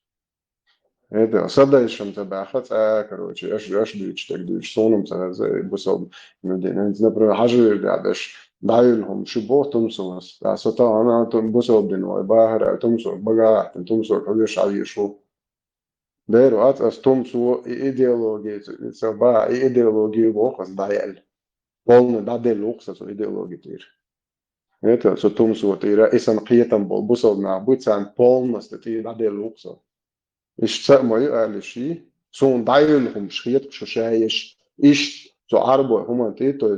هذا صدقش أنت بأخذ كروتشي إيش ديش صونم زي بصوب مدينة نبرة حاجة قاعدش دايلهم شبوه تمسوس ستا أنا بصوب دينو باهر تمسو بقى تمسو كلش عليه شو دايرو أس تمسو إيديولوجي سبا إيديولوجي وقص دايل قلنا ده دلوقس سو إيديولوجي تير هذا سو تمسو تير إسم قيتم بصوب نعبوتسان بالمس تير ده دلوقس Ich sag mal, ehrlich, so ein Teil schritt شايش إيش so Arbo هم تيتو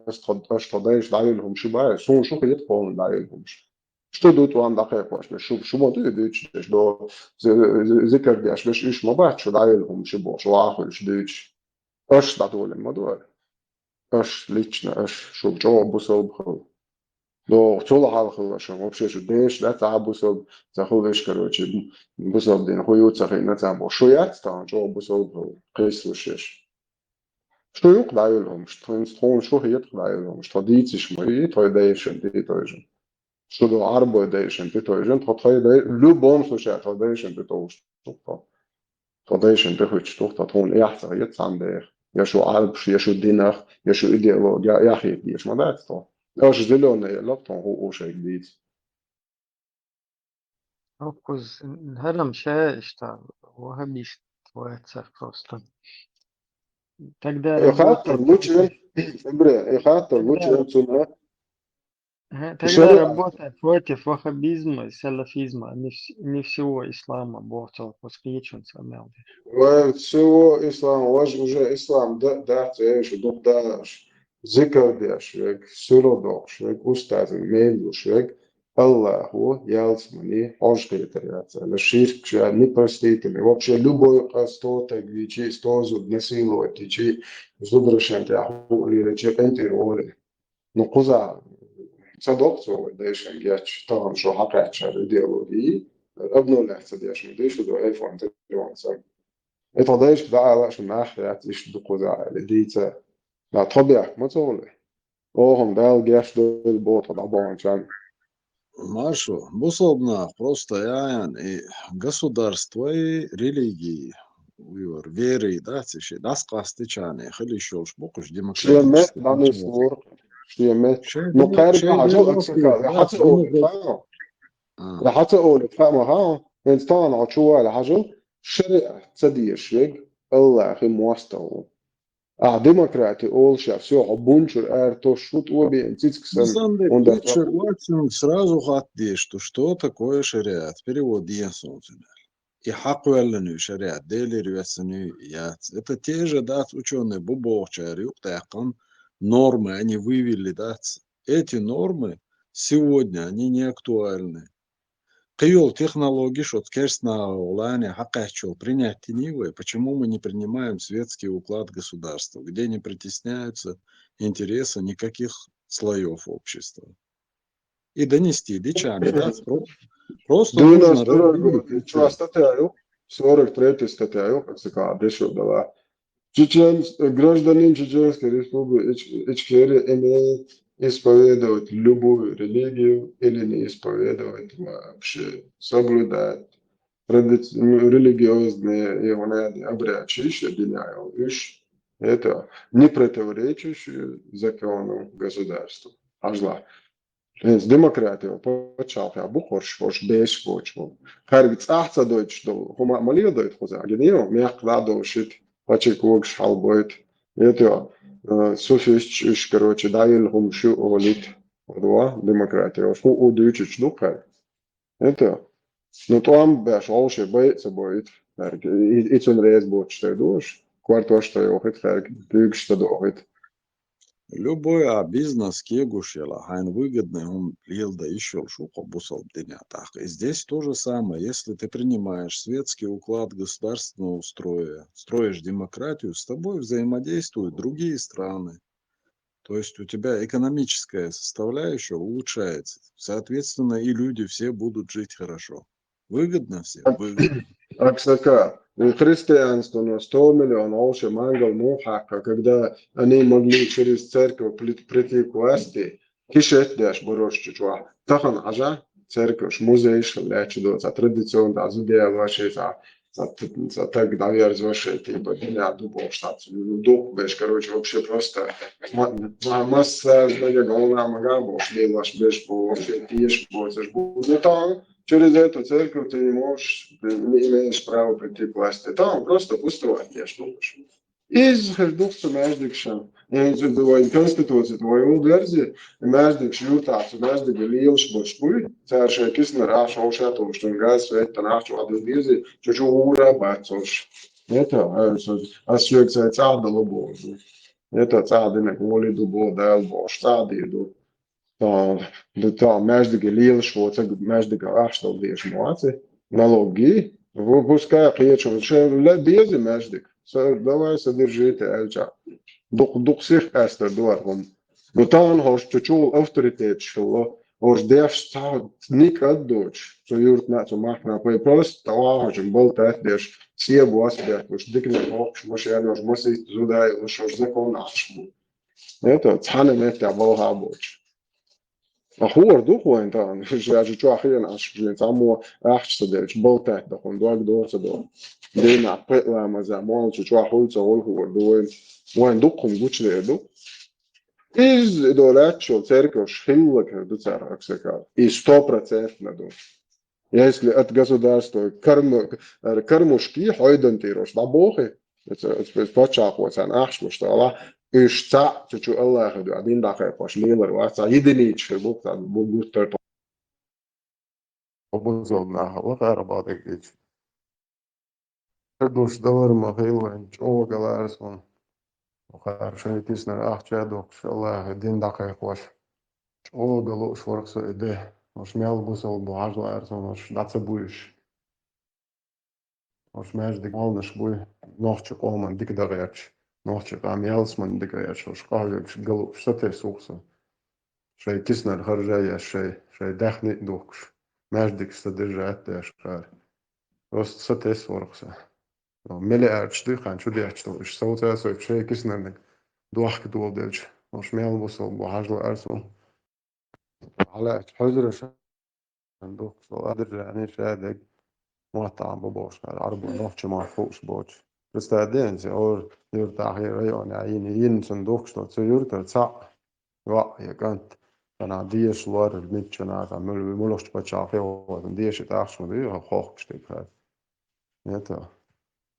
استخداش دايلهم شو بقى so شو خيط قول دايلهم что тут вам دقيقة شو ما تيجي دو ذكر دي أشبش إيش ما بعد شو دايلهم شو بقى شو آخر شو ديش إيش دادول الموضوع إيش ليشنا إيش شو بجواب بصوب لو طول حلقة عشان вообще شو ديش لا تعب بصوب تاخذ إيش كروتشي بصوب دين خويو تاخذ نتعب شو ياتستان جو بصوب قيس وشيش شو يقدر لهم شو شو هي يقدر لهم شو ديتش مي توي ديش انت تويجن شو دو عربو ديش انت تويجن تخيل لو بون سو شات ديش انت توش تديش انت خوش تون احسن يتصام يا شو عرب يا شو دينخ يا شو ايديولوجيا يا اخي ايش ما داتستان ايش زلون لابطن هو شيء جديد Опус, هلم شاي اشتغل وهبيست واتساب просто. Тогда يخاطر работает, لوجه يخاطر لوجه انتنا тогда работает против ваххабизма и салафизма, не всего ислама, бортал посвящен самому. وسوى إسلام وجه إسلام دات إيش ودق داش ذكر داش ويك سورة داش ويك أستاذ ميل وشويك الله هو يالسمني أوش كيتريات الشرك شو نبرستيتني вообще любой стоток вичи стозу насилу тичи зубрашен тяху или рече энтироли но куза صدقت داش انجاش طبعا شو حقيقة شر إيديولوجي ابنو لحظة داش مديش دو ايفون تلوان سام إتضايش بقى عشان أخيات إيش دقوزا لديتا لا طبيعة ما تقولي أوهم دال جاش دول بوت طبعا شان Машу, бусобна, просто и государство и религии, веры, да, циши, да, скастычане, хили шолш, бокуш, شيمت демократически. داني سور شيمت نقارب عجل أكسكا لحتى أقول فاهمة ها أنت طبعا عشوة لحجل شريعة تسدي الشيء الله أخي موستو ديمقراطي أول شيء все обунчур то шут обе На инцицксен самом деле, он ты согласен сразу хатди, что такое шариат, перевод единственный. И хакуэллену шариат, дели ревесену яц. Это те же, да, ученые бубовчари, уктайкан, нормы, они вывели, да, эти нормы сегодня, они не актуальны. Киол технологии, что на улане хакачо принять нивы, почему мы не принимаем светский уклад государства, где не притесняются интересы никаких слоев общества. И донести дичами, да, просто нужно разделить. 43 статья, как сказать, дешево дала Гражданин Чеченской Республики имеет исповедовать любую религию или не исповедовать вообще, соблюдать религиозные и обряды, это не противоречащее закону государства. Ажла. Демократия, почалка, бухорш, беш, почву. Харгц ахца дойч, хума малия дойт хуза, генео, мях кладо шит, почекук шалбойт. Это суфиш, короче, даил хум шу олит. Демократия, фу удучич духай. Это. Ну там беш олше боится будет. И цун рез будет что душ. Квартал что йохит, харг, бюг что дохит. Любой бизнес кегушела, хайн выгодный, он лил да еще шуха бусал дынятах. И здесь то же самое. Если ты принимаешь светский уклад государственного устроя, строишь демократию, с тобой взаимодействуют другие страны. То есть у тебя экономическая составляющая улучшается. Соответственно, и люди все будут жить хорошо. Выгодно всем? Выгодно. Аксака, христианство на 100 миллионов олше мангал мухака, когда они могли через церковь прийти к власти, кишет дашь борош чучуа. Тахан ажа, церковь, музей, шалячу, за традицион, да, зудея вашей, за так доверz вашей, типа, дня дубов штат. Дух, беш, короче, вообще просто масса, знаете, голова мага, бош, лилаш, беш, вообще, тиеш, босешь, бу. Через эту церковь ты не можешь, ты не имеешь права прийти к власти. Там просто пустовать я штука. Из хердукса междикшен, in конституции твою версии, междикш ютац, междик лилш бошпуй, царше кисна раша ошату, что газ, это нашу аду вирзи, чучу ура бацош. Это, асюк за цадало бозу. Это цадыне воли дубо дал бош, цадиду. Да, между лил швоца, между ашта лишь моацы, налоги, выпуская плечо, что без между. Давай содержите эльча. Дух всех эстер дуаром. Но там хош чучул авторитет шело, хош деш ник отдоч, что юрт на то махна, просто того хош был тешь, все буасбер, уж дикне хош, мош я нож моси зудай, уж закон наш. Это цаны это волга боч. Ахур духуин там, я же чуахи наш, само ахчта дельч, болта, да он дуак доца до. Дина петла маза, мол чуахульца олхур дуин, вайн духум гучле ду. Из идолячо церковь шхиллак до цараксака, и 100% ду. Если от государства кормушки хойден тирош, да бохи, это почах вот сан ахшло, что Allah إيش ساعة تشو الله خدوا قاعدين داخل فاش ليلر واسع يدني تشربوك تاع بوستر وبوزولنا وغير بعض الجيش دوش دور ما في وين شو قلارسون وخير شيء تسنا أخ شادوك شاء الله دين داخل فاش شو قالوا شورك سيده مش ميل بوصل بوعج لارسون مش داتسبويش مش ماش ديك مال نشبوي نوخش قومن ديك دغيرش نوخش قام يالسمن دغيرش وش قال قالوا شتى سوقسه شيء كسنا خرجايا شيء داخني دوكش ماش ديك استدرجات اشكار بس ستة ورقسه ملي ارش دي خان شو دي ارش ايش صوت سو شيء كسنا دوخ دول دلج مش ميل بوصل بوعج لارسون على حجر صندوق صادر يعني شادق مطعم ببوش العرب ونوخش ما فوقش بوش بستعدين اور يرتاح يريون عينين صندوق شلون سيرت تسع وا كانت انا ديش لور الميتشنا عمل ملوش بتشافي وديش تاخش مدي خوخ شتيك هذا نتا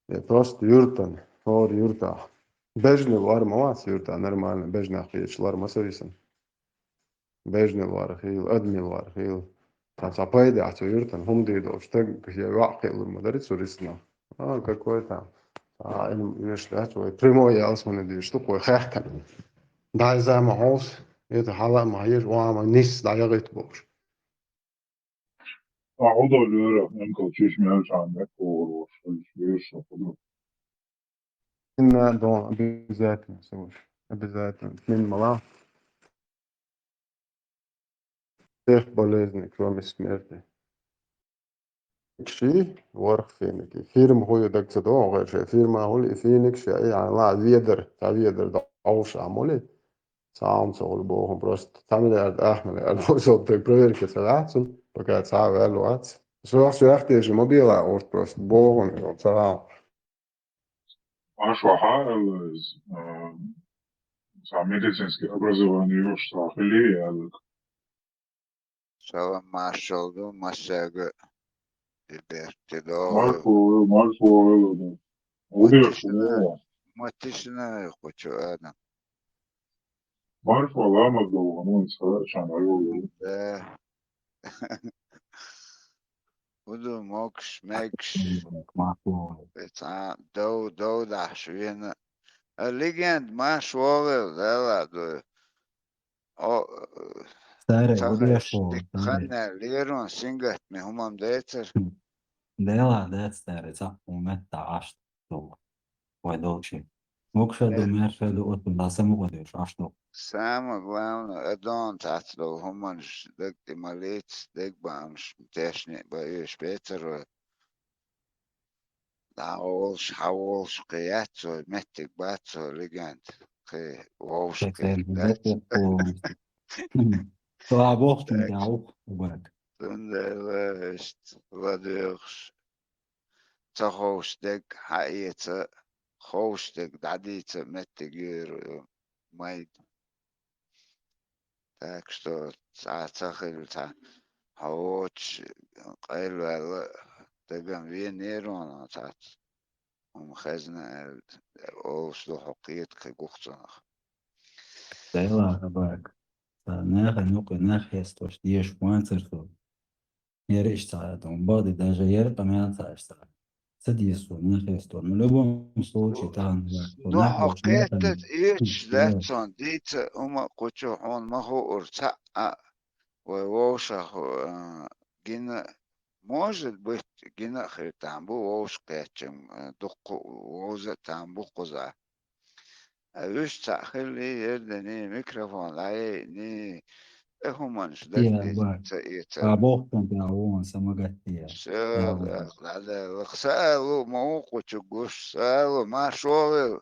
بروست يرتن اور يرتاح بجن الوار ما يرتاح نورمال بجن خيش لور ما سويسن بجن الوار خيل ادمي الوار خيل Запайды ацуиртан хумдейдо что я вaqil المدرس ورسنا какой-то видишь да твой прямой ялсман дي что кой хахкан да за маус это хала маир وما نيس دا يغيت بوش أعوذ بالله من كوتشيش ميالش عندك وش إن دون بذات نسويش بذات من ملا тех болезней, кроме смерти. شيء ورق فينك فيرم هو يدك تدوم غير شيء فيرما هو اللي فينك شيء يعني لا فيدر دعوش عمولي سام سوال بوهم بروست تعمل أحمل البوزو تبرير كسرعتون بقى تعال الوقت شو اختيار ما بيلا أورت بروست بوهم تعال Masz łachal za medycyńskie obrazowanie już trochę ale سواء مع الشغل مع الشاقة تدور Marco, ما تشنا يخوتشو أنا Marco lá mandou não chamar eu ودو موكش ماكش دو دحشوين الليجند ما شوغل لا دو او تخش تخنى ليرون سنجت مهمم ديتر Dela dēstēri un metā aštu vai dolči. Mukšēdu mēršēdu otru samodīšu aštu. Самое главное, Эдон тацло хуманш дек малец дек бамш тешни боюсь Петер даолш хаолш кыятсо меттик батсо легенд кы волш кыят Това бохтун даух убак. Тунделешт ладырш цахош дек хаица хош дек дадица меттигир майд. Так что цахил хауч قايل تقام فينيرون تاعت خزنة أو سلوح قيت كجوختناخ Dela abak. Nēha nuku nēhiestoši tieši pancertu. Ерещата, он бады даже ерпамятся. Садису, нехесто. В любом случае там. Ну حقيقة إيش ذاتون ديت قوتشو حون ما هو أرتاع ووشخ جينا может быть جينا خير تامبو ووش قيتشم دقو ووزة تامبو قزا وش تأخلي يردني ميكروفون لاي ني همانش يا بوختن تعاون سمجتيا سألوا موقع تقوش سألوا ما شغل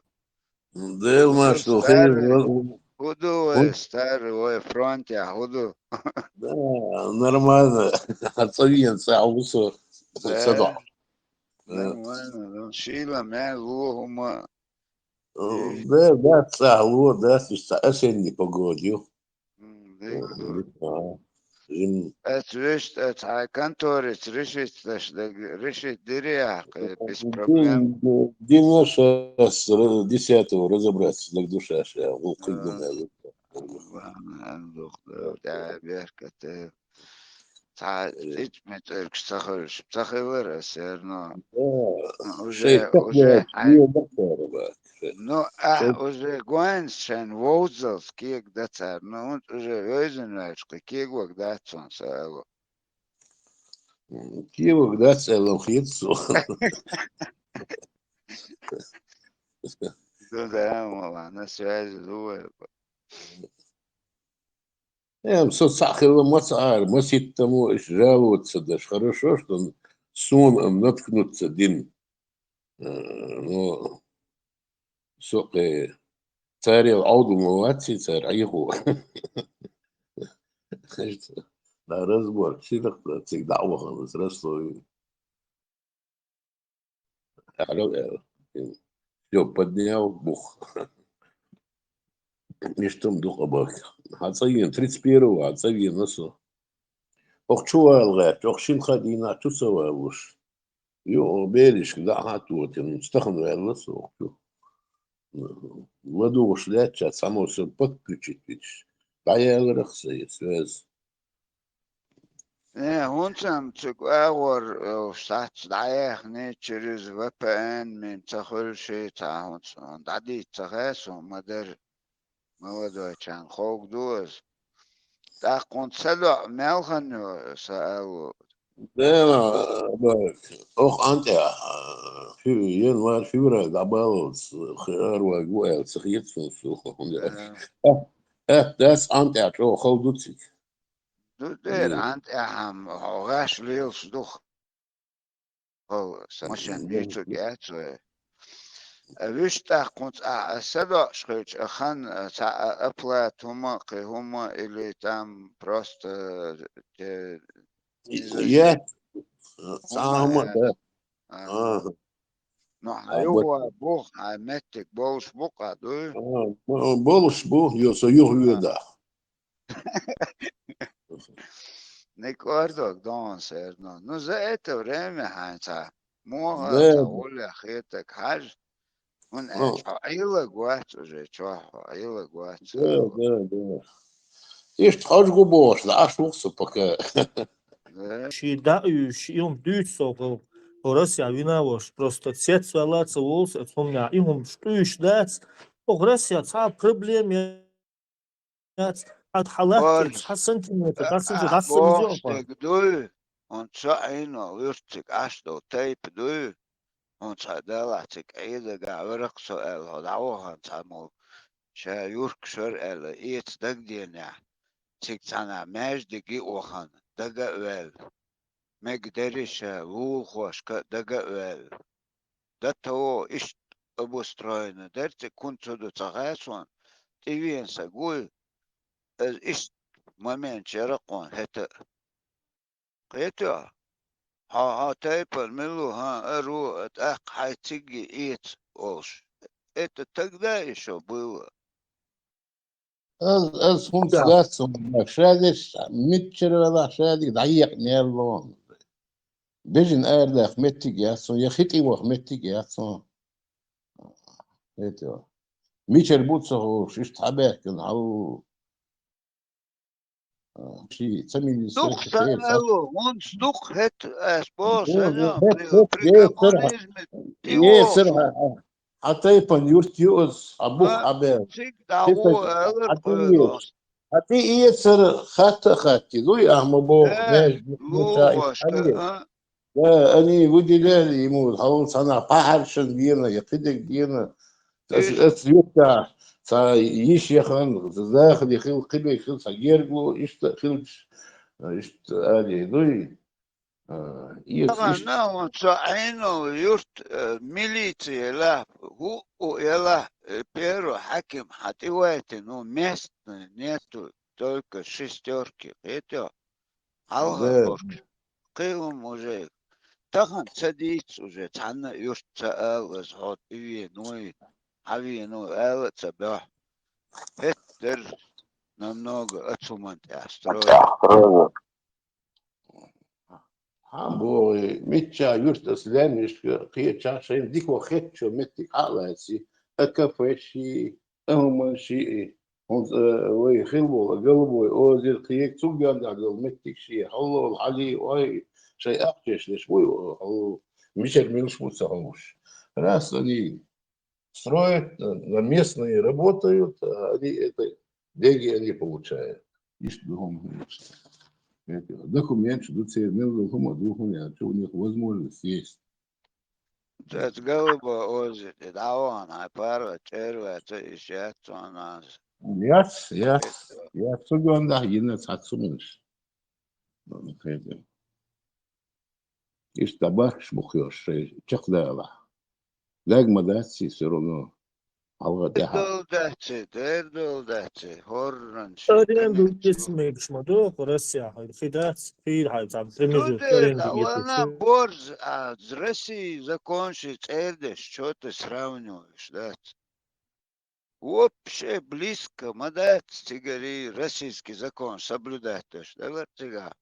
ديل ما شغل هدو ستار وفرونتيا هدو نورمально отцовен саусо садо нормально шила мягу да сало да осенний погодью Это вещь, это конторец решит дырях без проблем. День с 10-го разобраться для душа, я волк думаю. Да, беркат. Ведь метр кстахольш, птахивер, серно. Уже. Ну, уже гуаншен воузелс кик дацар, ну уже везенвач, кик вак дацон сало. Кивок дацелом хитсу. Да, мала, на связи дуэ. Сахарова мацар, масит тому жаловаться даже. Хорошо, что сон наткнуться дин. Но соки царил ауду молодцы, царь айху. Да, разбор. Всегда всегда возросло. Все, поднял бух. И что дух обак. Отцовин, 31-го, отцовин, носо. Ох, чувал, гад, ох, шинхадина, тусовал уж. Йо, белишь, да, хатуот, стахан носо. Ладу ушли, чат, само все подключить, видишь. Да, я говорю, связь. Не, он сам циквар штат даях не через VPN من تخل شيء تعهد سون دادي تخاسو مدر молодой чан خوك دوز دا كنت سلع مالخن سألو Да, ох, Антя, январь, февраль, добавилось, херва, гуэл, цехицу, сухо. Das Антя, что холдуцик. دو دير عند اهم غاش ليلس دوخ خلص عشان بيتو جاتو ويش تاخد سدا شخيش أخن أبلات هما قي هما اللي تام بروست يا هما ده نحن يوه بوخ عمتك بولش بوقع دوي بولش بو يوسو يوه نيكوردوك دانسر نو زيت وريمي حانتا مو ده تقول خيتك حاج من عيلة قوات وجي عيلة قوات ده Ești faci cu boș, da, aș nu să păcă. Și da, și eu duci sau Россия виноват, просто цвет свалаться волосы, у меня им что ищ дать, Россия ца проблемы от халатки, ца сантиметр, ца сантиметр, ца بوش сантиметр. تقدوي ونصعينو ويرتك عشتو تيب دوي ونصعدالاتك عيدة قاورق سؤال هدعوها نصعمو شا يورك شر الا ايت دقدينا تكتانا ماج دقي اوخان دقا ويل مقدرش ووخوش دقا ويل دتو اش ابو ستروينا درتك كنت دو تغاسون تيوين ساقوي اش مامين شرقون هتا قيتا ها تايبر ملو ها ارو اتاق حيتيجي ايت اوش это тогда еще было. Az هم سلاسهم شادش متشرلا شادي ضيق نيرلون بيجن اردخ متيج ياسون يخيتي وخ متيج ياسون هيتو ميشر بوتسو شيش تحبك نعو شي تسمي دوق سألو ونس دوق هت اسبوس انا يسر يسر حتى يبن يورتيوز ابوخ عبير سيك دعوو حتى يسر خاتي ذوي احمبو ماج لوغوش لا اني ودي لالي يموت حاول صنع بحر شندينا يقدك دينا يوتا يش يخن داخل يخل قبل يخل صغيرغو اشت علي ذوي طبعا نعم صعينو يورت ميليتي لا هو يلا بيرو حكم حتواتي نو ميست нету только шестерки это алга قيوم уже тахан садится уже цана юрт цаал зхот и нуй хави ну эл цабя это намного отсумант строит Hamburg mitja justas lämnisk qiycha shay dik waxet sho mitik alasi akafashi ahmanshi هون ويخلبوا قلبوا اوزر قيك تلقى قال متك شيء الله علي واي شيء احجش ليش هو مش مش متساووش раз они строят местные работают они это деньги они получают есть другом документ что ты имел документ что у них возможность есть это голуба озер да он а пара черва это еще у нас Yes. Suganda yine satsumuş. İşte bakış bakıyor şey çok değerli. Lagma da все равно. Алга daha. Дердолдати, хорран. Аренду geçmek şmadı, Rusya hayfidats, bir hayzam, premizü, аренду Она борз, а с Россией закончить эрдеш, что ты сравниваешь, да? Вообще близко, мадат, тигари, российский закон соблюдать то, что да,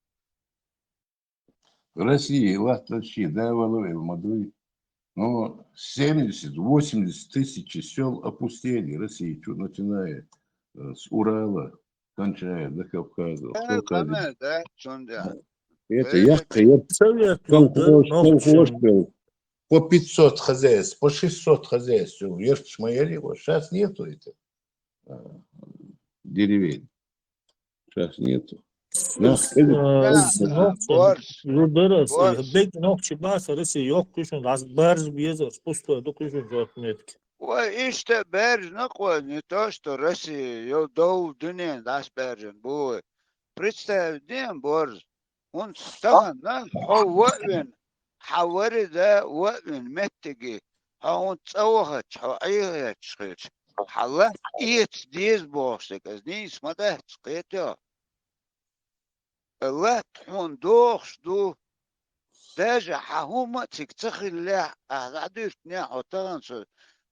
В России латочи, да, Волове, в Мадуи. Но 70-80 тысяч сел опустели России, начиная с Урала, кончая до Кавказа. Это я по 500 хозяйств, по 600 хозяйств. Ешь Шмаялева. Сейчас нету это деревень. Сейчас нету. Bek nokçu basa Rusya yok kuşun, barz bezor, пустой, докушun жотметки. Ой, işte berj ne koy, не то, что Россия, yo дол dünya das berjin bu. Представь, дем борз. Он стан, на, ховвен. حوري ده وقن متجي هون تصوهت حقيقة شخير حلا إيت ديز بوشتك از نيس مدهت قيتها الله تحون دوخش دو داجة حهوما تكتخي الله أهداديش نيا حطان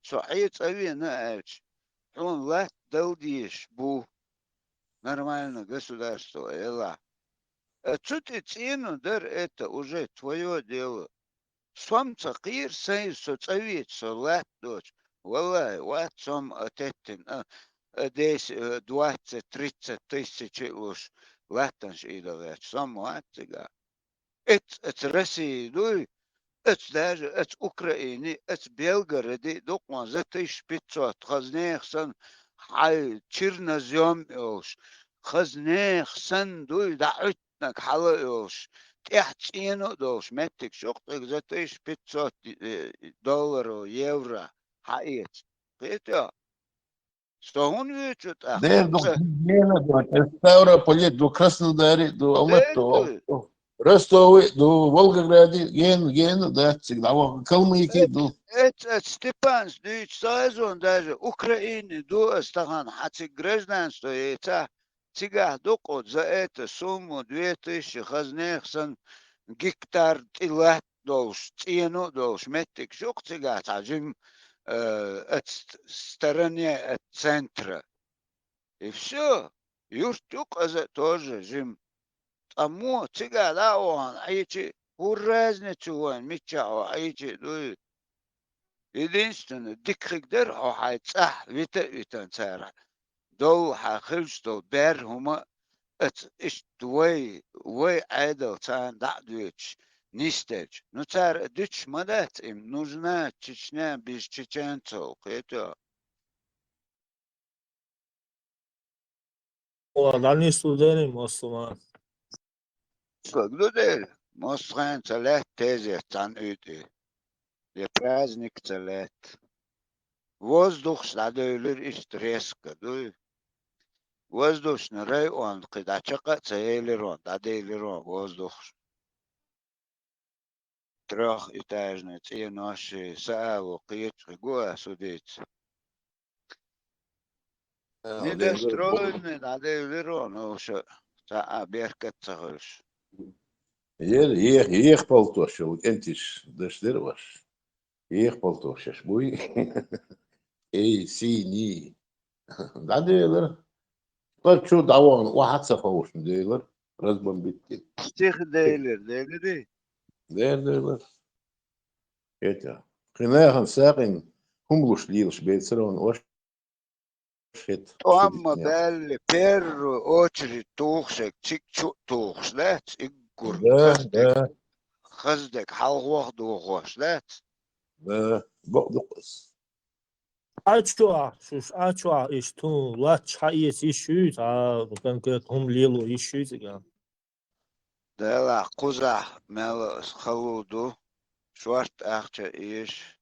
صحيت أبي ناش حون لا دوديش بو нормально государство, Элла. Что ты цену дар это уже твое дело. Сам цакир сей соцавит солат дочь. Валай, вот сам отеттин. Здесь 20-30 тысяч уж латанш идолет. Сам латига. Это Россия, дуй. Это даже, это Украины, это Белгороде. Докман за 1500. Хазнех сан حال чернозем يوش خزنيخ سن دوي دعوتنك حلا يوش تحت إنو دوش متك شوقتك زتيش $500 ويورو حقيقة قيتها стогон вичут Дер до Гена, до Ставрополя, до Краснодаре, до Алматы, Ростове, до Волгограде, Ген, да, всегда Калмыкии, до. Это Степан Сдыч Сайзон даже Украины до Астахан хати гражданство это тига докот за эту сумму 2000 хазнехсан гектар тилат долж цену долж метик шок тига тажим от стороне от центра и все юртук за тоже жим тому тига да он айчи разницу он меча айчи дуй единственное, дикригдер حيتصح ويتن سارع دو حخلشتو بير هما ات اش دوي عادل تان دعدوش نيستج نو تار دوش مدات ام нужна Чечня без чеченцев это Дальний студент Москва. Когда дель Москва целет тези тан уйти Der праздник целет. Воздух сладойлер ist резко. Воздушный район, когда чака целерон, dadeйлерон, воздух. Трехэтажный, те наши сааву, киечки, гоа судить. Недостроенный, dadeйлерон, уже саа беркат цагыш. Ех полтоша, вот энтиш дэшлер ваш. Ех полтоша, буй. Эй, сини. Да, дейлер. Что давон, واحد صفوش дейлер. Разбомбить. Стих дейлер. Дейлер. Это. Хренахан сакин. Хумлуш лилш бейцерон. Ош. Тоамма белли, первую очередь тухшек, чик-чу тухш, да? Да. خزدك حلوة دوغوش لا بقدقس Ачуа, что лач хаес ищут, а конкретно هم лилу ищут сега. Да ла куза мел халуду шварт ахча иш.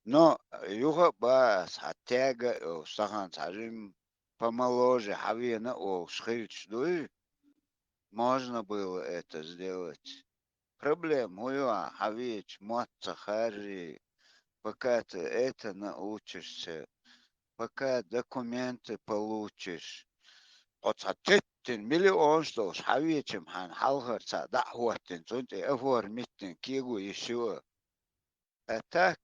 Но юга бас хатяга сахан царим помоложе хавина о шхильч дуй. Можно было это сделать. Проблема я хавич моца хари. Пока ты это научишься, пока документы получишь, от сатеттин миллион что ж хавичем хан халхарца да хуаттин зунти оформиттин кигу еще. А так,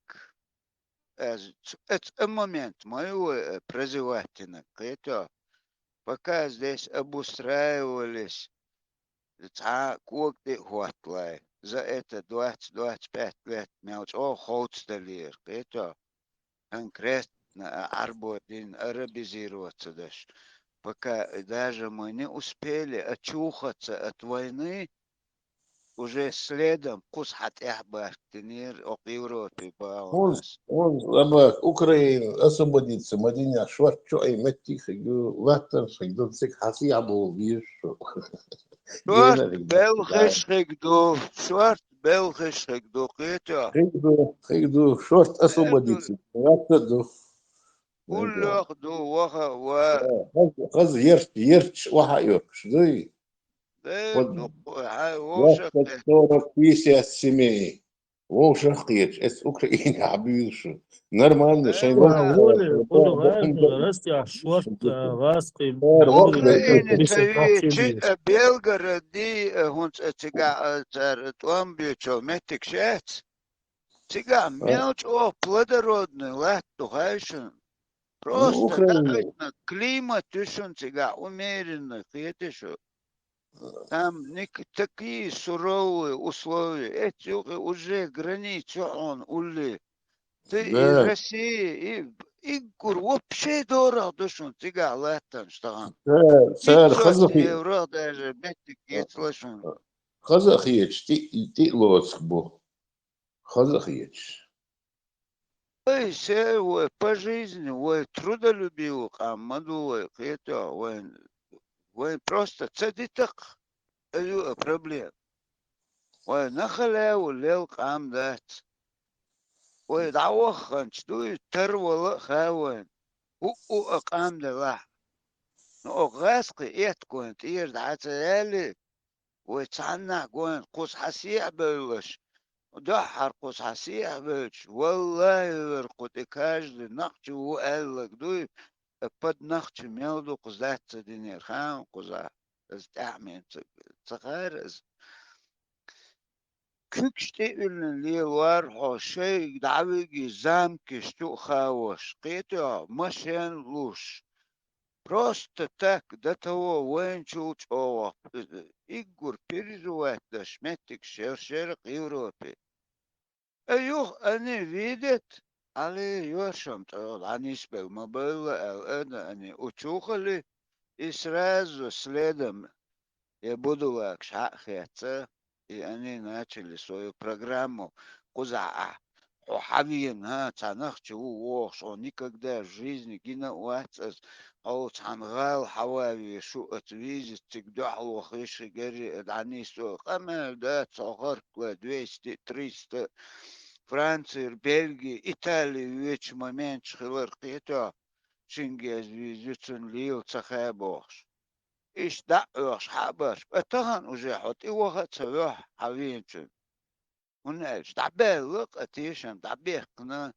это момент моего прозевательного, это пока здесь обустраивались, кугты хуатлай. За это 20-25 лет мяуч хоутсталир. Это конкретно арбодин арабизироваться даже. Пока даже мы не успели очухаться от войны, уже следом кусхат эхбахтинир ок Европе Он лабак Украина освободится, Мадиня шварчо и меттих, латтер, шейдонсик хаси абол вишо. Шварт Белхешхегду, Шварт Белхешхегду, это. Хегду, шварт освободится. Латтер Уллах ду ваха ва. Хаз ерч ваха йорк, шдуй. ده هاي وقت وشك الثورة 57 وشخيتش اس اوكرانيا عبيوشو نورمально شيء Воли, буду раз я шварт, раски, Украина Борис تفيتش بيلغرادي هونس اتسقع توام بيوتشو متك شات تسقع ميوش او плодородный лет тухайшин. Просто да, климат тушен тсقع умеренно, хетишу. Там такие суровые условия. Эти уже границу он ули. Ты из России и вообще дорого душон. Тига летом что سار 500 خزخي евро даже бетик слышен. خزخيتش تي لوسخ بو خزخيتش Ой, все, ой, по жизни, ой, трудолюбивый, а мадуй, это, ой, просто цадитак, проблем. Ой, нахаляу, лел кам дать. Ой, даухан, что тервала хаван. Акам дала. Ну, غاسقي إيت كنت إير دعت يالي ويتعنى كنت قوس حسيع بلش ودحر قوس حسيع بلش والله يرقوت إكاج لنقش وقال لك دوي بد نقش ميودو قزات دينير خام قزات از تعمين تغارز كشتي اللي وارحو شيء دعوي زام كشتو خاوش قيتو مشين لوش Просто так, до того военчул чова. Игор переживает, да шметик шершерок Европе. Аюх, они видят, але ёшам, они спел мобила, они учухали, и сразу следом я буду лак шахеца, и они начали свою программу кузаа. Хавиен, цанах чего, что никогда в жизни гина уацас, أو تنغال حوالي شو أتويز تقدح وخيش جري دعني سوق أما ده صغر كلا 200 300 فرنسا بلجيا إيطاليا ويش مومنت خلر قيتا شنجز ويزوتن ليو تخابوش إيش دعوش حبش أتهن وجحت إيوه تسوح حوينشن ونالش دعبالك أتيشن دعبيقنا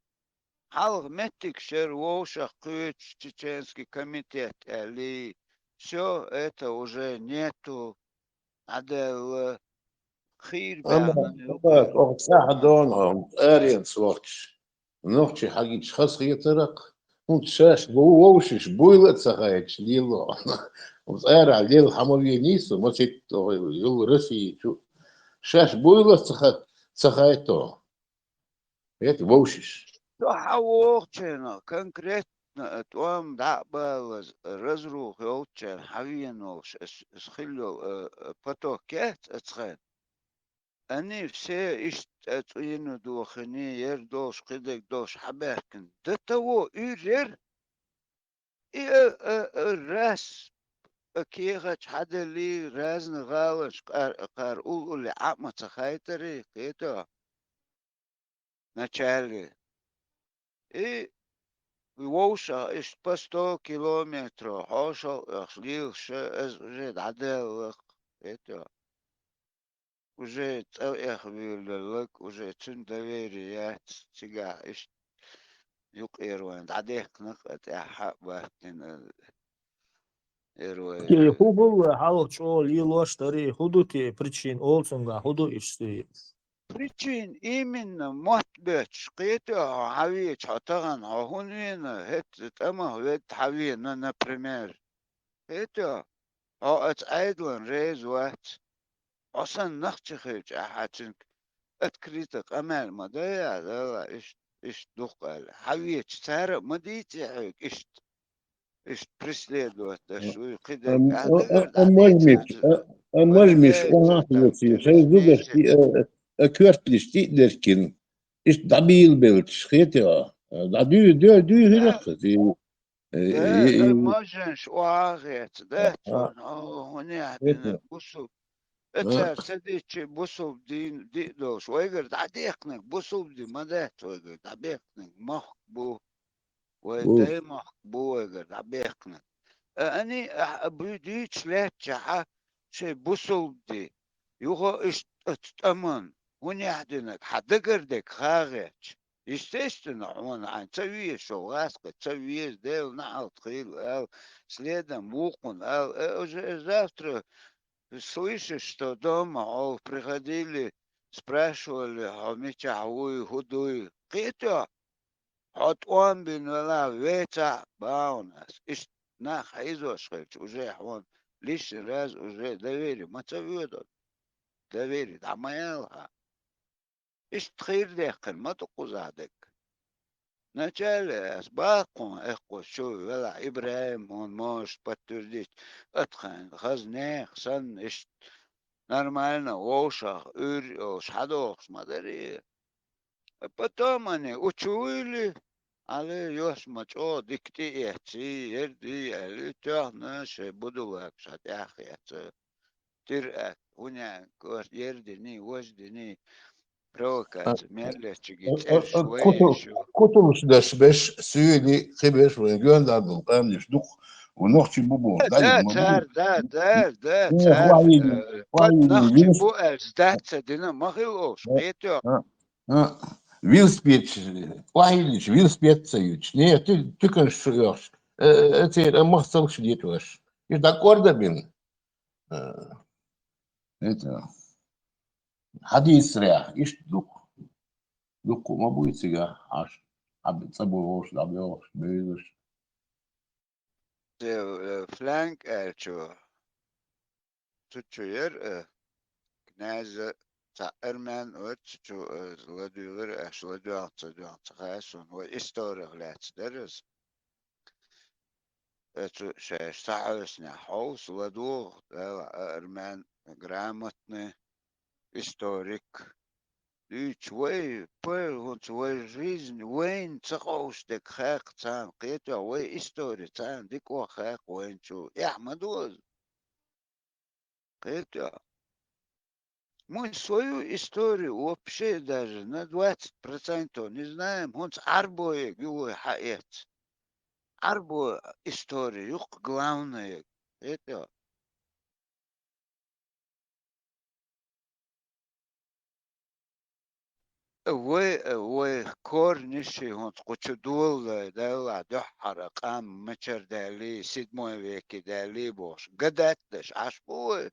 حلق متك شروشة قوش чеченский комитет или все это уже нету, надо خير أما بيعمل وقت ساعة دون آريان سواتش نوختي حاجة خاص هي طرق كنت شاش بو ووشش بويلة سخايتش ليلو وصار ليل حموية نيسو ما سيت يل رسي شو شاش بويلة سخايتو هيك ووشش حووخشنا конкретно توام دعبال رزروخ يوتشن حوينوش اسخلو потокет اتخن أني все إشت أتوينو دوخني يردوش قدك دوش حباكن دتو إيرير الراس كيغش حدا لي رازن غالش قار أولي عقمة تخايتري قيتو начале и ووشة إش بستو كيلومتر حوشة أخليل أزجد عدالك إيتو уже эх вилек уже цун доверият сега иш юк эрван дадехнах это хабатин эрван хубул халч о лилош тари худути причин олсунга худу ишти. причин именно мотбеч قيتو حويج حطغن هونين هت تما هت حوينا например это ات ايدلن ريز وات أصلا نختخج أحاتنك أتكريتك أمال مدايا لا إيش دقال حويت سارة مديتي حيك إيش بريسليدو تشوي قدك أملمش ونحلتي شيء زوجش أكورتلش تقدركن إيش دبيل بيلتش خيتها دو هلقتي ده ماجنش واغيت ده هنا عندنا بصوا اتر سديتش بوسوب دي دوش ويقر تعديقنك بوسوب دي مدات ويقر تعبيقنك مخبو ويدي مخبو ويقر تعبيقنك أني بديتش لاتش شيء بوصل دي يوغو اشتأمن ونحدنك حدقردك خاغتش естественно он عن تسويه شو غاسق تسويه ديل نعل تخيل ال следом вукун уже завтра слышишь что дома приходили спрашивали а мы чахуй худой кито от он бинвала вета баунас иш нах изошхич уже он лишний раз уже доверие мотивирует доверие дамаэлха إيش تخير ديقن ما تقوزادك نجال أسباقون إخو شو ولا إبراهيم هون موش باترديش أتخن خزنيخ سن إيش نرمالنا ووشخ أور أوش حدوخش ما داري потом они учуяли але ёс мачо дикти эти ерди али тёхнаше будулак шатяхяцы тир уня кор ердини вождини провокация мерлечиги Kutuluş deşbeş süyeli kıbeş ve gönderdim emniş duk ونخشي بوبو да цар да цар под нахчи бу эльстаца дина махилош петё Вилспеч Вайлич Вилспецаюч не ты коншуёш это махсал шдетваш и дакорда бин это حديث ريح إيش دوك ما بوي سيجا عش عبد صبوش عبيوش بيدش فلانك شو تشير كناز تاع ارمان وتشو لديور لديور خاصون وإستوري غلات درس شاش تعرسنا حوس لدور ارمان грамотны историк. И твой твой жизнь, войн цахоштек хак цан, кето вой история цан, дико хак войн чу. Я мадуз. Кето. Мы свою историю вообще даже на 20% не знаем. Он с арбой гуй хаэт. Арбо история, юк главное. Это. وي كورنيشي هون قصدول دالا دحر قام مچر دالي سيد مويكي دالي بوش قداتش عشبوي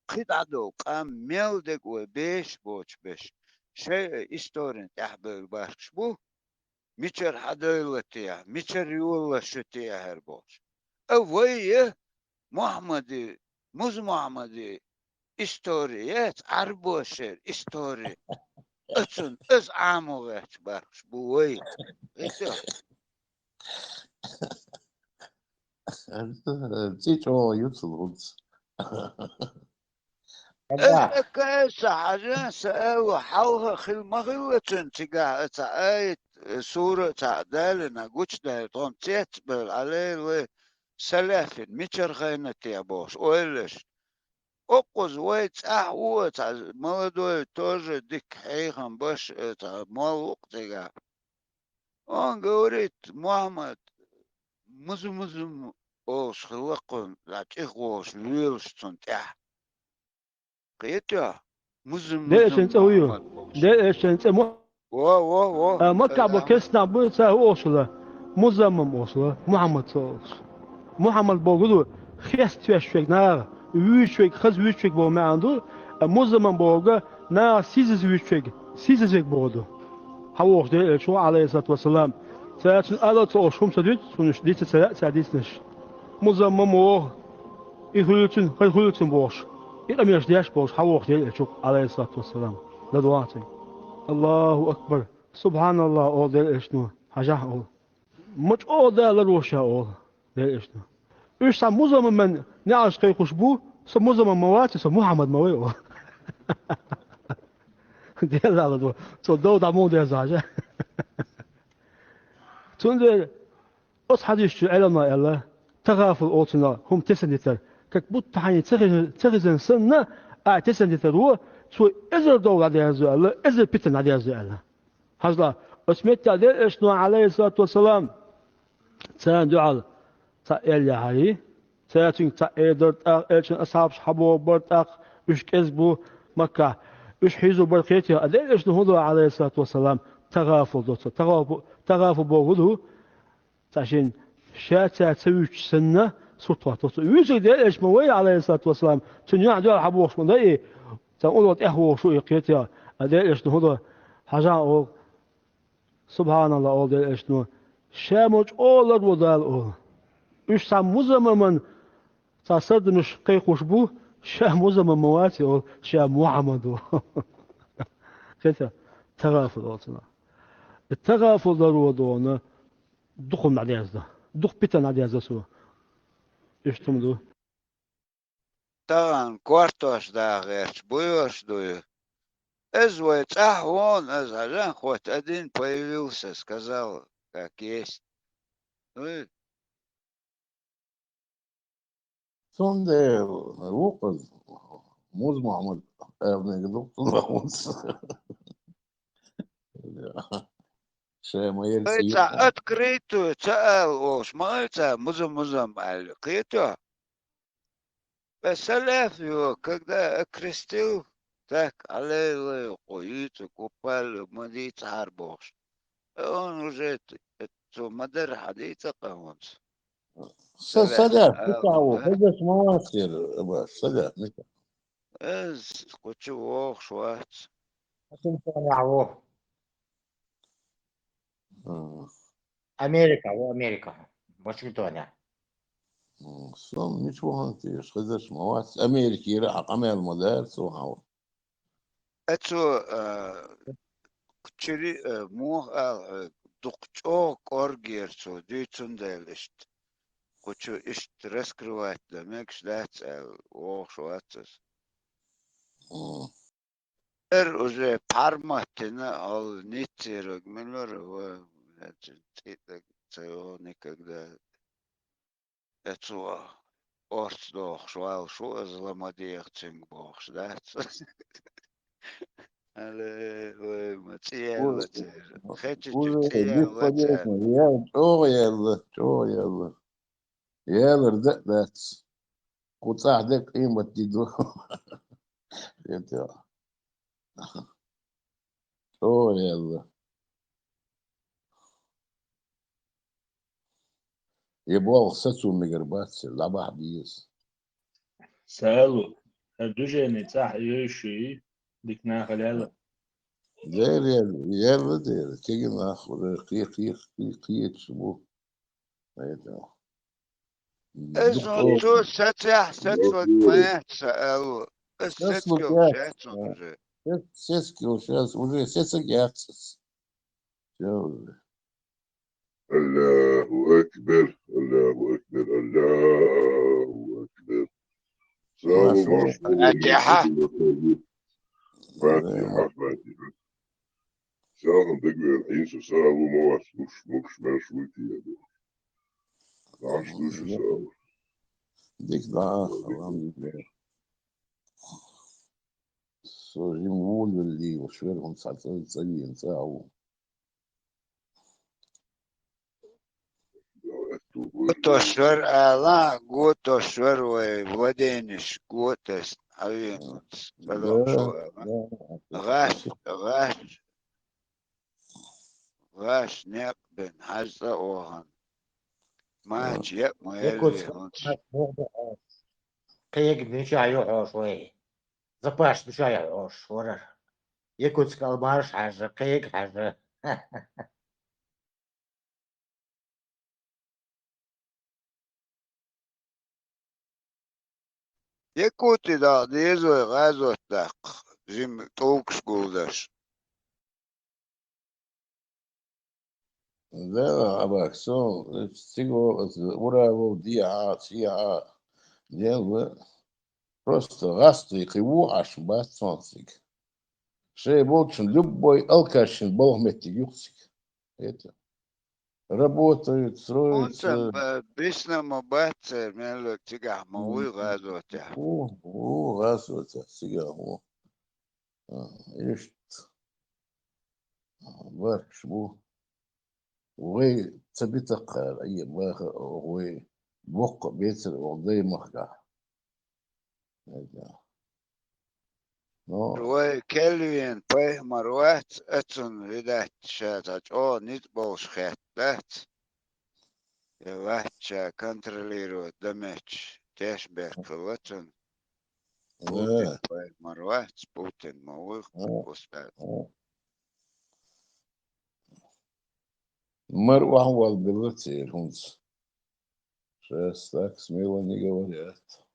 قدادو قام ميلدك وبيش بوش بيش شيء استورين تحبل بارش بو ميچر حدولتيا ميچر يولا شتيا هربوش اوي محمدي مز محمدي استوريات عربوشر استوري أصلاً إز عاموغات بارش بوي إيشو تيجو يوصل إذا كيس حاجة سأو حوها خل مغلة تنتقع تعايت سورة تعدالنا قوش دا طنتيت بالعليل سلافين ميشر غينتي يا بوش وإلش أقوز ويت أحوت молодой тоже дик хейхам баш это мол тига. Он говорит, Мухаммад, музым ош хлакон латих ош лилштон тя. Кето музым ليش نسويه؟ ليش نسويه؟ مكة بكسنا بنسى أوصله مزمم أوصله محمد صوص محمد بقوله خيست تشويك نار Üçvek, kız üçvek bu meğandu. Muzzaman boğga na siziz üçvek boğdu. Havuk değil, şu aleyhissalatü vesselam. Seyatın alatı o şum sadüt, sonuç diyse sadisniş. Muzzaman boğ, ihulutun boğuş. İlamiyaş diyaş boğuş, havuk değil, çok aleyhissalatü vesselam. La dua etsin. Allahu Ekber. Subhanallah o değil eşnu. Hacah ol. Muç o değerler oşa ol. Değil eşnu. Üç sen muzzaman ben ne aşkı kuşbu, så muzzaman mavati, så Muhammed mavıyor. Diğer adı så doğu da mu diye zaten. Çünkü o hadisçi elana Allah, tagaful olsunlar, hum tesenditler. Kak bu tahani tezin sınna, tesenditler o, so ezer doğu da yazıyor Allah, ezer pitin da yazıyor Allah. Hazla, Osmet de eşnu aleyhissalatu vesselam, sen dual, sa el yahi. ساتين تعيدرت إلشن أصحاب حبو برت إيش كذبوا مكة إيش حيزو برقيتها أدين إيش نهضوا عليه الصلاة والسلام تغافل دوت تغافل بوجوده عشان شاتا تسويش سنة سطوة دوت يوسف ده إيش موي عليه الصلاة والسلام تنيا دول حبوش من ده تقول وقت إخوة شو يقيتها أدين إيش نهضوا حاجة أو سبحان الله أول ده إيش نو شامج أول ودال أول إيش سام مزمن تصدق مش قيقوش بو شام مزمن مواتي أو شام محمد كذا تغافل أصلا التغافل ضروري دونا دخل مع ديازدا دخ بيتنا ديازدا سوا إيش تمدو طبعا كوارتوش دا غيرش بويوش دوي إزويت أحوان إزعجان خوات أدين появился, сказал, как есть. Sonde вуказ муз Мухаммад Эвнег Духтунбаунс. Шема Это открытую цел, смотрите, музам, открытую. Представляешь его, когда крестил, так, аллилуйя, куицу, купали, мадица харбош. Он уже, это мадер хадица кавунс. صدق بتاعه بدش مواسير بس صدق نكا إز كوتشي ووخ شوات. عشان يعوه أمريكا وأمريكا واشنطن صم مش مهندس خدش مواسير أمريكي راح عمل مدارس وهاو أتو كتشري مو دكتور كورجيرسو ديتون ديلشت. Кучу ишт раскрывать, да, мекш дать, ох, шуатс. Уже парматина, ал нитирок, миллер, это никогда, это орцдох, шуал, шу, зломадех, цинг бог, да. Але, ой, мациел, хэчи чутиел, يلا يلا ردت كنت صاحدك قيمة تدو يلا يبغى وصلت المجربات لعبة حديث سألوا الدوجة صح يشي ديك ناخذ يلا يلا تيجي ناخذ قيق شبو إذا تو ستفوت ما سألوا Сетки уже сетки الله أكبر الله أكبر الله أكبر صاروا فاتحة فاتحة شاغل تقبل الحين صاروا ما مش مشويتي يا دو عشتوش صاروا ديك ضعاف الحمد لله سوجي مول باللي وشويرهم صعين ساعة Гутошвер Алла, Гутошвер Владениш, Гутес, Авинус, потом что? Гаш, Некбен, Хазда Оган. Мач, я моя قيق بنشا يوحوش وي زباش بنشا يوحوش ورر يكوتسك المارش حاجة قيق حاجة Якути да, дезой газот так, зим толк школдаш. Да, абак, со, стиго, ураво, диа, дело, просто гасты и киву аж басцонсик. Шей болчин любой алкашин болгмети юксик. Это. Работают, строятся. Он биснамо бацер, мело тигах, мауи газот. Газот, сигаху. Ишт. Барш бу. وي تبي تقال أي باخ وي بوق بيتر وضي مخا نو روي كلوين بيه مروات اتون هدات شاتاج او نيت بوش خيتات يواتشا كنتروليرو دمج تيش بيركلوتون بوتين بيه مروات بوتين مويق بوستات مروة هو البلوتي هونس شاستاكس ميلاني говорят.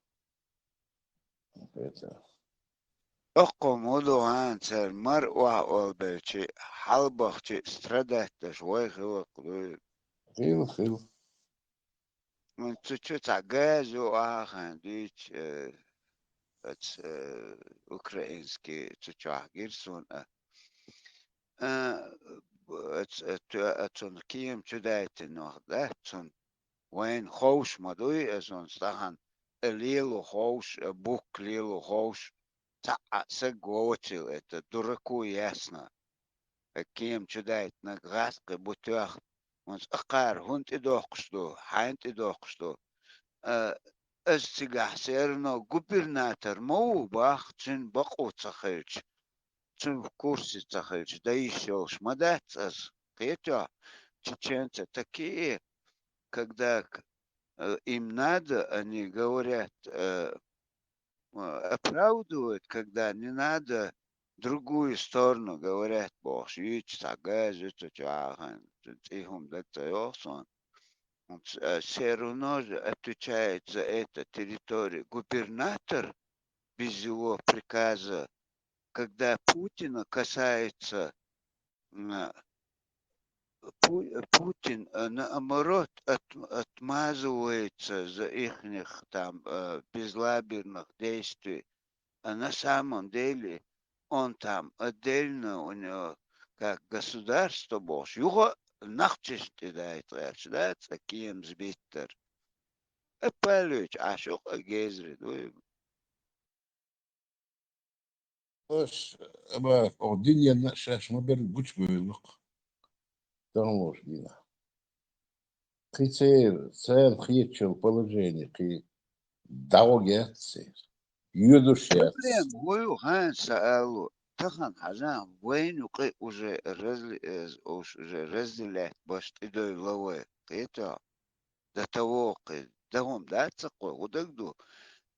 Это. اقوم ودو هانسر مروة والبيتشي حلبختي استردت شوي خلق خيل من تشوت عجازو آخن ديش اتس اوكراينسكي تشوح جيرسون اتون كيم تدايت نوخداتون وين خوش مدوي ازون ستاخن ليلو خوش بوك ليلو خوش تاع سجوتشل ات دركو ياسنا كيم تدايت نغاسق بوتوخ ونس اقار هونت ادوخشتو حانت ادوخشتو از سيغاح سيرنو غوبرناتور مو باخ تشن بقو تخيلش تشن كورسي تخيلش دايشوش مدات از قيتو чеченцы такие, когда им надо, они говорят, оправдывают, когда не надо, другую сторону говорят, бог, шьють, сагаз, это чахан, ихум это йосон. Все равно же отвечает за это территорию губернатор без его приказа, когда Путина касается Путин, наоборот, отмазывается за их там безлаберных действий. А на самом деле он там отдельно, у него как государство Божье, его нахчешь ты дает, да, таким сбиттер. Эпалюч, а что гезри, Ош, أبا الدنيا نشاش ما بين قوش بيلق تغموش دينا قي سير خيط شو положение قي دعوة سير يدوشيات Проблем, вою хан саалу, тахан хазан, войну قي уже разделять, башт идой лавы, это до того قي دهم دا تقوى ودقدو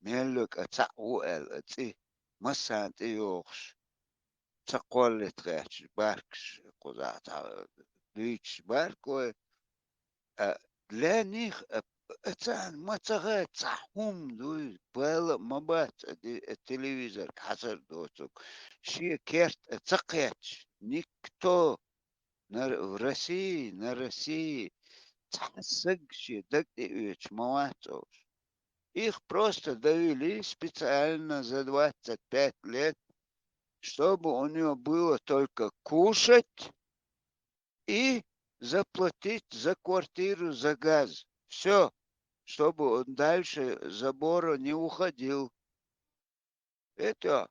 ميلوك أتعو أتي مسان تيوخش تقول تغيش باركش قزات ديش باركوي لا نيخ أتان ما تغير تحوم دوي بالا مبات التلفزيون حصر دوتوك شي كيرت تقيتش نيكتو نرسي تحسق شي دقيقش مواتوش их просто довели специально за 25 лет, чтобы у него было только кушать и заплатить за квартиру, за газ. Все, чтобы он дальше забора не уходил. Это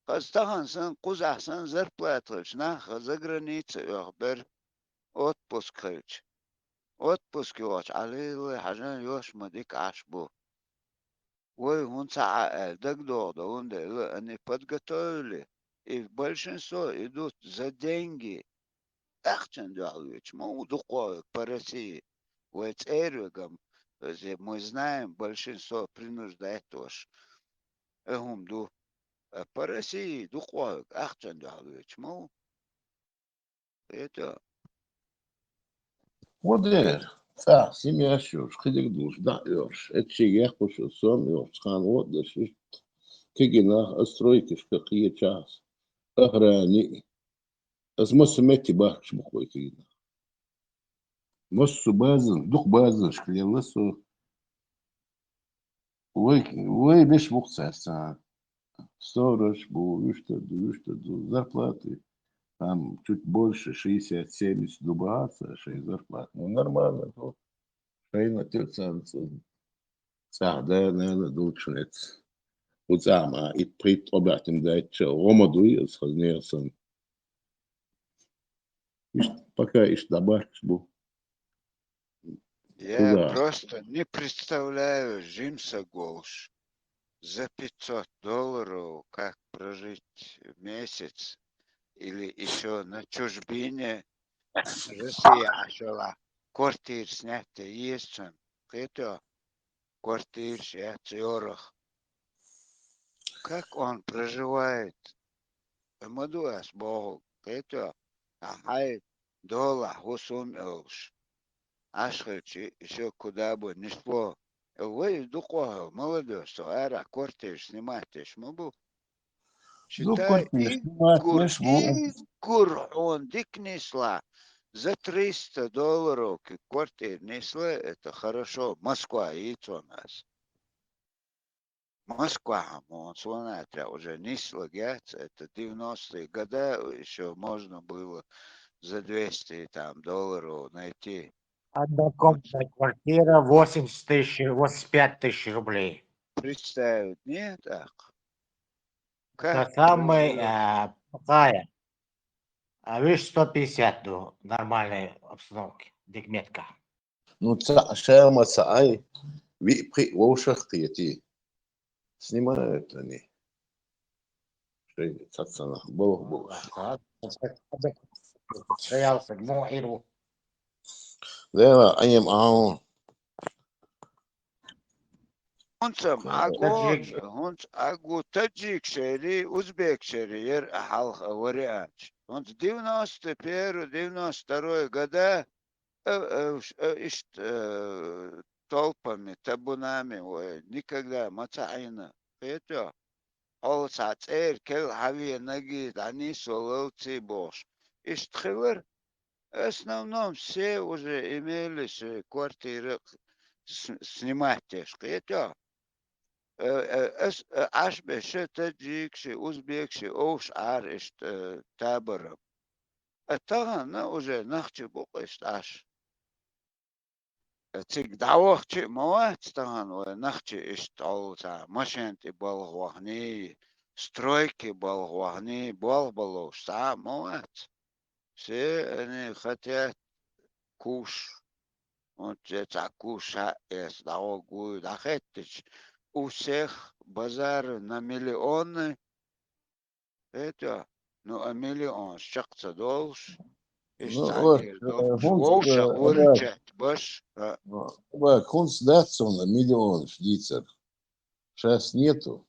Казахстан Кузахстан зарплату, за границей, отпуск. Отпуск его, аллилуйя, хажан yosh мадик ашбу. Ой, он дагдода, он они подготовили. И большинство идут за деньги. Ахчан далвич, мы духовик по России. Мы знаем, большинство принуждает тоже. По России духовик, ахчан далвич, мы это. ودير صح سيمي أشوش خدك دوش دا يوش اتشي يخوش الصوم يوش خان ودر شي كيجينا أسترويكش كقية شاس أهراني أز مسمتي باكش بخوي كيجينا مسو بازن دوق بازن شكلي لسو وي بيش مقصع سان сторож был, зарплаты. Там чуть больше 60-70 дубаса, 6 зарплат. Ну, нормально. Ну, шейна тюрцанцу. Сахда, наверное, дулчнец. Уцама, и прит обратим дать, что ромадуй, схознесан. Пока иш добавишь был. Я Да. просто не представляю, Жимса Голш, за $500 как прожить месяц или еще на чужбине Россия ашала. Квартир снятый есть он. Это квартир снятый. Как он проживает? Мадуас Богу. Это ахай дола хусум элш. Ашхачи еще куда бы не шло. Вы духовно молодежь, а квартир снимаешь, могу. Ну, Считай, квартиру снимать не смог. Игорь, он дик несла. За $300 квартир несла, это хорошо. Москва, и у нас. Москва, он смотря, уже несла, это 90-е годы, еще можно было за 200 там долларов найти. Однокомнатная квартира 80 тысяч, 85 тысяч рублей. Представить, не так. Это Как самая такая. А видишь, 150 до нормальной обстановки. Дикметка. Ну, шерма цай, випри вошахтиети. Снимают они. Цацана, бог. Стоялся, гмоиру. Да, они маун. هونسم أقول تجيك شيري أوزبيك شيري ير أحلق ورياج هونس 91 92 года толпами, табунами, никогда мацаина. Это олца церкел хави нагид, они соловцы бош. Иштхилер, в основном все уже имелись квартиры снимать. Это Ашбеше, таджикши, узбекши, оуш аришт табором. Это уже нахчи букашт аш. Цик давахчи моват стаган, нахчи ишт олца, машинти балгвахни, стройки балгвахни, балбалош, са моват. Все они хотят куш. Вот это куша, эс давагу, дахеттич. У всех базары на миллионы. Это, ну, а миллион шакца долж. Ну, вот, Воуша вырычать, баш. Хунс дастся на миллион ждицер. Сейчас нету.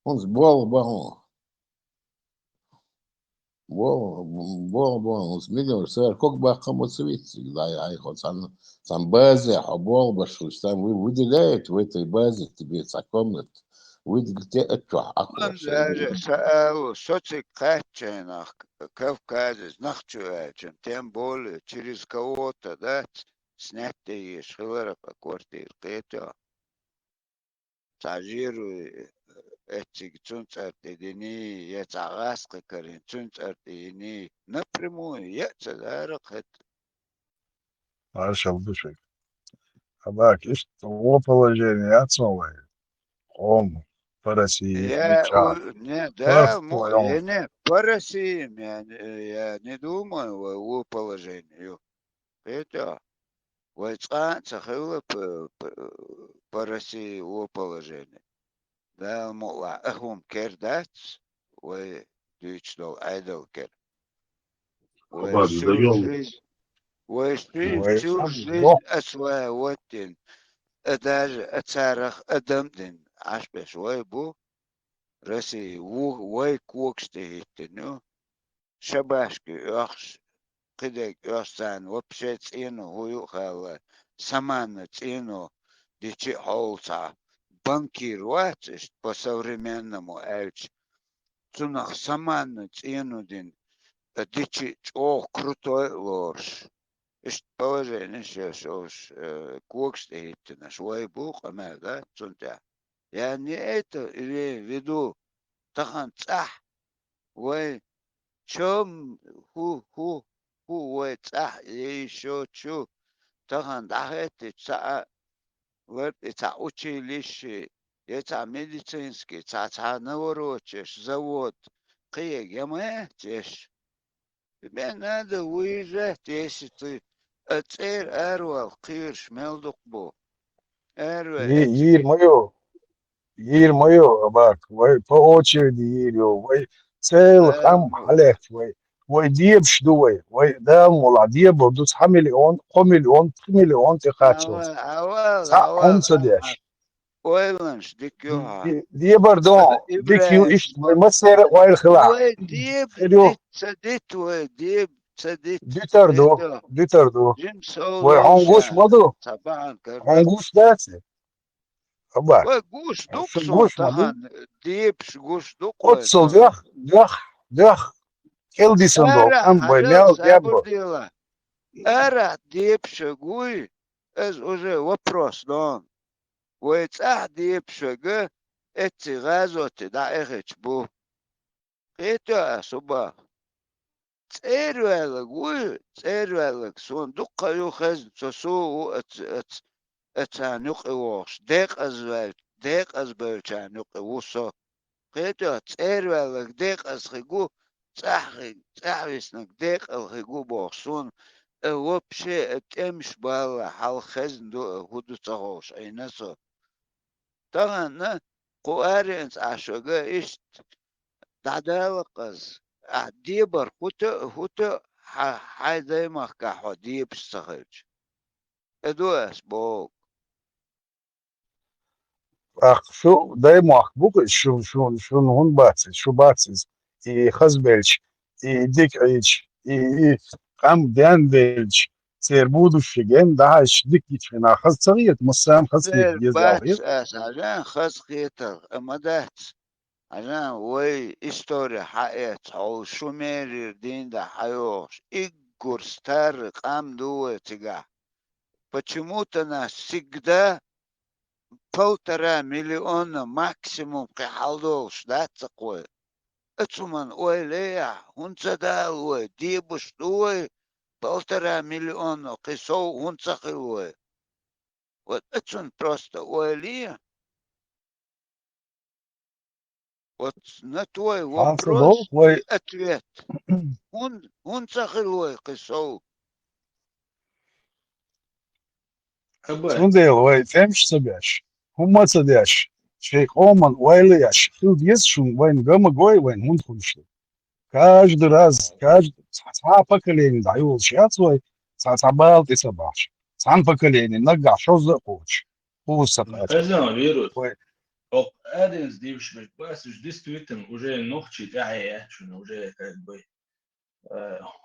Хунс бол. Хунс миллион. Сэр, как бы аккумуцировать? Да, я ход сам базе, а бол башу. Там выделяют в этой базе тебе комнат. Выделите это. Даже саал, соци каченах, Кавказе, нахчуячен, тем более через кого-то, да, снятые шхилера по квартире. Это стажируй эти цунцартидини, я цагаска карин, цунцартидини, напрямую, я цадарах это. Маршал Душек. Абак, ишь, того положения отцовое. Он по России Я, меча. не, Фарс да, твой, я не, по России, я не думаю о положении. Это, войска цахила по России о положении. Да, мола, ахум кердац, ой, дичдол, айдол кер. Абак, сдаем. Всю жизнь осваивать, даже отцарах адамдин, аж без бу. России, вой коксты, ну, шабашки, ахш, кидек, ахсан, вообще цену, хуюхала, самана цену, дичи холца, банкировать по-современному, цунах самана цену дин, дичи, о, крутой ложь. Ишь положение, сейчас коксты, наш войбух, да, цунтя. Я не это имею в виду. Тахан цах. Ой, чем ой, цах, еще чу. Тахан дахеты ца, вот это училище, это медицинский, ца наворочишь, завод. Киек, я тешь. Тебе надо выезжать, если ты أتير أروى قيرش ملدق بو أروى Ир мое, абак, вой, по очереди ее, вой, целых ам халек, вой, дебш дуй, вой, да, мола, дебо, дус хамелеон, хомелеон, тхмелеон, техачос. Са, хом садеш. ويلنش ديك يوها Дебар дон, дик ю إبراهيم ишт, вой, масера, вой, хила. وديب Хилю, صديت وديب صديت дитерду, خيتو дитерду. جيم Вой, hongush سولوشا madu, طبعا كرب hongush dati. Абак, وجوش шун دوكسون gush madu, طبعا ديبش جوش دوك otsel, وطبعا dach, keldisen dog, أرا am, voj, حجل mel, سابر debbo. ديلا أرا ديبش جوي از уже вопрос дон ويتصح ديبش جو اتي غازو تدعيخش بو خيتو أصبا تسيرو جوي تسيرو سون دقة يوخز تسو اتانوق ووش ديق از بلچانوق ووسو خيتو تسيرو ديق از خيجو صحويسنك ديق الخيجو بوخسون وبشي اتمش بالا حال خزن دو هدو تغوش اي نسو طبعا قوارنس عشوغا اشت دعدالقز ديبر هوتو حاي زي ما كحو ديبش سخيج ادوس بوك Ach, şu daymak bu şu hun batsı, şu batsız. Khazbelç, dik qam dan belç. Serbudu şegen daha şdik içina khaz tsagiyet musam khaslik زير yezavir. باتس اس عشان خز خيتر اما دات عشان وي история حقيقة او شومير دين да حيوش игур старый قام дуэ тига почему-то нас всегда 1,5 миллиона максимум قحالوش да такое اتسمن اوي ليا هونسا دا اوي ديبوش اوي 1,5 миллиона قصو هونسا اوي вот اتسن просто اوي ليا вот на твой Hansı dol вопрос vay и ответ هونسا اوي قصو أبا sundel vay temş sabash. Humma sadash. Sheikh Oman wayliyash. Khil yes shun wayn gama goy wayn hun khulshtu. Каждый раз, сам поколение даю сейчас свой, сабал ты собаш. Сам поколение, нога, что за хочешь. Пусть أنا فيروس أو أدنس دي مش بس مش действительно уже ногти гая شنو уже как бы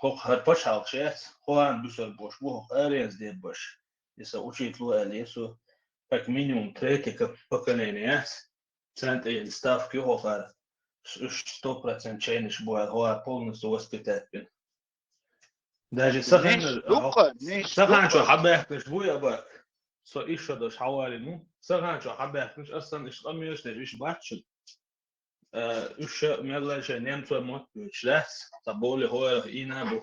хох هربش حالشات خوان بسر бош бо أدنس دي бош если учить луэлису как минимум третье поколение центр ставки хохар 100% чайниш бо хо полностью воспитатель даже سخن شو حبه مش بويا بقى سو ايش هذا حوالي مو سخن شو حبه مش اصلا ايش قام يش ايش باتش ايش ميلا شيء نيم تو موت شلاس تبولي هو اينا بو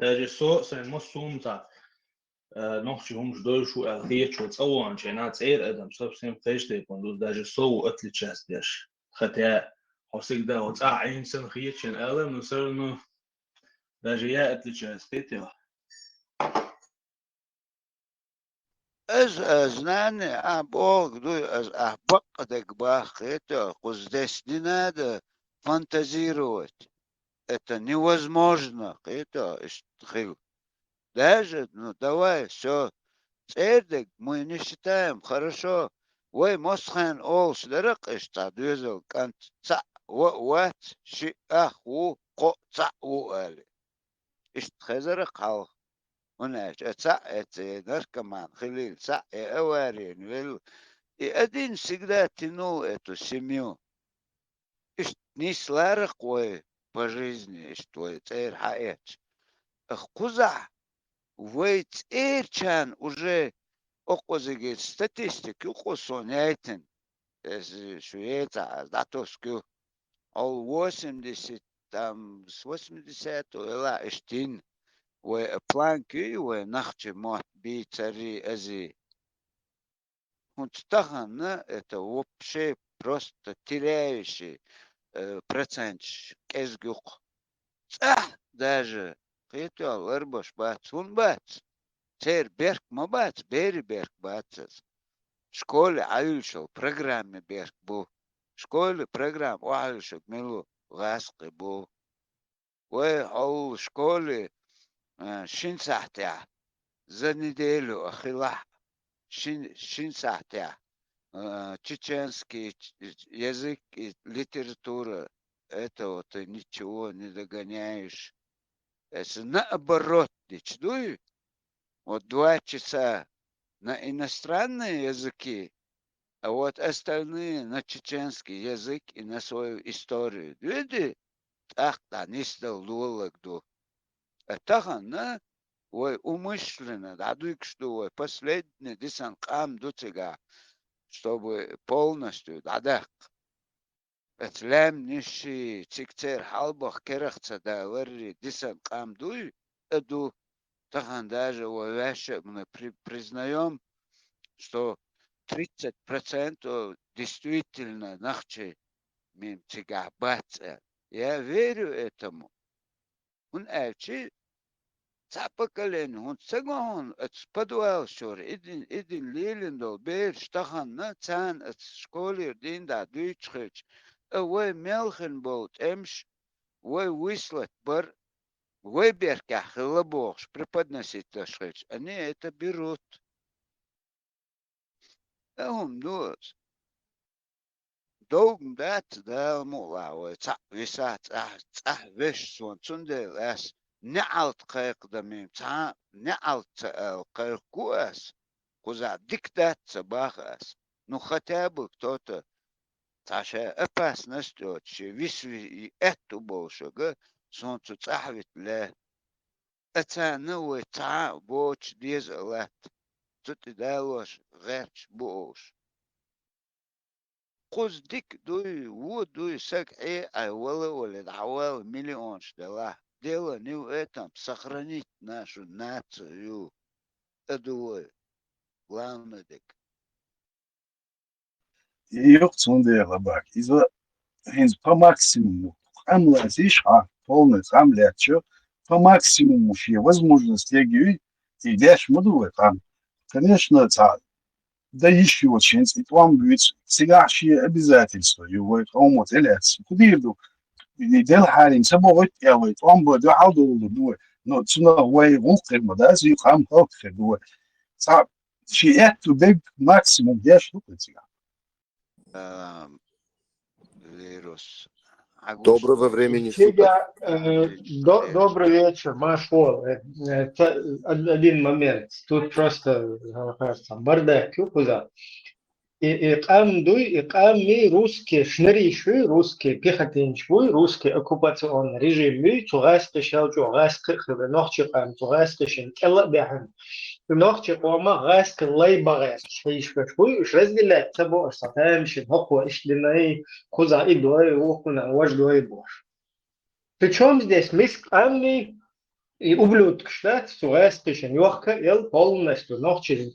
даже سو سن مسوم تا noch شو هم جدول شو الخير شو تصوان شينا تصير ادم سبسم فيشتي كوندوز даже سو отличас ديش хотя حسيك ده وتصع عين سن خير شن الم نصير даже я отличаюсь ты از ناني ابوك دو از احبق دك باخيتو قصدش не надо фантазировать это невозможно это даже ну давай все цердик мы не считаем хорошо وي مسخن اولش درق اشتا دوزل كانت ца وات شي اخو قو ца وقال اشت خزر قال هناك اتسعت نركمان خليل سع اوارين ويل ادين سجدات نو эту семью ايش نيس لارق وي по жизни ايش твой цер хаэч قزع وي цер чан уже окозеге статистик юкосон яйтен шуэца датоскю ал 80 там с 80 لا اштين وبلانكي ونخشي موت بي تري ازي هنتخن это вообще просто теряющий процент кезгюк даже قيتو اربش بات هون بات Цер берг мабац, бери берг бацаз. Школе аюшел, программе берг бу. Школе программ аюшел, милу гасқи бу. Ой, ол школе шин сахтя. За неделю ахилах. Шин сахтя. Чеченский язык и литература. Этого ты ничего не догоняешь. Если наоборот, дичдуй, вот 2 часа на иностранные языки, а вот остальные на чеченский язык и на свою историю. Види? Так, да, не стал лулагду. Это на ой, умышленно, да, что ой, последний дисан кам дуцига, чтобы полностью, да, Этлем ниши цикцер халбах керахца да варри дисан кам дуй, эду тахан даже ваше мы признаем, что 30% действительно нахче мим цигабаца. Я верю этому. Он эвчи цапакален, он цагон, от подвал шор, идин лилендол, бер штахан на цан от школы дин да дуйчхыч. Ой, мелхен болт, эмш, ой, выслать, бар, ой, берках, лабохш, преподносить ташхыч. Они это берут. Нос. Долг дат, да, мула, ой, ца, висат, веш, сон, цундел, эс, не алт кайк дамим, ца, не алт кайк куэс, куза диктат цабахас. Ну, хотя бы кто-то Таша опасность очень, висви эту большего, солнце цахвит ле. Это новый та боч дизелет. Тут и далош герч бош. Куз дик дуй, дуй сак ай вала дауал миллион штела. Дело не в этом, сохранить нашу нацию. Это главное дик. Yok цундела бак. Изо хинз по максимуму. Амла зиша, полный хамлячо, по максимуму все возможности егию и дяш мудует там. Конечно, да еще очень, и вам будет сигашие обязательства, его это омот элец. Кудирду, и дел харин, собой делает, он будет алду дует, но цуна вай вулкер мадаз, и хам хокер дует. She had to big maximum дяш лукает сега. Вирус. Доброго времени Федя, суток. добрый вечер, Машвол. Один момент. Тут просто, кажется, бардак, куда? إقام دوي إقامي روسكي شنري شوي روسكي بيختين شوي روسكي أوكوباسيون ريجيم مي تغاسق شاوجو غاسق خذ نوختي قام تغاسق شن كلا بيحن نوختي قوما غاسق الله يبغاس شيء شوي وش رزق تبو أستطيع مش هقوى إيش لنا كوزا إدوي وكنا وجدوي بوش. Причем здесь мы с Анной и ублюдки, что تغاسق شن يوخك يل полностью نوختي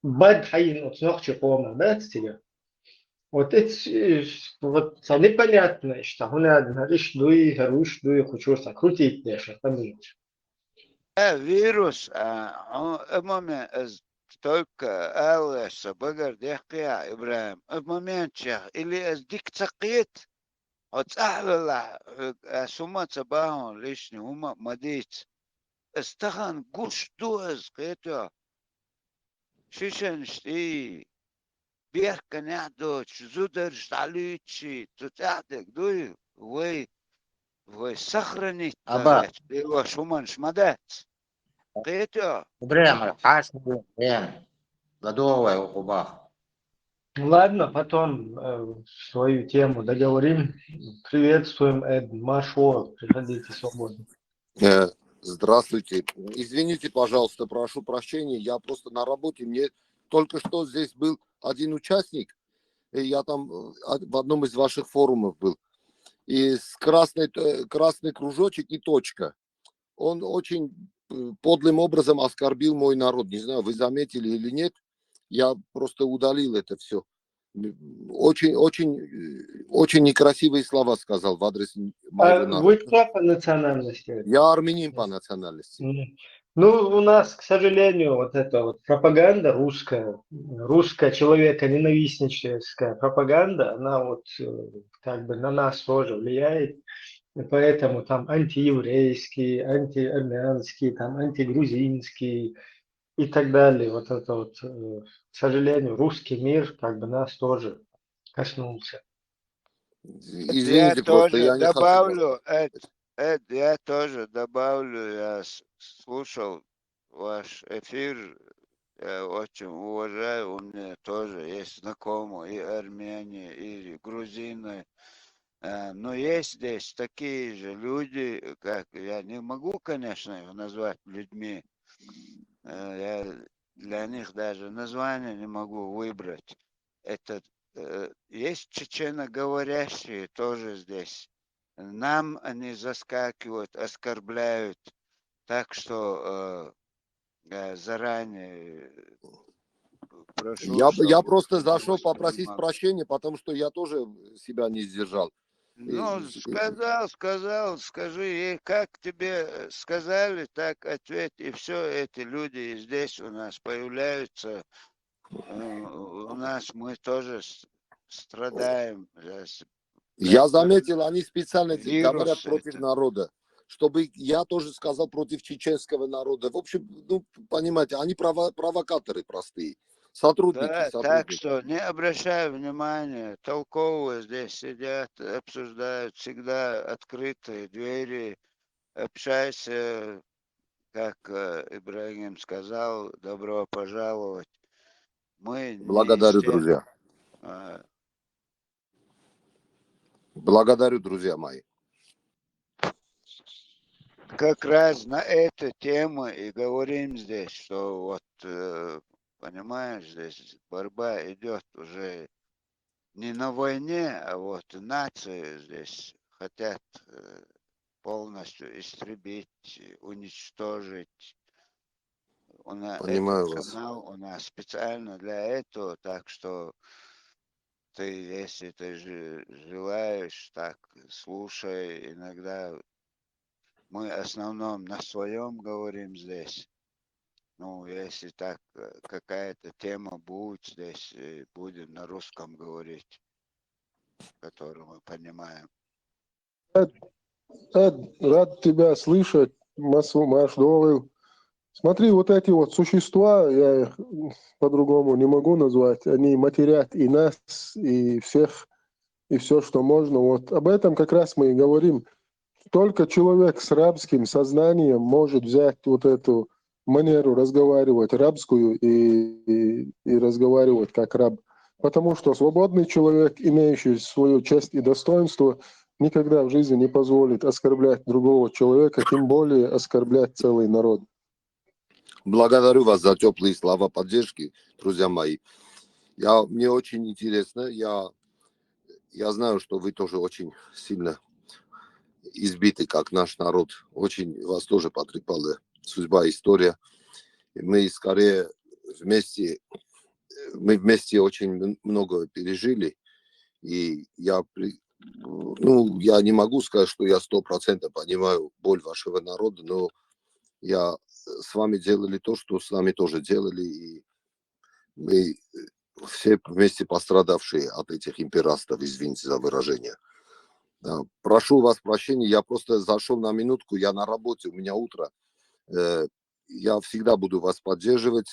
бад хаин от ночи пома, да, тебе. Вот это вот непонятно, что он говоришь, дуй, харуш, дуй, хочу сокрутить, даже помнить. Вирус, момент только Алеша, Багар, Дехкия, Ибраим, момент или дикцакит, от Ахлала, Сума Цабахон, лишний, Ума Мадиц, Стахан Гуш Дуэс, это Шишеншти, Берка Нядоч, Зударш, Талючи, Тутятек, дуй, вы сохранить, его Шуман Шмадец. Это. Время, хашну, годовая ухуба. Ладно, потом свою тему договорим. Приветствуем, Эд, Машо, приходите свободно. Здравствуйте. Извините, пожалуйста, прошу прощения. Я просто на работе. Мне только что здесь был один участник. И я там в одном из ваших форумов был. И с красный кружочек и точка. Он очень подлым образом оскорбил мой народ. Не знаю, вы заметили или нет. Я просто удалил это все. Очень некрасивые слова сказал в адрес моего народа. Вы кто по национальности? Я армянин по национальности. Ну, у нас, к сожалению, вот эта вот пропаганда русская человека-ненавистническая пропаганда, она вот как бы на нас тоже влияет. И поэтому там антиеврейский, антиармянский, там антигрузинский и так далее. Вот это вот, к сожалению, русский мир как бы нас тоже коснулся. Я Извините, просто тоже я не хочу вас... добавлю, я тоже добавлю, я слушал ваш эфир, я очень уважаю, у меня тоже есть знакомые и армяне, и грузины, но есть здесь такие же люди, как я не могу, конечно, их назвать людьми, я для них даже название не могу выбрать. Это есть чеченоговорящие тоже здесь. Нам они заскакивают, оскорбляют, так что заранее прошу, Я чтобы просто не зашел попросить воспринимал. прощения, потому что я тоже себя не сдержал. Ну, скажи ей, как тебе сказали, так ответь, и все, эти люди здесь у нас появляются, у нас мы тоже страдаем. Я заметил, они специально говорят Вирус против это. народа, чтобы я тоже сказал против чеченского народа. В общем, ну, понимаете, они провокаторы простые, Да, так сотрудники. что не обращай внимания, толковые здесь сидят, обсуждают, всегда открытые двери, общайся, как Ибрагим сказал, добро пожаловать. Мы не из Благодарю, тех, друзья. Благодарю, друзья мои. как раз на эту тему и говорим здесь, что вот, понимаешь, здесь борьба идет уже не на войне, а вот нации здесь хотят полностью истребить, уничтожить. Этот Понимаю вас. канал у нас специально для этого, так что ты, если ты желаешь, так слушай, иногда мы в основном на своем говорим здесь. Ну, если так какая-то тема будет здесь, будем на русском говорить, которую мы понимаем. Рад тебя слышать, Маш Довыл. Смотри, вот эти вот существа, я их по-другому не могу назвать, они матерят и нас, и всех, и все, что можно. Вот об этом как раз мы и говорим. Только человек с рабским сознанием может взять вот эту манеру разговаривать рабскую и разговаривать как раб. Потому что свободный человек, имеющий свою честь и достоинство, никогда в жизни не позволит оскорблять другого человека, тем более оскорблять целый народ. Благодарю вас за теплые слова поддержки, друзья мои. Мне очень интересно, я знаю, что вы тоже очень сильно избиты, как наш народ. Очень вас тоже потрепала судьба, история. Мы скорее вместе очень много пережили. И я не могу сказать, что я 100% понимаю боль вашего народа, но я с вами делали то, что с нами тоже делали. И мы все вместе пострадавшие от этих императоров, извините за выражение. Прошу вас прощения, я просто зашел на минутку, я на работе, у меня утро. Я всегда буду вас поддерживать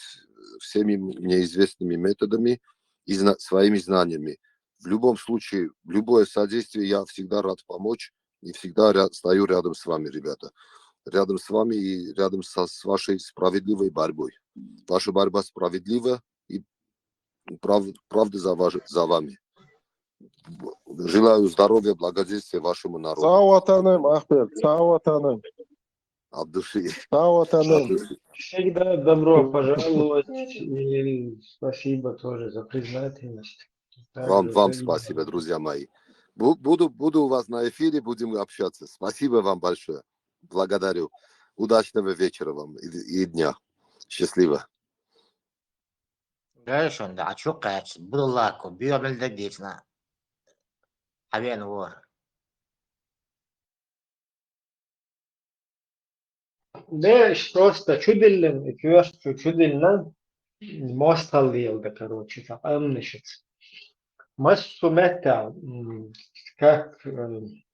всеми мне известными методами и своими знаниями. В любом случае, любое содействие, я всегда рад помочь и всегда стою рядом с вами, ребята. Рядом с вами и рядом с вашей справедливой борьбой. Ваша борьба справедлива и правда за вами. Желаю здоровья, благоденствия вашему народу. Sağ vatanım Ahmet, sağ vatanım. От души. Sağ vatanım. Всегда добро пожаловать и спасибо тоже за признательность. Вам спасибо, друзья мои. Буду у вас на эфире, будем общаться. Спасибо вам большое. Благодарю. Удачного вечера вам и дня. Счастливо. Görüşün de açık kaç. Budullako. Biyomelde geçna. Haven var. Лишь просто чудилен, чудилен, мостал делал, короче, так, амнишец. Массу металл, как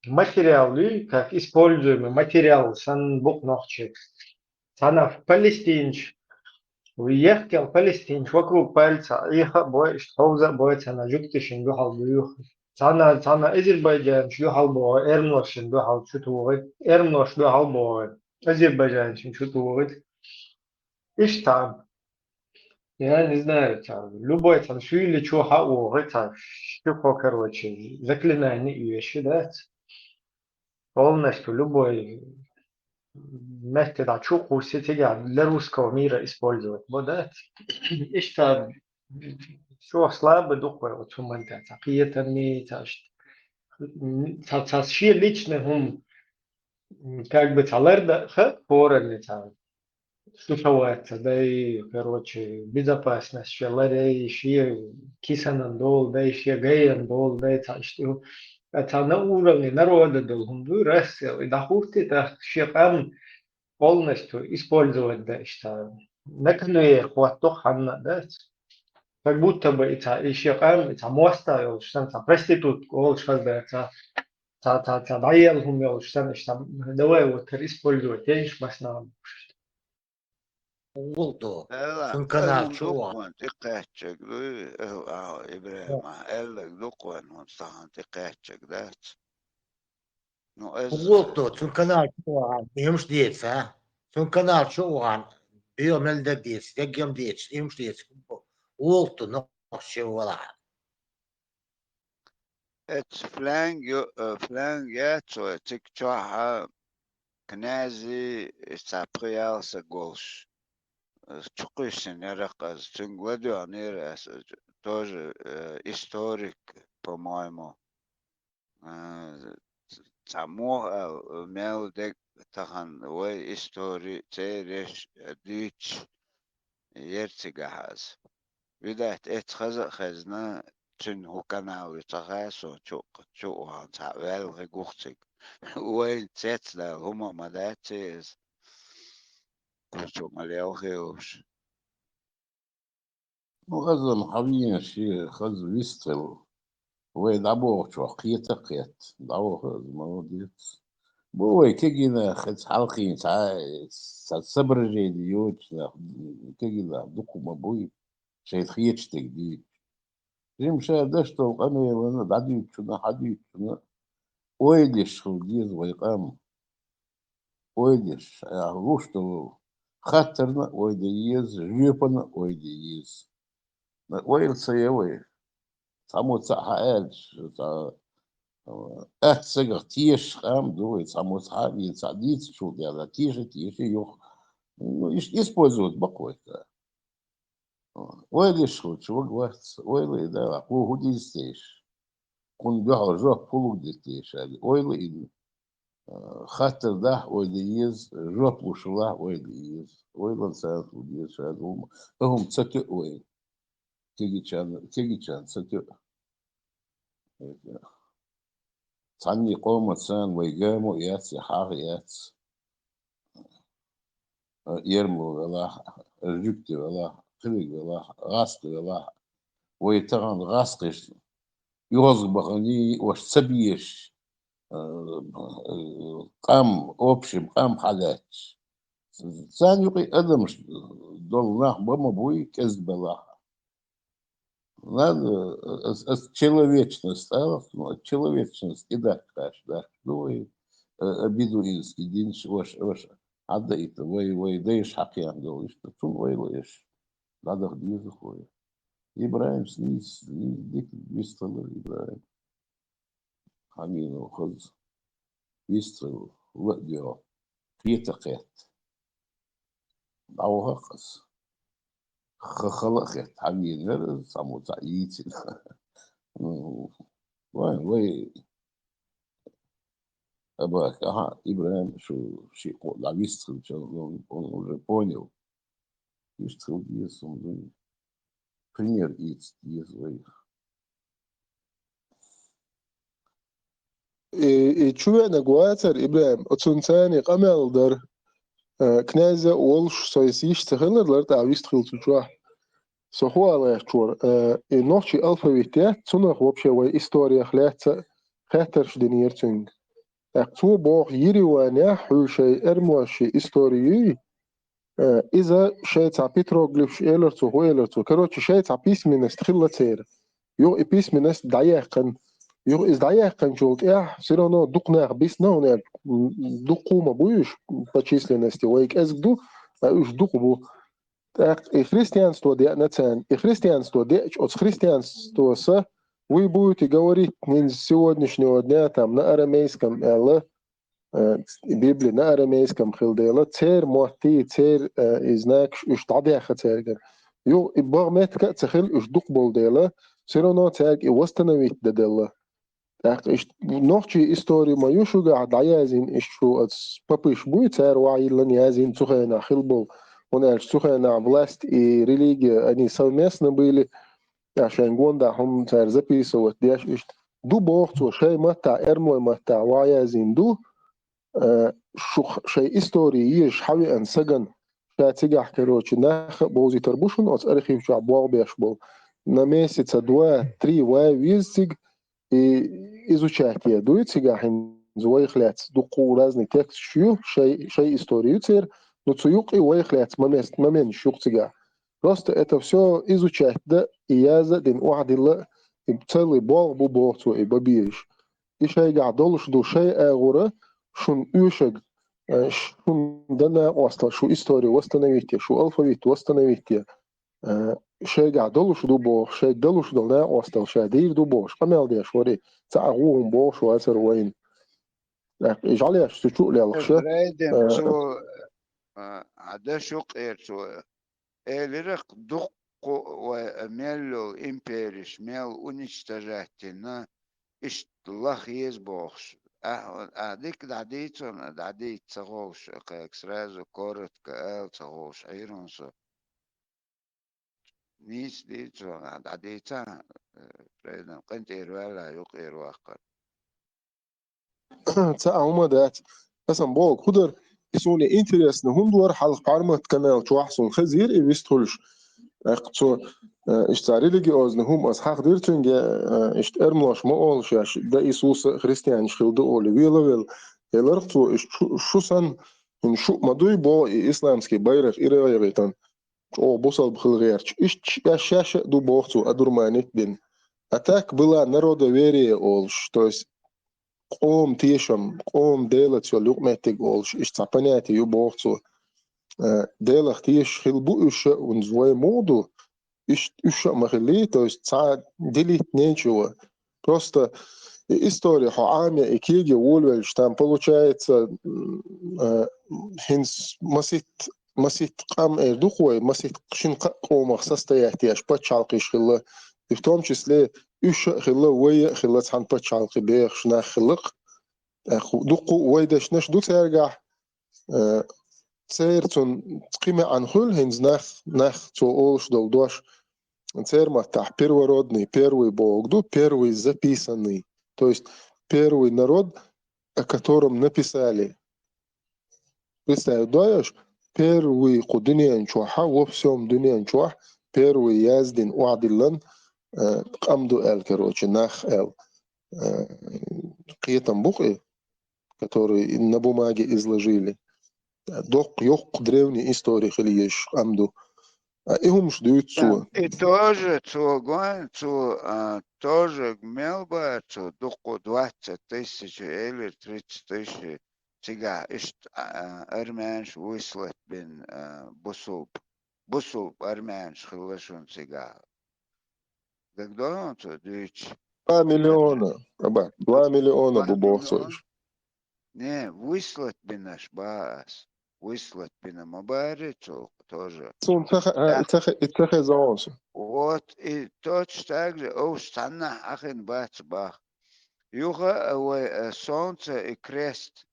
материал, как используемый материал, сан бог ногчик. Она в Палестине, уехал в Палестине, вокруг пальца, их бой, что за бой, она жуктишин, духал бюх. Sana Azerbaycan şu halbo Ernoş'un bu hal şu tuğut Ernoş bu halbo Azerbaycan'ın şu tuğut iş tam я не знаю там любой там что или что хау это что короче заклинание и вещи да полностью любой метод что курсе тебя для русского мира использовать вот да иş tam что слабо духовно вот что man da тaqiyatni ши лично هم как бы талерда х породный там слушается да и короче безопасность шеллерей ши кисанандол да еще гейандол да это что это на уровне народа должен был раз и дохуты это шикам полностью использовать да что на коне хваток ханна да как будто бы это шикам это моста что там проститут гол что да это ضيعهم يا وشتان اشتام دواء وكر использовать денег машина Oldu. لا Sun kanal أهل çoğu. دقون تقاتشك إبراهيم أهل دقون ونصحن تقاتشك ذات نو إز Oldu. Sun kanal çoğu. Yumuş değilse ha. Sun kanal çoğu. Biyom elde değilse. Yegim değilse. Yumuş değilse. Oldu. Nohşe ola. إت فلان ياتو تكتوها كنازي استابريال سقولش تقيسن يرقز تنقودو نيرس тоже историк, по-моему. Самуэл Мелдек тахан ой истории цереш дич ерцигахаз. Видать, эт хазна تن هو كان عاوز تغاسو شو عن تعال غوختك وين تسلا هما مداتيز كنتو مليو خيوش Ну, غزة محاويين شي خز ويستل وين دابو شو قيت دابو خز موديت بوي كيجينا خز حلقين صبر جيديوت كيجينا دوكو مبوي شي خيتشتك دي Им шадашто قامي وانا دعدي شنا حدي شنا ويدش خلديز ويقام ويدش غوشتو خاطرنا ويديز جيبنا ويديز ويل سيوي سامو صحال سجر تيش خام دوي سامو صحابي سعديت شو ديالا تيش يوخ используют бакой-то. Ойлиш чего говорит, ойлы да, пугуди стейш, кун бял жок пулуди стейш, ойлы и хатер да, ойли ез, жок ушла, ойли ез, ойлан сад уди шад цатю ой, тегичан цатю, цанни кома цан вайгаму яц хар яц, ерму вела, жукти вела. خلق الله غاسق الله ويتغن غاسقش يغزق بغني وش سبيش قام أوبشم قام حالات ثاني يقي أدمش دول بما بوي كذب الله надо человечность, человечность и да, ну и бедуинский день ваш عدا إيتا وي دايش حقي عن دول إيش تون وي ليش هذا خديز أخوي إبراهيم سنيس ديك بيستل إبراهيم حمين وخز بيستل وقديو في تقيت أو هقص خلقت حمين هذا سامو تعييت وي Абак, ага, Ибраим, что лавистил, что он уже понял. И что есть он пример есть своих. شو أنا قواتر إبراهيم أتون ثاني قمل در князя Олш соесиш цехелер тавист хилтучуа. Сохуале чур. И ночи алфавите цунах вообще в история хляца хетерш денирцинг. Цу бог Ереваня хушей эрмуаши истории. إذا شيء بيتروغليف إيلرتو هو إيلرتو كروتش شيء بيسمينست خلة سير يو بيسمينست دعيقن يو إز دعيقن جولت سيرانو دقنا بيس نونر دقو ما بويش بتشيسلنستي ويك أزدو إيش دقبو خريستيانستو دي نتان خريستيانستو دي أو خريستيانستو سا وي بويتي говорить من сегодняшнего дня там на арамейском الله Библия на арамейском хилдела цер муати цер изнак уж табиха цергер. Ю и багметка цехил уж дук болдела, все равно церг и восстановить дедела. Так иш ночи историю мою шуга даязин ишу от папыш будет цер ваилан язин цухена хилбол. Он аж цухена власть и религия они совместно были. عشان جوندا هم цер записывают. Дяш иш ду бог цу шей мата эрмой мата ваязин ду شو شيء إستوري يش حوي أن سجن شاتجح كروش ناخ بوزي تربوشون أص أرخي في عبوار بيشبول نمسي تدوا تري واي ويزتج إزوشاتيا دوي تجاهن زوي خلات دقو رازني تكس شيء إستوري يصير نتسوق واي خلات ما من شو تجاه просто это все изучать да и я за день واحد и целый бог бубоцу и бабиш и شيء قاعد دولش دو شيء أغورة شون يوشج شون دنا أصلا شو إستوري واستنويتيا شو ألفابيت واستنويتيا شيء قاعد دلوش دو بوش شيء دلوش دلنا أصلا شيء دير دو بوش قمل ديش وري تعقوهم بوش وأسر وين إجعلي أشتشو للخشة بريدن سو عدا شوق إيرتو إلرق دق وميلو إمبيريش ميل уничтожательно إشت الله يزبوخش أديك دعديت تغوش كأكسرازو كورت كأل تغوش عيرونسو نيس ديتو دعديتا بريدن قنت إيروالا يوق إيرواقر هما دات أسم بوك خدر يسوني إنتريسن هم دور حلق عرمت كنال توحسون خزير إيستولش أقصو اشتاري لجي أوزن هم أصحاق ديرتون اشت إرملاش ما أولش ياش دا إيسوس خريستيان شخيل أولي ويلا يلرقتو شو سن إن شو مدوي بو إسلامسكي بايرق إيرغيتان أو بوصل بخلغيرش اشت ياشاشة دو بوختو أدورمانيت دين أتاك была народоверие олш, то есть قوم تيشم قوم ديلت شو لقمتك олш اشت понятие ю бохцу делах тиш хилбуш und zwei моду еще могли, то есть делить нечего. Просто история Хоамия и Киги Ульвельш, там получается хинс масит кам духой, масит шинка комах состоять, аж почалки шхилла, и в том числе еще хилла уя хилла цхан почалки бех шна хиллак, духу уйдеш наш дуцерга церцун скиме анхул хинс нах цо олш долдош Церматах первородный, первый Бог, первый записанный, то есть первый народ, о котором написали. Представляешь, первый кудыниан чуаха, во всем дуниан чуах, первый яздин уадиллан, камду эл, короче, нах эл. Киетам буквы, которые на бумаге изложили. Док йох древней истории хилиеш камду. И هم ждут цу. И тоже цугон, тоже мелба, дуку 20 тысяч или 30 тысяч сега. Ишт армянш выслать бен бусулб армянш хилашун сега. Когда он то дичь? 2 миллиона, 2 миллиона бубовцов. Не, выслать бен наш бас. Выслать бен мабарицу тоже. Вот и точно так же, Останна Ахен Бацбах. Юга солнце и крест.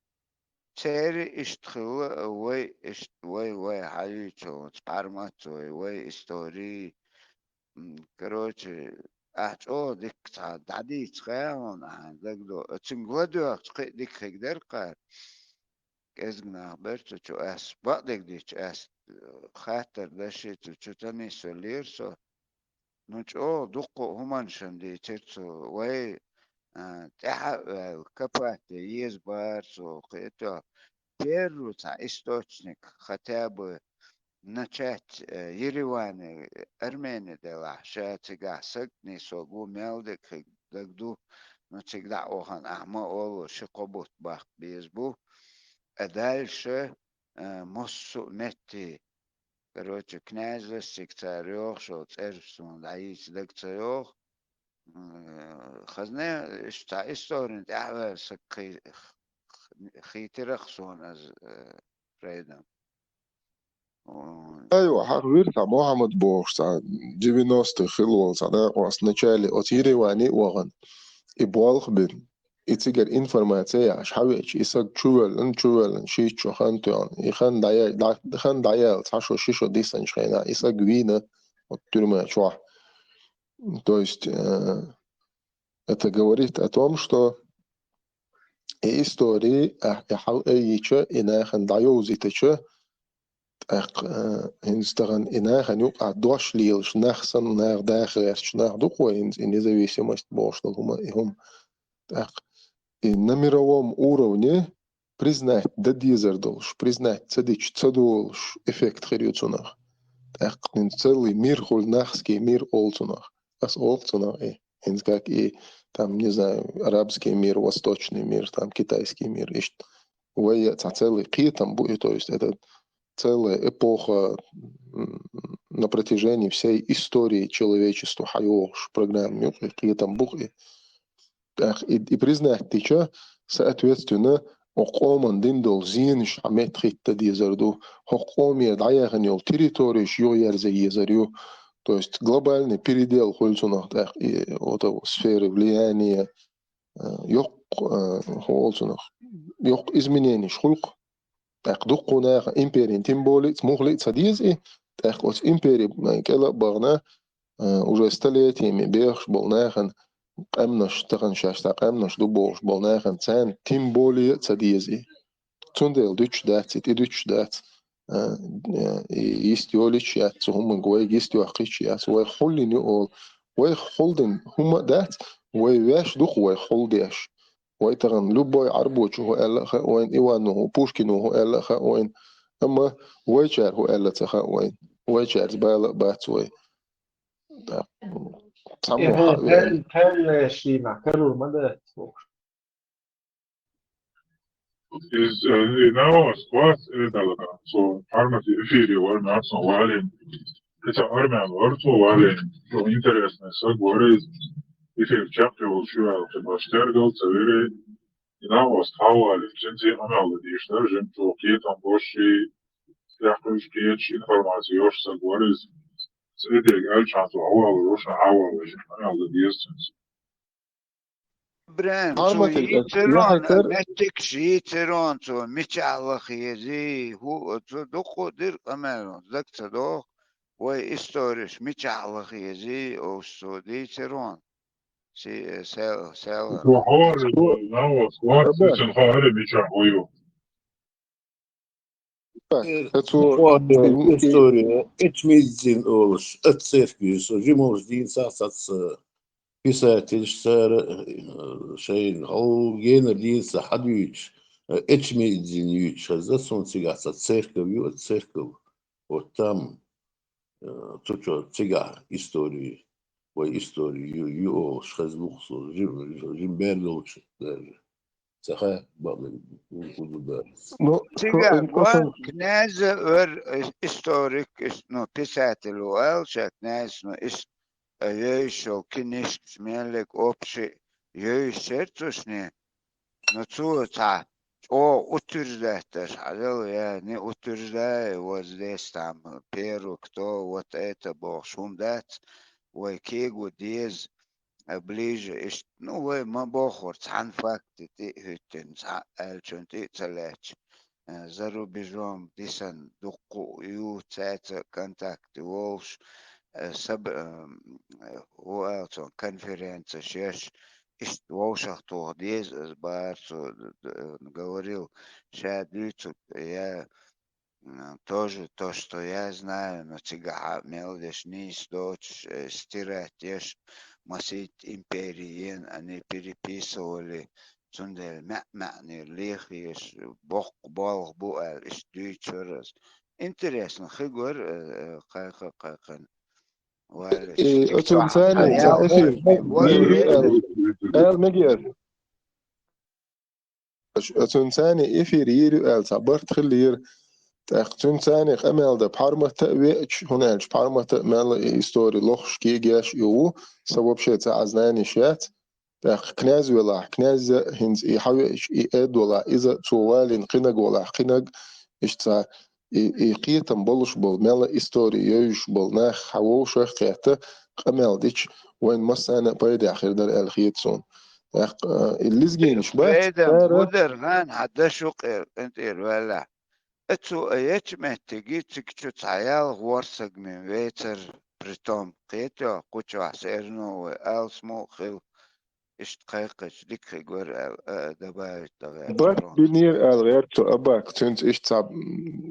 Цери иштхила, вой, халичу, спармацу, вой, истории. Короче, дикта, дади, цхаон, дагдо. Цунгладуах, дик хигдеркар. إزنا برتو شو أس بعدك ديش أس خاطر دشي شو تاني سوليرسو نوش أو دقو همانشن دي تيتسو وي تحا كبات يز بارسو قيتو بيرو تا إستوچنك خطاب نچات يريوان أرميني دلا شاتيغا سكني سوغو ميلدك دقدو نوچيك دعوهن أحما أولو شقبوت باق بيزبو а дальше моссу метти. Короче, князь царёх, шо царством даить дак царёх. Хазне шта история, да, сакхи хитерах сон аз фрейдам. ايوه حقير تاع محمد بوش تاع 90 خلول تاع واس начале от Еревани وغن ибуалх бин итигер информация шхавич исаг чувелн шичо хантуан ихан дая цашо шишо дисан шхена исаг вина от тюрьмы чуа. То есть это говорит о том, что истории яича инахан дайозитача инстаган инахан юка дошлил шнахсан нах дахер шнах духоин in независимость бошного им и на мировом уровне признать дадизердолш, признать цадич цадолш эффект херюцунах. Так, целый мир хульнахский мир олцунах. Ас олцунах как и там, не знаю, арабский мир, восточный мир, там китайский мир. Целый китам будет, то есть это целая эпоха на протяжении всей истории человечества. Хайош, программ, китам бухи. И признать тича, соответственно, оqoman dindol zinish amet хитта дизерду, оqomi даяханил территориш ё ярзе езарю, то есть глобальный передел хольцунах, и вот сферы влияния, ёк хольцунах, ёк изменений шхулк, так духунах империн тимболит, мухлит садизи, так вот империи кела барна уже столетиями бех болнахан قمنش تغنشاش تا قمنش دو بوش بولناخن تان تيم بولي تديزي تندل دوتش دات تي دوتش دات يستيوليش يات هم جواي يستيو أخيش يات وي خولي نيول وي خولدن هم دات وي واش دوخ وي خولديش وي تغن لوبوي عربوش هو ألا خا وين إيوانو هو بوشكينو هو ألا خا وين أما وي شار هو ألا تخا وين وي شار زبالة بات وي هل شيء معكرر مدى Now, squat dalaga. So, farmasi efiri var mı atsan valen. Esa armen var to valen. So, interesne sag var efir chapter oluşuyor. Başlar gal severe. Now, havale. Çünkü analı diyişler. Jem çok iyi tam boşi. Yaklaşık geç informasyon sag var. Sede gel çantı havalı roşa havalı. Analı diyişsiniz. بران حرمة تو الأسلحة يترون متك شيترون تو متعلق يزي هو تو دقو دير أمانو ذاك تدو وي استوريش متعلق يزي أو سودي ترون سي سال وحوار now squat مثل حوار بيشان هويو. История, Эчмидзин Олш, Эцерквис, Жимовдин Сасац, писатель, сэр, Шейн, Генер Динса, Хадвич, Эчмидзин Юч, за солнцегаса, церковью, церковь, вот там, то что, цега истории, ой, историю, ю, шхазбухсу, Жим Берлоуч, даже. Саха, бабы, Цыган, князь историк, ну, писатель Уэлша, князь, ну, еще книжк смелик общий, ей сердцушни, но цуца, утверждать, я не утверждаю вот здесь там первый, кто вот это бог шум дать, ой, кегу диез, ближе, ну, вы мабохор, цан факты, ты хютен, элчон, ты целеч. За рубежом дисан духу ю цеца контакты волш уэлцон конференция шеш Волшах Турдез Барцу говорил, Шадицу, я тоже то, что я знаю, но цыга мелдеш нис дочь стирать, ешь масит империи, они переписывали цундель мяни лихиш, бог бог буэл, иш. Интересно, хигур, как أتون ثاني إثير يري آل مجير أتون ثاني إثير يري آل صبرت خلير تأختون ثاني أمل ده بحرمة تأويش هناش بحرمة مال إستوري لخش كي جاش يو سبب شيء تعزناني شيات تأخ كناز ولا كناز هنز يحويش يأد ولا إذا توالين قنق ولا قنق إشتا يقيتم بلش بول مال إستوري يوش بول ناخ حووش قيته قمال ديش وين مسانا بايد آخر در الخيتسون اللي زجين شبات ويدم بودر غان حدا شقير انت ولا اتو ايش محتاجي تكتو تعيال غورسق من ويتر بريتوم قيتو قوتو عسيرنو والسمو خيل اشتقيقش ديك خيقور دبايت بات بنير الغير تو أباك تنت إيش تعب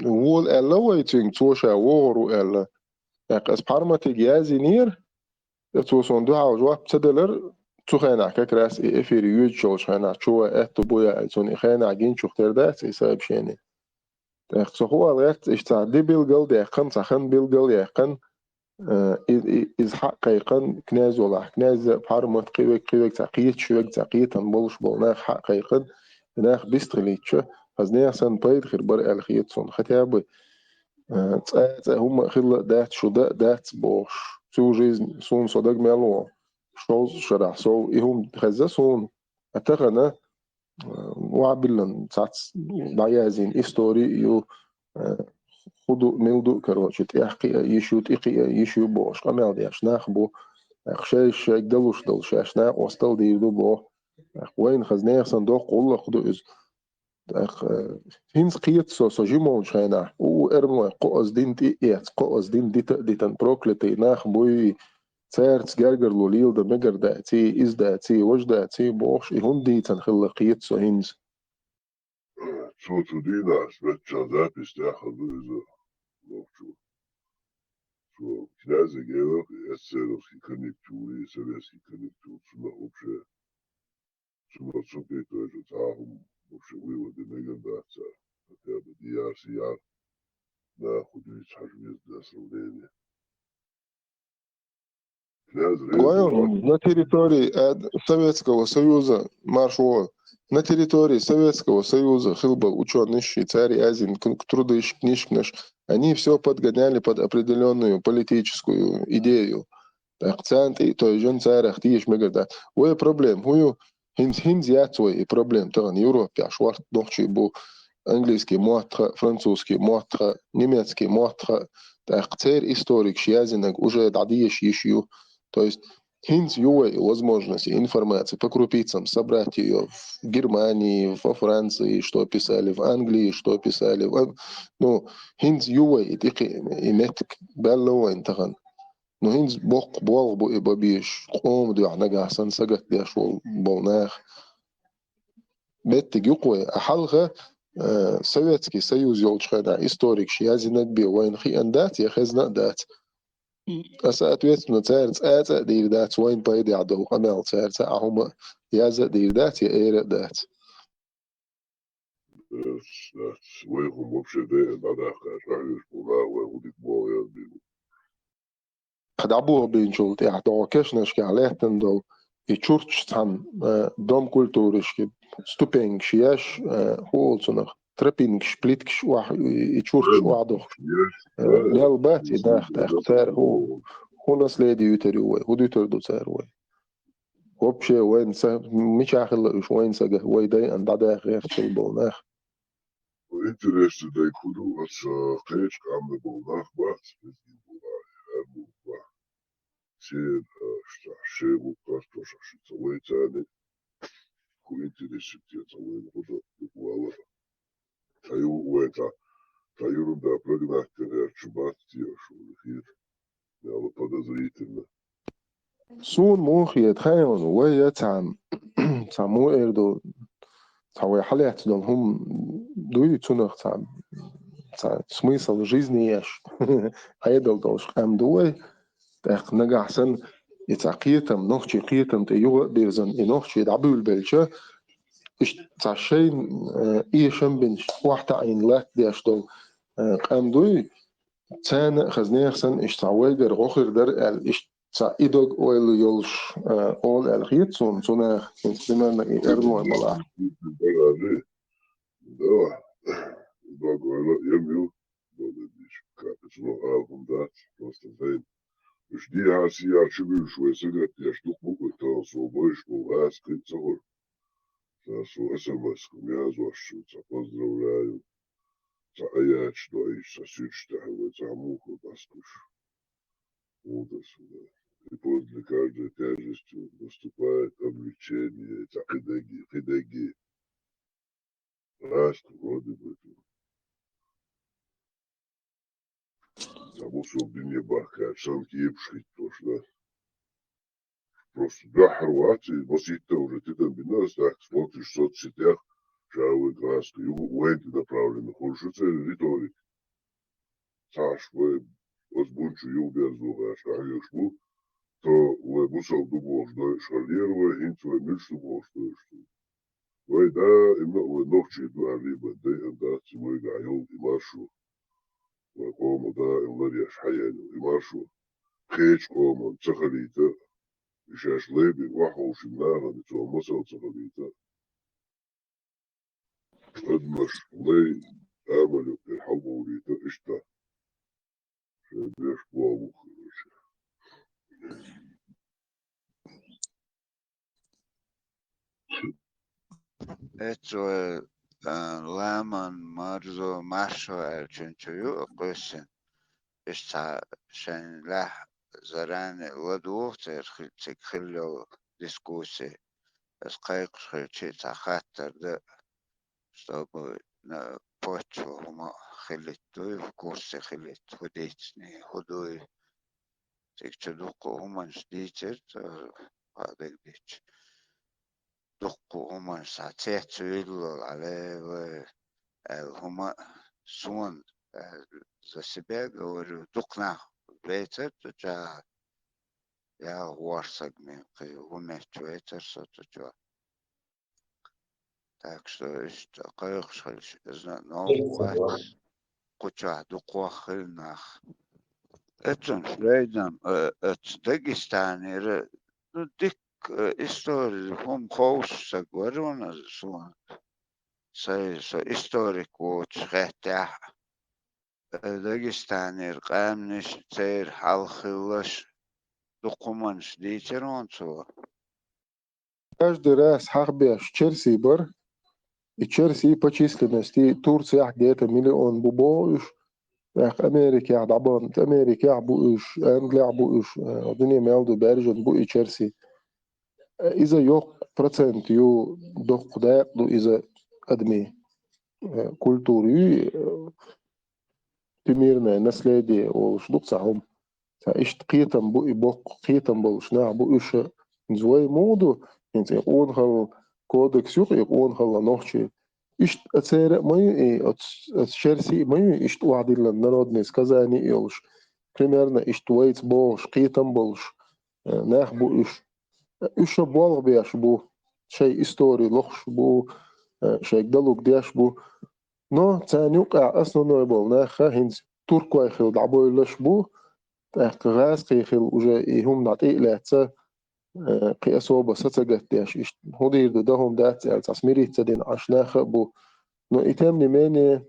وول ألا ويتين توشا وورو ألا أس بحرمة جازي نير تو صندوق عوجوا بتدلر تو خينا كراس إفير يوج شوش خينا شو أتو بويا تون خينا عجين شو اختار ده سيساب شيني تأخذ هو الغير إيش تعب دي بيلجل ده قن سخن بيلجل يقن إز حق يقن كناز ولا كناز بحرمة قيوك تعقيد شوك تعقيد تنبولش بولناخ حق يقن ناخ بيستغليتش فزنيا سن بايد خير بر الخيط سون ختياب هم خير دات شو دات بوش سو جيز سون صدق مالو شوز شرح سو يهم خزا سون اتغنا وعبلن ساعت دعيازين استوري يو خدو ميلدو كروتشت يحقي يشو تقي يشو بوش قمال دياش ناخبو اخشاش يقدلوش دل شاشنا وستل ديدو بو وين خزنيا صندوق والله خدو از هينز قيت سو جيمون شاينا او ارمو قوز دين تي ايت قوز دين ديتن بروكلتي ناخ بوي سيرتس جرجر لوليل دا مجر داتي از داتي وش داتي بوش يهون ديتن خلقيت سو هينز Sotu dinas veća zapis tehalu iza lovču. Su knaze gevak, esserovski konjektur i sovjetski konjektur su na uopće su na cuke to je tahom uopće vivode megandaca na tebe dijarsi jar na hudić hažmijez da sravnjenje. На территории Советского Союза маршал на территории Советского Союза Хилбал, ученый Швейцарий, Азин, Трудыш, Книжкнаш, они все подгоняли под определенную политическую идею. Акцент и то есть царь ахтиш мегарда. Ой проблем, хую хинз ятвой проблем. Таган Европе ашварт нохчи бу английский муатха, французский муатха, немецкий муатха. Акцент историк Шиязинак уже дадиеш ещё. То есть хинз юэ возможности информации по крупицам собрать ее в Германии, во Франции, что писали в Англии, что писали в... Ну, хинз юэ и метк белло интаган. Ну, хинз бог бо и бабиш. Қом дуя нагасан сагат дяшвол болнах. Беттик юқуэ. Ахалга Советский Союз ёлчхана историк Шиязинак би вайн хиандат я хезна дат. Соответственно, царь дир дат вайн пайди адо амел царь ахума яза дир дат я эра дат. Своехом вообще да надаха шагиш пула вегудик бо я бил. خدعبوه بين شغلت يعني كشنش كعلاتن دول يشورتش تان دوم كولتورش ستوبينج شياش هولسونغ تربينج بليتكش واحد يشورتش واحدوخ لالبات يداخ تختار هو نسليدي يتريوه هو يتردو تاروه وبشي وين مش اخر وش وين سجه ويدي ان بعدها غير تشلبوناخ Interested da kudu as kajč kamne bolnah bat Cijel šta ševu kasto šašica vojcane ko interesit je za vojn hoda uvala taju uveta taju da prognahte reaču bati još u hir malo podozrительно سون موخي يتخيل ويا تعم саму эрду цавой халят дон хум дуй цунах цам смысл жизни еш айдал дош ам дуй так нагасан يتعقيتم نوخشي قيتم تيوغ ديرزن نوخشي دعبول بلشة إش تعشين إيشم بين واحدة عين لا ديشتو قام دوي تان خزنيخسن إش تعويل در غوخر در إش تا إدوغ أول يولش أول الخيط سونا إنسلنا إرمو الملا Dus die haast hier als je wil, zo is het. Die is toch ook het al zo mooi, zo haast niet zo. Dat zo SMS, kom ja, zo als je het поздравляю. Ja, что и сосуществует, вот замуху баскуш. Вот это. И после каждой тяжести наступает облегчение, хидеги. Раз, вроде бы. Потому что в не бахка, самки епшить тоже, да. Просто для Хорватии, после этого уже ты там бинас, так смотришь в соцсетях, шавы краска, и уэнти направлены, хорошо цель риторик. Саш, вы возбунчу юберзу, а шагешму, то вы мусал думал, что шалерва, интва мильшу можно, что. Вы да, именно ночи два либо, да, да, тимой гайол и маршу. وقوم دا إمريش حياني وإمارشو خيش قوم تخليتا إشاش ليبي وحوش النار بتوع مصر تخليتا قدمش لي آملوا في الحب وليتا إشتا شبيش بوابو خيش Eto Laman Marzo Marsho Elchinchuyu Qusin Ishta Shen Lah Zaran Ladwater Khillo Discussi as Kaikchi Tahatar de Stobo Pocho Huma Khilitu Kursi Khilit Huditni Hudui Tikchaduko Human Stitcher Hadek Ditch. دقوا هما ساعتين تقولوا عليه هما سون زسبيج ودقنا بيتر تجا يا ورسق من قي هما تويتر صوتجوا تاكسو إشت قيقش إذا نوعات قطع دقوا خلناخ إتن شليدم داغستاني ديك истории هم خوش سگورون از سوان سو историкو چخته داغستاني قامنش تير حلخلش دقمانش ديترون سو Каждый раз Харбеш Черси бар, и Черси по численности Турция где-то миллион бубоиш, Америка عبان Америка بوش Англия بوش الدنيا مالدو بارجن بو Черси إذا يوق процент يو دق داق دو إذا أدمي كولتوري تميرنا نسلادي وش دق ساهم إيش قيتم بو إبق قيتم بوشنا بو إيش زوي مودو إنت يقون كودكس يقون نوحشي إيش أتسير ماي أتشرسي ماي إيش توعدي لنا نردنس كزاني يلش примерно إيش تويت بوش قيتم بوش ناخ بو إيش إيش بوالغ بيش بو شيء إستوري لخش بو شيء دلوك ديش بو نو تاني وقع أصلا نويبول ناخا هنز تركوا يخيل دعبو يلش بو تاق غاز قيخيل وجا هم نعطيق لاتسا قي أصوبة ستاقت ديش إيش هودير دهم دات تسميري تدين عشناخا بو نو إتامني ماني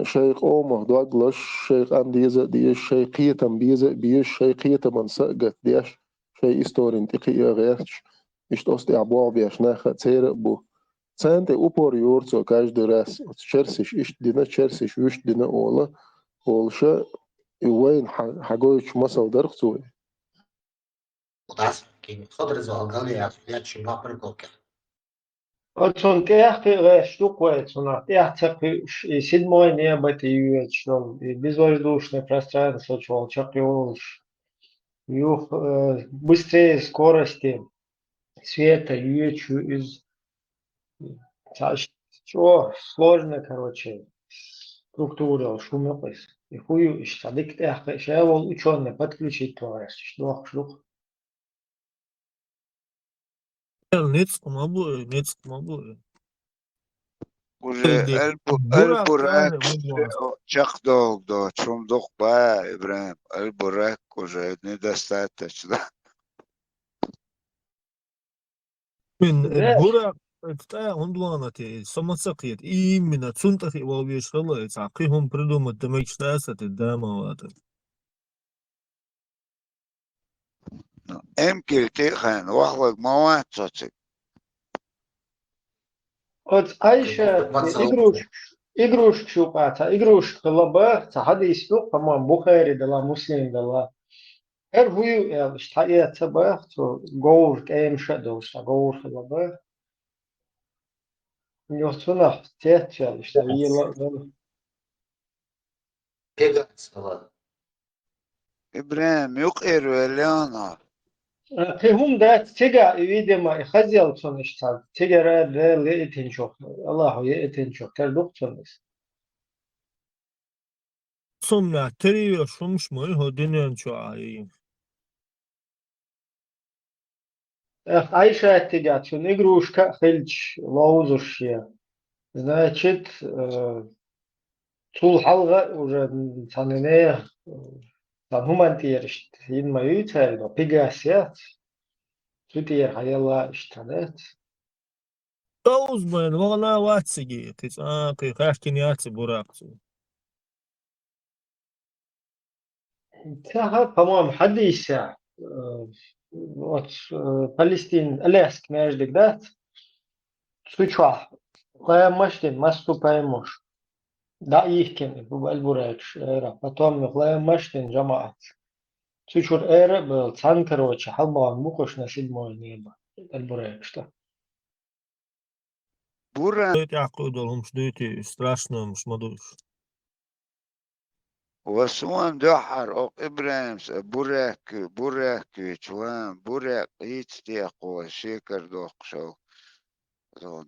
شيخ أومه دوغلش شيخ أم ديزا ديش شيخ قيتم بيش شيخ قيتم من ساقت ديش شيء إستوري انتقية غيرش إيش توستي عبوع بيشناخة تسير بو سانتي أوبور يورتسو كاش دراس تشرسش إيش دينا تشرسش ويش دينا أولا أولشا وين حاجويش مصل درقسو Udas, ki خضر زوالقال يا تشي ما برقوك Отсон теахты штукуется, теахты седьмой небо ты вечном, безвоздушное пространство, чакрёж, быстрее скорости, света, ючу из... Что сложно, короче, структура, шумопис. И хую, и штадик тях, шевол ученый подключить товарищ. Шлух. Ницк мабу, Ницк мабу. уже Бурак البراك мабу. чахдол до чумдук ба Ибраим البراك уже недостаточно. Мен Да. бурак это он дуанати самоцакиет. Именно цунтахи вовешала, это акихом придумать демек штаса это дамавата. امكن تيخان واخلق مواد صوتك Вот Айша игрушек шуката, игрушек лаба, хадис ну, по-моему, Бухари дала, Муслим дала. Хую, штая цаба, то гоур кейм шадо, гоур лаба. Нёсуна, тетя, что ела. ابراهيم يقر ولا هم ده تيجا видимо خزيل صنشتال تيجا رأي لقيتين شوك الله يقيتين شوك تردوك صنش Сумма три шумш мой ходинен чуай. Айша тига чун игрушка хильч лоузушья значит тул халга уже танене танхумантиершт ин маюцер до пигасят тутиер хаяла иштанет Тоуз мен вала ватсиги. Ты кай хашкин яци буракцу. تاها по-моему حديثة вот Палестин Аляск между да сучва лаямаштин масту паймош да ихкен бубальбурекш эра потом лаямаштин жамаат сучур эра был цан короче халман мукош на седьмое небо альбурекш что برا Это акудолум что страшно мшмадуш. وسوان دحر أو إبراهيم براك وشوان براك يتستيق وشيكر دوق شو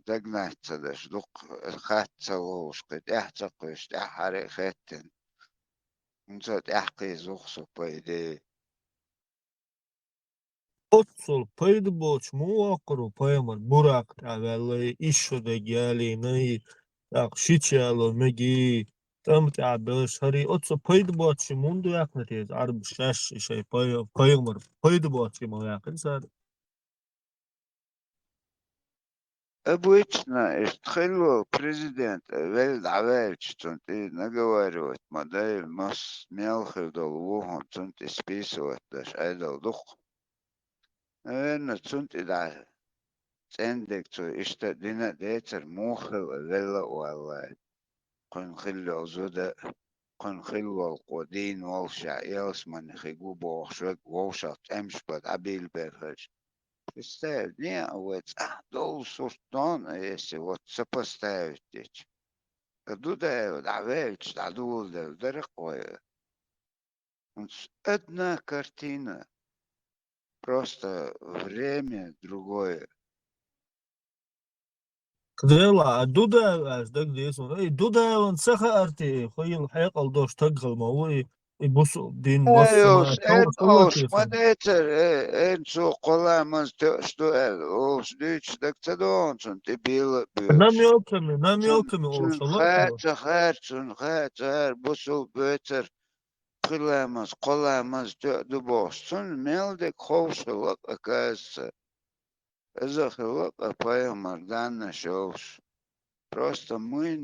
دقنا تصدش دوق خات سووش قد احتق وش احرق خاتن نزاد احقي زوخسو بايدي Отцол пойду боч муакру поймар бурак тавелли ишо де гяли най так шичало меги там табеш хари отцол пойду боч мунду якнатез арб шаш шай поймар пойду боч муакр сар. обычно اشتخلوا президент велд авельч тунти наговаривать модель мас мелхи долвухом тунти списывать даш айдал дух наверное тунти да عندك تو اشتدينا ديتر موخل ولا والله قن خلو زودا قن خلو القدين والشع ياسمن خيجو بوخشك ووشت امش بد عبيل برهج استاذ نيا وات دول سلطان ايسي وات سبستاذ ديش دودا دعوالش دعدول ده درق ويا одна картина просто время другое. Кдрела дуда аз даг десун. Эй дуда он саха арти хоил хайқал дош таггал мауи ибусу дин басма Ос манетер энцо коламаз что ос дич так цадонсон ты бил намёками олшала. хатер бусул бетер коламаз дубостун мелдек ховшалак оказывается захилак апая данный шоуш. Просто мы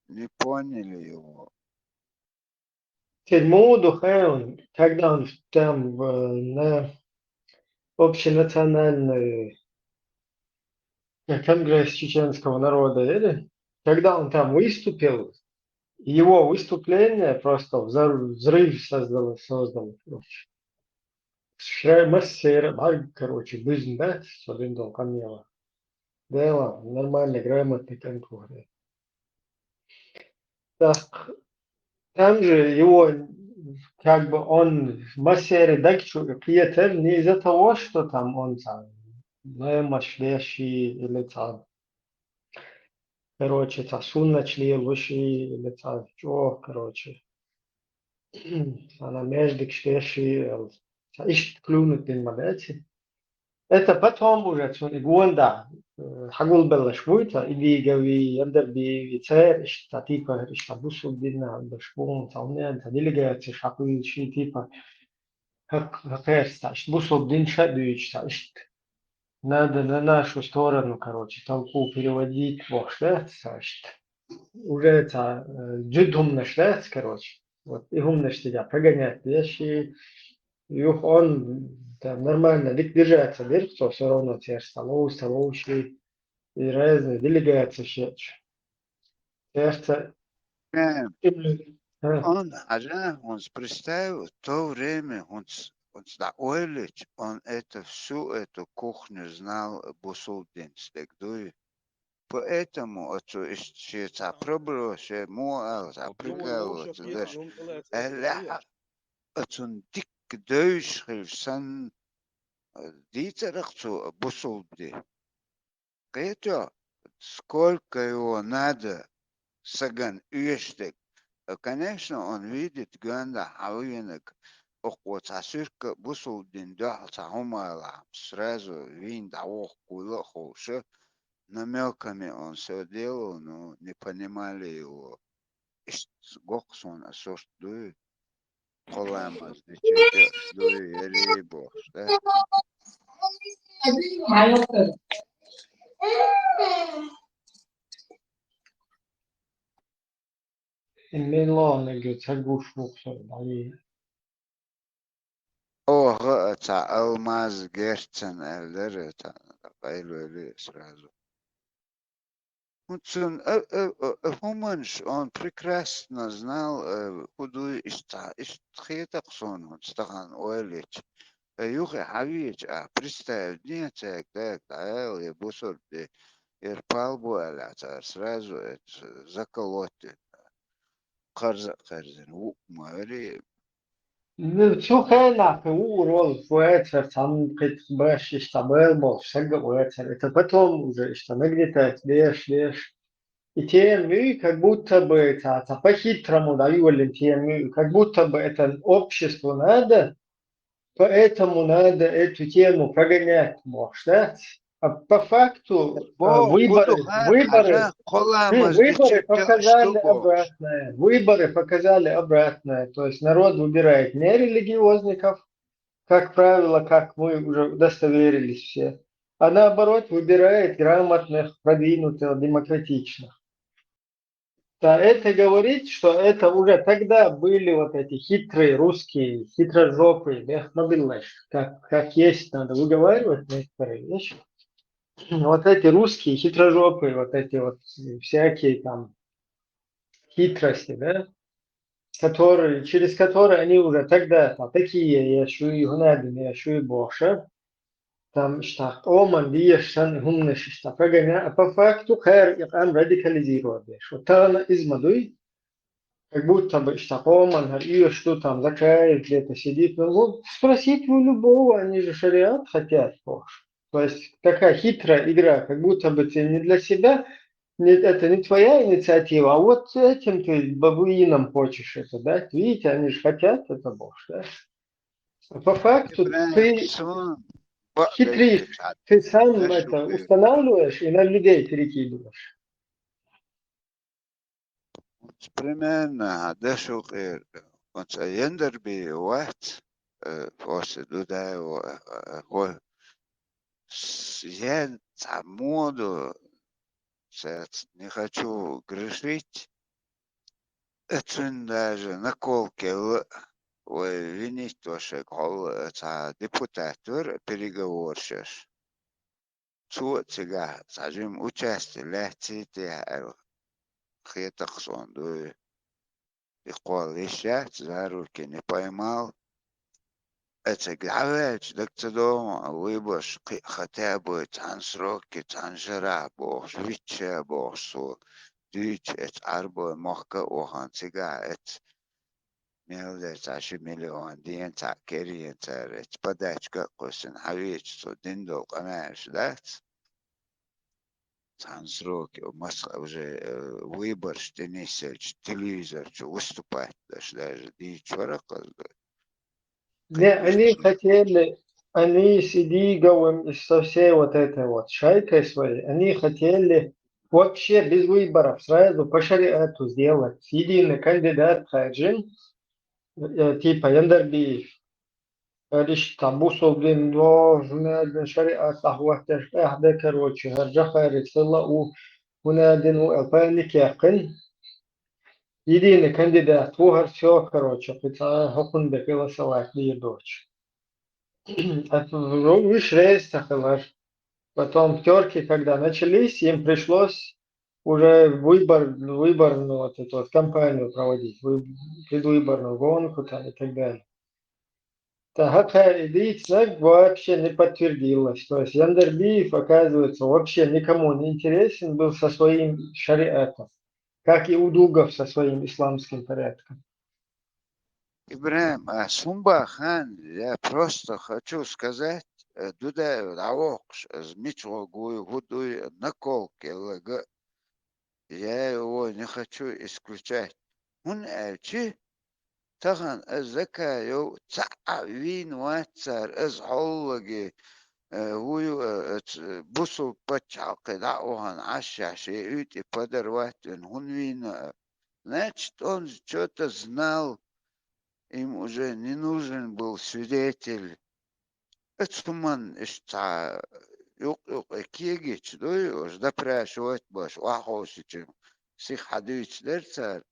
не поняли его. седьмую хэон когда он там на общенациональный конгресс чеченского народа или когда он там выступил его выступление просто взрыв создал короче. Массер, короче, жизнь, да, с один дом камела. Дело нормальный, грамотный конкурс. Так, там же его, как бы он массере дакчу приятель не из-за того, что там он там نايمة شليشي اللي تعب короче تاسونا شلي وشي اللي تعب جو короче أنا между شليشي إيش تكلونت المبادئ это потом уже и гуанда حقول بلش بويتا إدي قوي يقدر بيتسير إيش تاتيبا إيش تبصوا بدنا بشبون تاونين تديلجات إيش حقول شيء تيبا هقيرس إيش تبصوا بدين شادويش إيش надо на нашу сторону, короче, толпу переводить во Швецию. Уже это джидум на Швец, короче. Вот и умно, что тебя прогонять вещи. И он там нормально держаться, держится, все равно те же столовые и разные делегации щечь. Сердце. Он он представил то время, он Даойлич, он всю эту кухню знал бусулдин стегдуй. Поэтому это пробовал, что муал, запрыгал, это дик дойш, сан дитерахцу бусулди. Это сколько его надо саган уештек. Конечно, он видит ганда хавинок. Вот асырка бусулдин да сахумала сразу вин да куло хоше намеками он все делал, но не понимали его. Гоксон осуждует, холемас дичи еребо, да? إن الله نجد تجوش مقصود عليه. تا алмаз герцен элдер та байлы сразу. Он прекрасно знал, куда истхетаксон, он стахан ойлич. Юхе хавич, представь, нет, так, я бусор, ирпалбу, сразу заколоти. Карзен, мари. شو خينا في ورول فواتر تام قد باش اشتبال بول شجع واتر это потом уже что нагнетать лишь и тем как будто бы это по-хитрому дают тем как будто бы это обществу надо, поэтому надо эту тему прогонять, можешь, да? А по факту выборы показали обратное. Выборы показали обратное. То есть народ выбирает не религиозников, как правило, как мы уже удостоверились все, а наоборот выбирает грамотных, продвинутых, демократичных. Да, это говорит, что это уже тогда были вот эти хитрые русские, хитрожопые, как есть, надо выговаривать некоторые вещи. Вот эти русские хитрожопые, вот эти вот всякие там хитрости, да, через которые они уже тогда такие, я шуи гнадин, я шуи боша, там что, оман, диешан, гумнеш, что прогоня, а по факту хэр, я там радикализировать, вот она измадуй, как будто бы что оман, и что там, закаев где-то сидит, ну вот спросить у любого, они же шариат хотят, бош. То есть такая хитрая игра, как будто бы ты не для себя, это не твоя инициатива, а вот этим ты бабуинам хочешь это дать. Видите, они же хотят это, Бог, да? А по факту ты хитришь, ты сам это устанавливаешь и на людей перекидываешь. Примерно, дешево, он ендер би уат, после туда его, я моду, не хочу грешить, это даже на колке винить тоже кол, это депутатор переговорщик. Цуцига, сажим участие, летите, хитахсон, дуй, и кол еще, заруки не поймал. Это гавэч, так ты дома, выбор, хотя бы тан сроки, тан жара, бог, свитче, бог, су, дичь, это арбо, мохка, охан, цига, это ميلدت 10 مليون دين تاع كريم تارت بدأت كقوسن حويج صدين دو قناش دات تانسروك وجه ويبرش تنسج تلفزيون وستوبات даже دي ورقة Не, они хотели, они с Идиговым и со всей вот этой вот шайкой своей, они хотели вообще без выборов сразу по шариату сделать. Единый кандидат Хаджин, типа Яндербиев, лишь там Бусулдин, ونادن شريعة صحوة إحدى كروتشي هرجع خارج صلا ونادن وألبانك يقن единый кандидат в все, короче, это хокун бекила салат дочь. Виш рейс потом терки, когда начались, им пришлось уже выборную вот эту вот кампанию проводить, предвыборную гонку там и так далее. Такая идея вообще не подтвердилась. То есть Яндербиев, оказывается, вообще никому не интересен был со своим шариатом, как и Удугов со своим исламским порядком. Ибрahim, Сумбахан, я просто хочу сказать, Дудаю, Даокш, Змичогую, Гудую, наколки, я его не хочу исключать. Он эльчи, Тахан, Закаю, Цавин, Вацар, Холлаги, هو بصوا بتشعق دعوهن عشا شيء подорвать он значит он что-то знал, им уже не нужен был свидетель. Это man ist кегич, да, допрашивать баш, вахосичем, sich hadüç derser.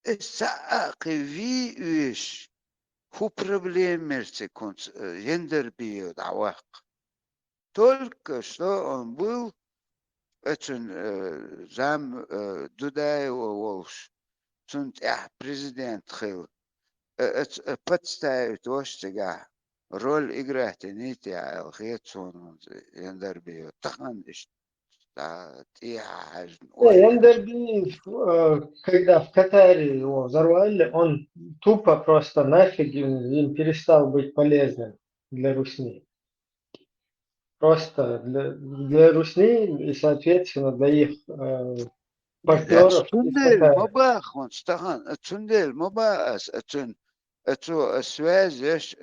Саақи виш, ху проблемерцы Яндербиев давак. Только что он был зам Дудаева Волш, президент Хил, подставить вождя, роль играть, не те, Хетсон, Яндербиев, тахан Яндербиев, когда в Катаре его взорвали, он тупо просто нафиг им перестал быть полезным для Русни. Просто для Русни и, соответственно, для их партнеров. Цундель, мабах, он стахан, цундель, мабас, эту связь,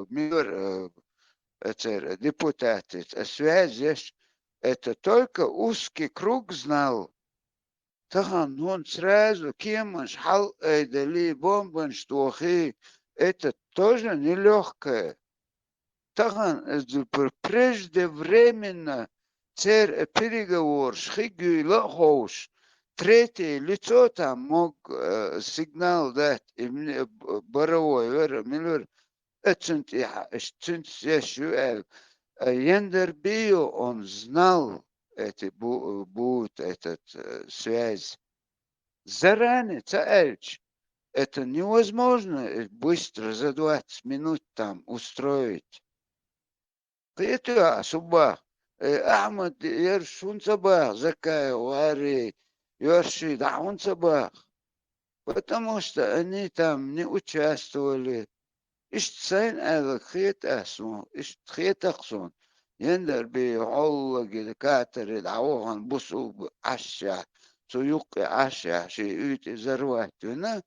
мир, депутаты, связь, это только узкий круг знал. Тахан, он сразу, кем он шхал, дали бомбан, что это тоже нелегкое. Тахан, преждевременно переговор, шхигю лохош, третье лицо там мог сигнал дать, боровой, милер, Яндербиев, он знал, будет этот связь. Заранее, это невозможно быстро за 20 минут там устроить. Это особо. Ахмад, Яршун Сабах, Закай, Вари, Ярши, Даун Сабах. Потому что они там не участвовали. Ишцайн это хетасон, хетаксон. Яндербиев, Аллаги, Катари, Даухан, Бусуб, Аша, Суюки, Аша, Шиюти, Зарватина.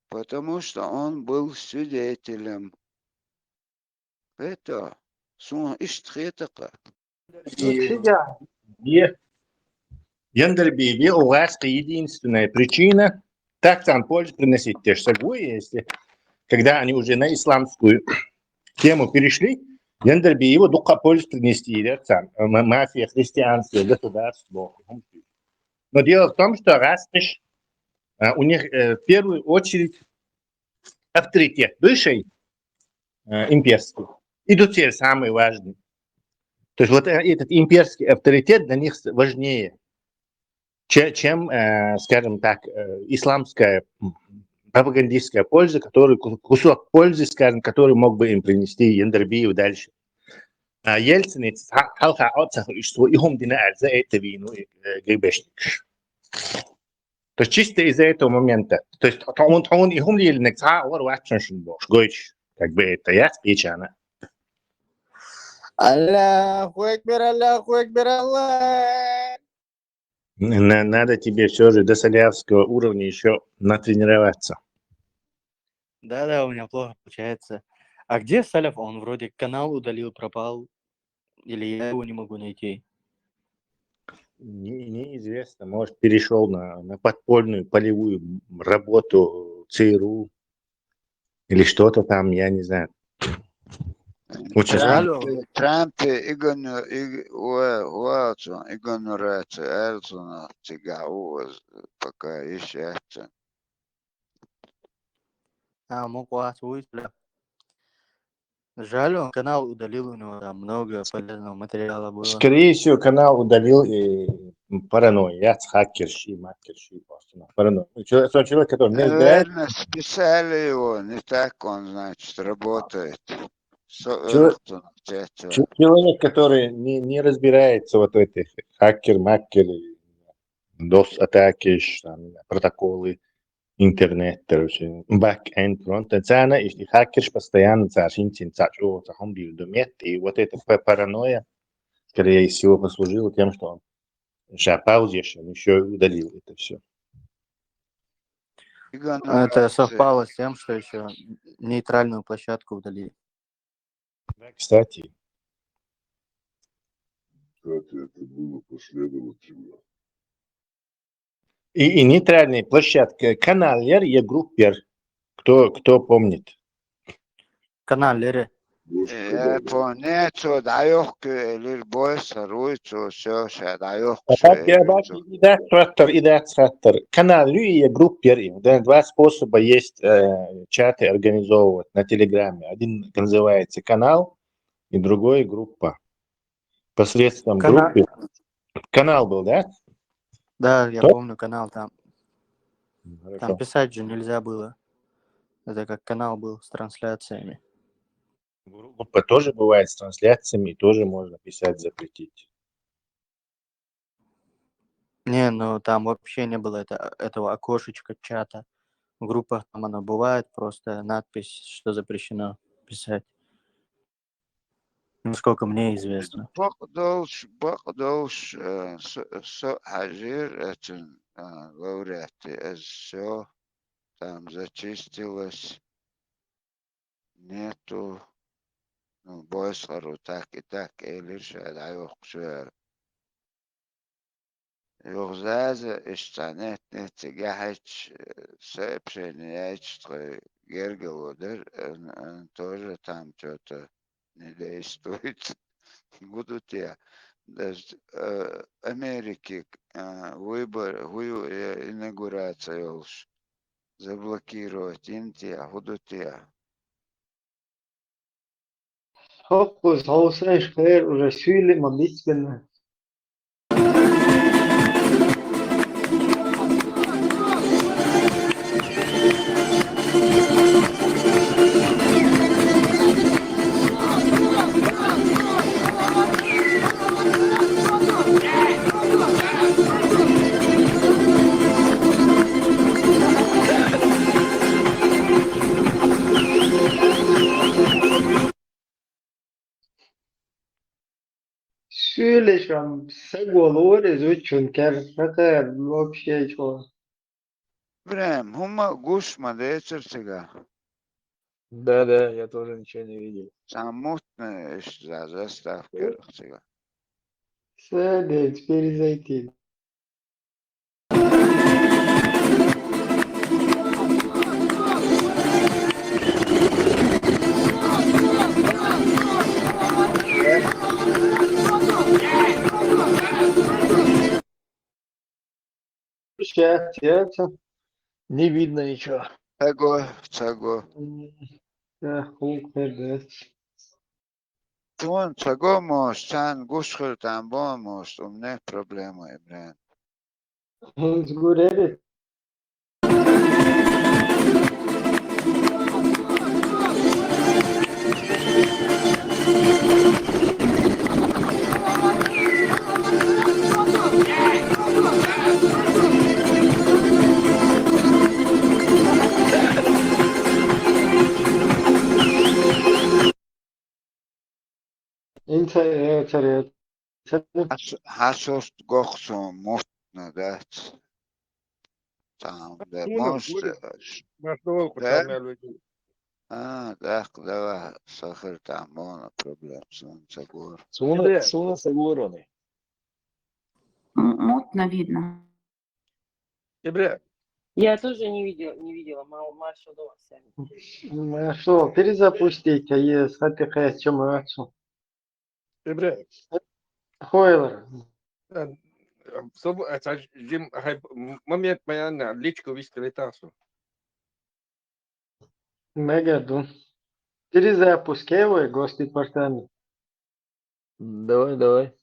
Потому что он был свидетелем. Это сон иштхетака. Яндербиев, у вас единственная причина так там пользу приносить. Те же сагуи, если когда они уже на исламскую тему перешли, Яндербиеву духа пользу принести, мафия, христианство, государство. Но дело в том, что Растыш, у них в первую очередь авторитет высший, имперский, и досель самый важный. То есть вот этот имперский авторитет для них важнее, чем, скажем так, исламская пропагандистская польза, кусок пользы, скажем, который мог бы им принести Яндербиев дальше. Ельцин, халха отцах, что и хом дина альза это вину гребешник. То есть чисто из-за этого момента. То есть он и хум ли некца ор ватшен бош гойч. Как бы это я спичана. Аллаху Акбар, Аллаху Акбар, Аллах. Надо тебе все же до салявского уровня еще натренироваться. Да, у меня плохо получается. А где Саляв? Он вроде канал удалил, пропал. Или я его не могу найти? Неизвестно. Может, перешел на подпольную полевую работу ЦРУ. Или что-то там, я не знаю. Trump игнорирует Эрдогана, пока ищет. Мог вас выслать. Жаль, он канал удалил, у него там много полезного материала было. Скорее всего, канал удалил и паранойя, хакерши, макерши, паранойя. Человек, который не разбирает. Наверное, списали его, не так он, значит, работает. Человек, который не разбирается вот в этих хакер, DOS-атаки, протоколы, интернет, бэк-энд, фронт-энд, и хакер постоянно он билдумет, и вот эта паранойя, скорее всего, послужила тем, что он паузу еще удалил это все. Это совпало с тем, что еще нейтральную площадку удалили. Да, кстати. Это было последовательно. И нейтральная площадка. Каналер и группер. Кто помнит? Каналеры. Понятно, даёк лирбой саруйцу все, даёк. Идет. Каналер и группер. Два способа есть чаты организовывать на Телеграме. Один называется канал, и другой группа. Посредством группы. Канал был, да? Да, я помню канал там. Хорошо. Там писать же нельзя было. Это как канал был с трансляциями. Группа тоже бывает с трансляциями, тоже можно писать, запретить. Не, ну там вообще не было этого окошечка чата. В группах там оно бывает, просто надпись, что запрещено писать. Насколько мне известно. Бакдолш, хажир, это лауреаты, все там зачистилось, нету, ну, бойсару так, или же, да, ёхшер. Ёхзаза, иштанет, нетигахач, сообщение, гергелодер, тоже там что-то не действует. Будут те. Даже Америки выбор, инаугурация заблокировать Индия, будут те. Хоппус, хаусреш, хэр, уже сюли, мамбитсбен. Сюлешам, саголор, изучун, кэр, вообще чего. Прям, хума гушма, да, церцега. Да, я тоже ничего не видел. Самотная заставка, церцега. Садец, перезайти. Сейчас, не видно ничего. Цаго. Хукердес. Тон, цаго может, чан гушхер там может, у меня проблемы, блин. Сгурели. انت ترى Hasust goxon mutna dat. Tam de most. Mas não ده ساخر تعمونا проблем сон sagor. Суна Сагуроны. Мутно видно. Я тоже не видела, Маша дома вся. Что, перезапустите, если ты чем мацу. Хойлер. Момент моя на личку вистрелитасу. Мегаду. Перезапускай его, гости портами. Давай.